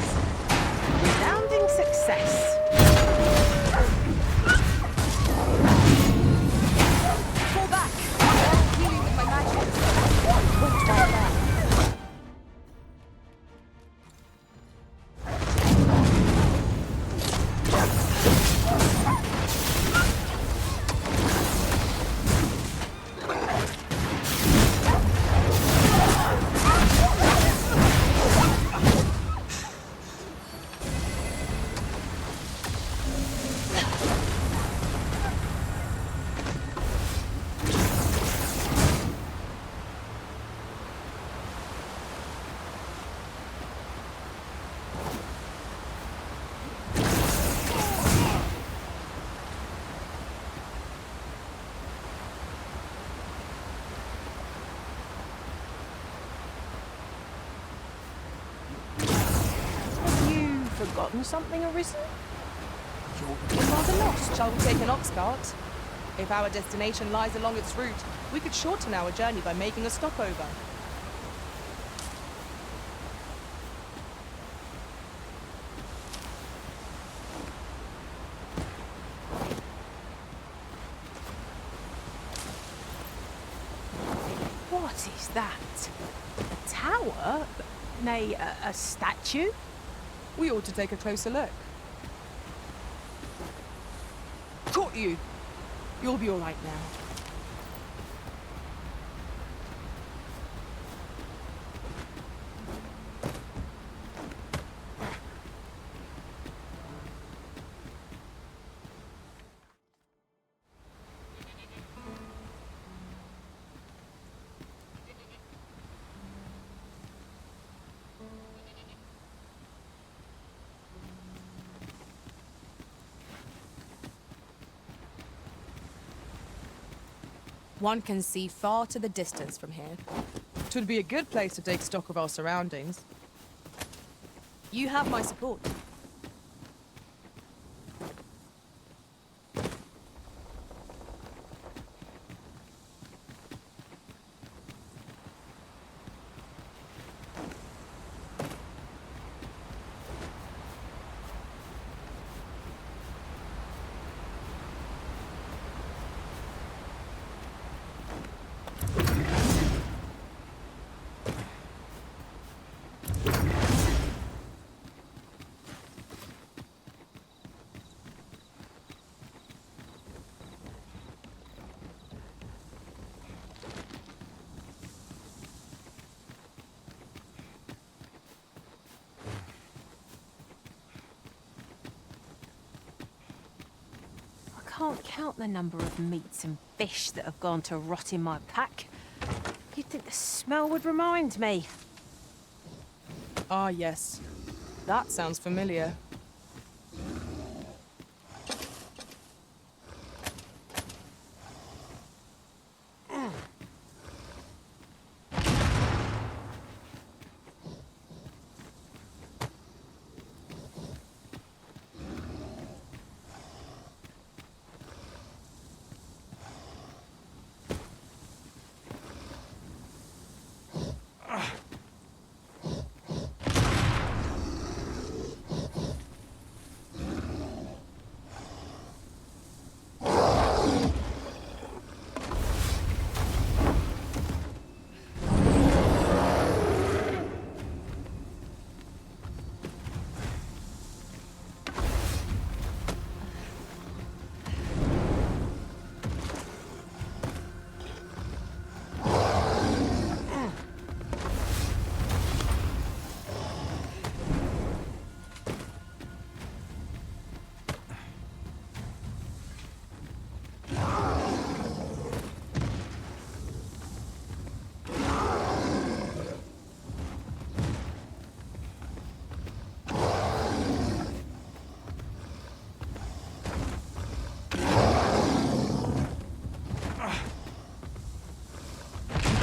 Resounding success. Fall back. I'll heal you with my magic. Won't try that. Forgotten something arisen? You're rather lost. Shall we take an ox cart? If our destination lies along its route, we could shorten our journey by making a stopover. What's that? A tower? Nay, a statue? We ought to take a closer look. Caught you! You'll be all right now. One can see far to the distance from here. Twould be a good place to take stock of our surroundings. You have my support. I can't count the number of meats and fish that have gone to rot in my pack. You'd think the smell would remind me. Ah, yes. That sounds familiar.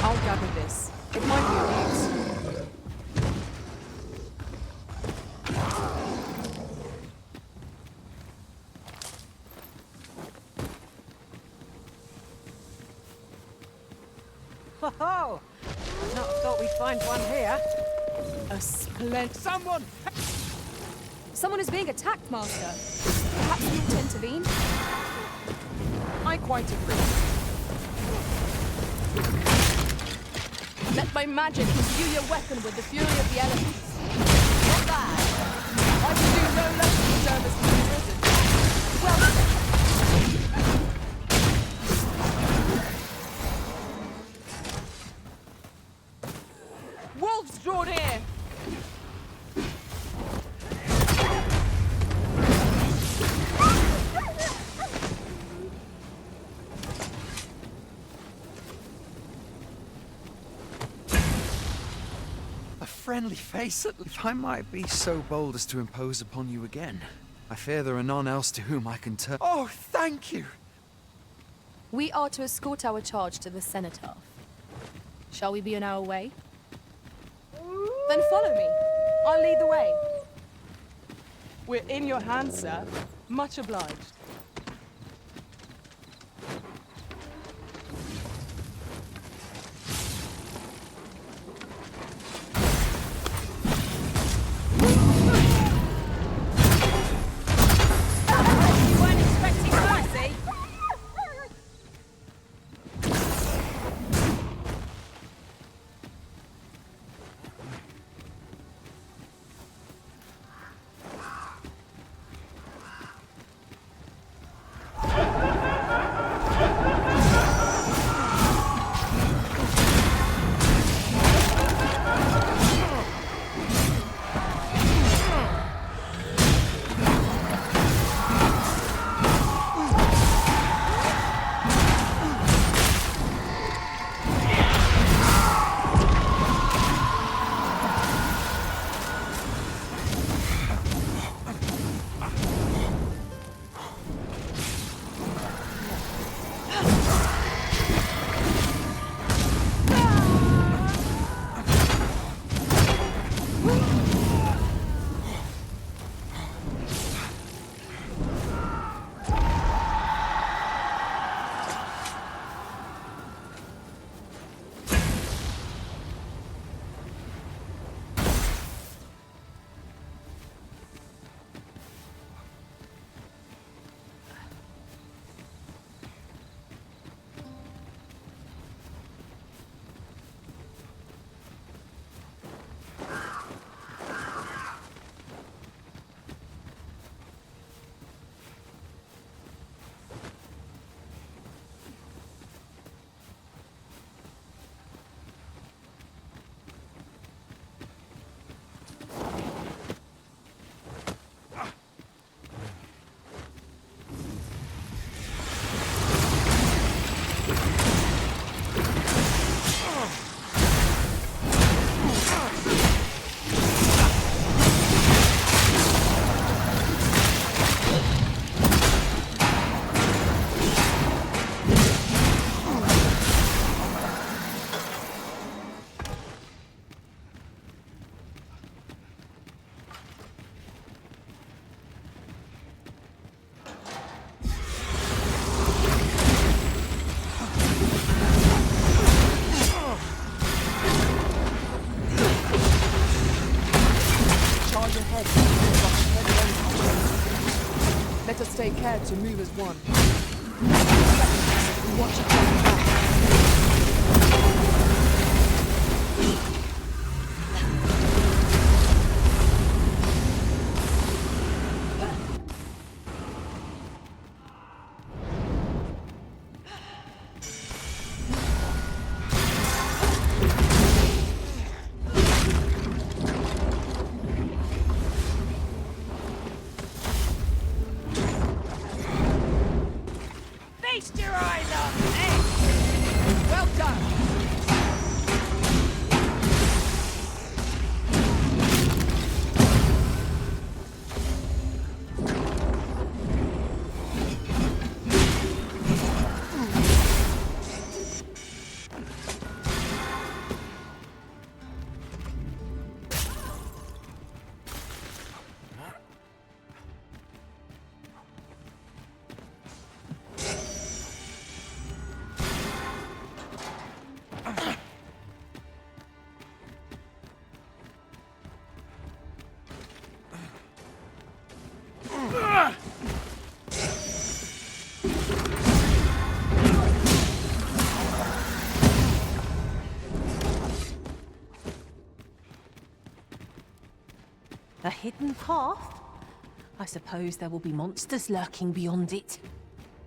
I'll gather this. It might be of use. Ho-ho! Not thought we'd find one here. A splendid... Someone! Someone is being attacked, Master. Perhaps you ought to intervene? I quite agree. Let my magic imbue your weapon with the fury of the elements. Not bad. I can do no less than service to the prison. Well then. Wolves draw near! Friendly face, if I might be so bold as to impose upon you again. I fear there are none else to whom I can turn. Oh, thank you! We are to escort our charge to the cenotaph. Shall we be on our way? Then follow me. I'll lead the way. We're in your hands, sir. Much obliged. Let us take care to move as one. Watch it coming back. Feast your eyes on me! Well done! A hidden path? I suppose there will be monsters lurking beyond it.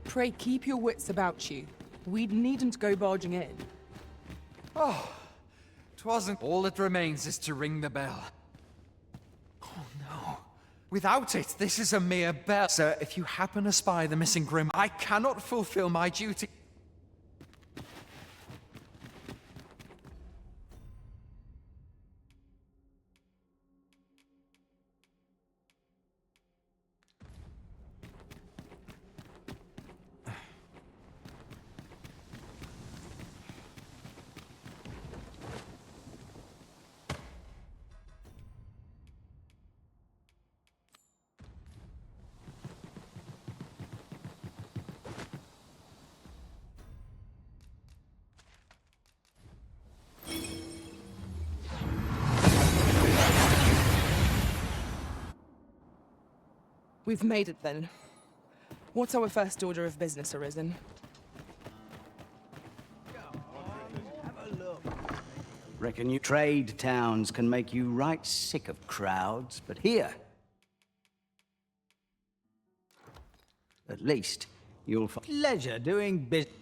Pray keep your wits about you. We needn't go barging in. Oh, 'twasn't. All that remains is to ring the bell. Oh no. Without it, this is a mere bell. Sir, if you happen to spy the missing Grim, I cannot fulfill my duty. We've made it then. What's our first order of business, Arisen? Reckon you trade towns can make you right sick of crowds, but here, at least you'll find pleasure doing business.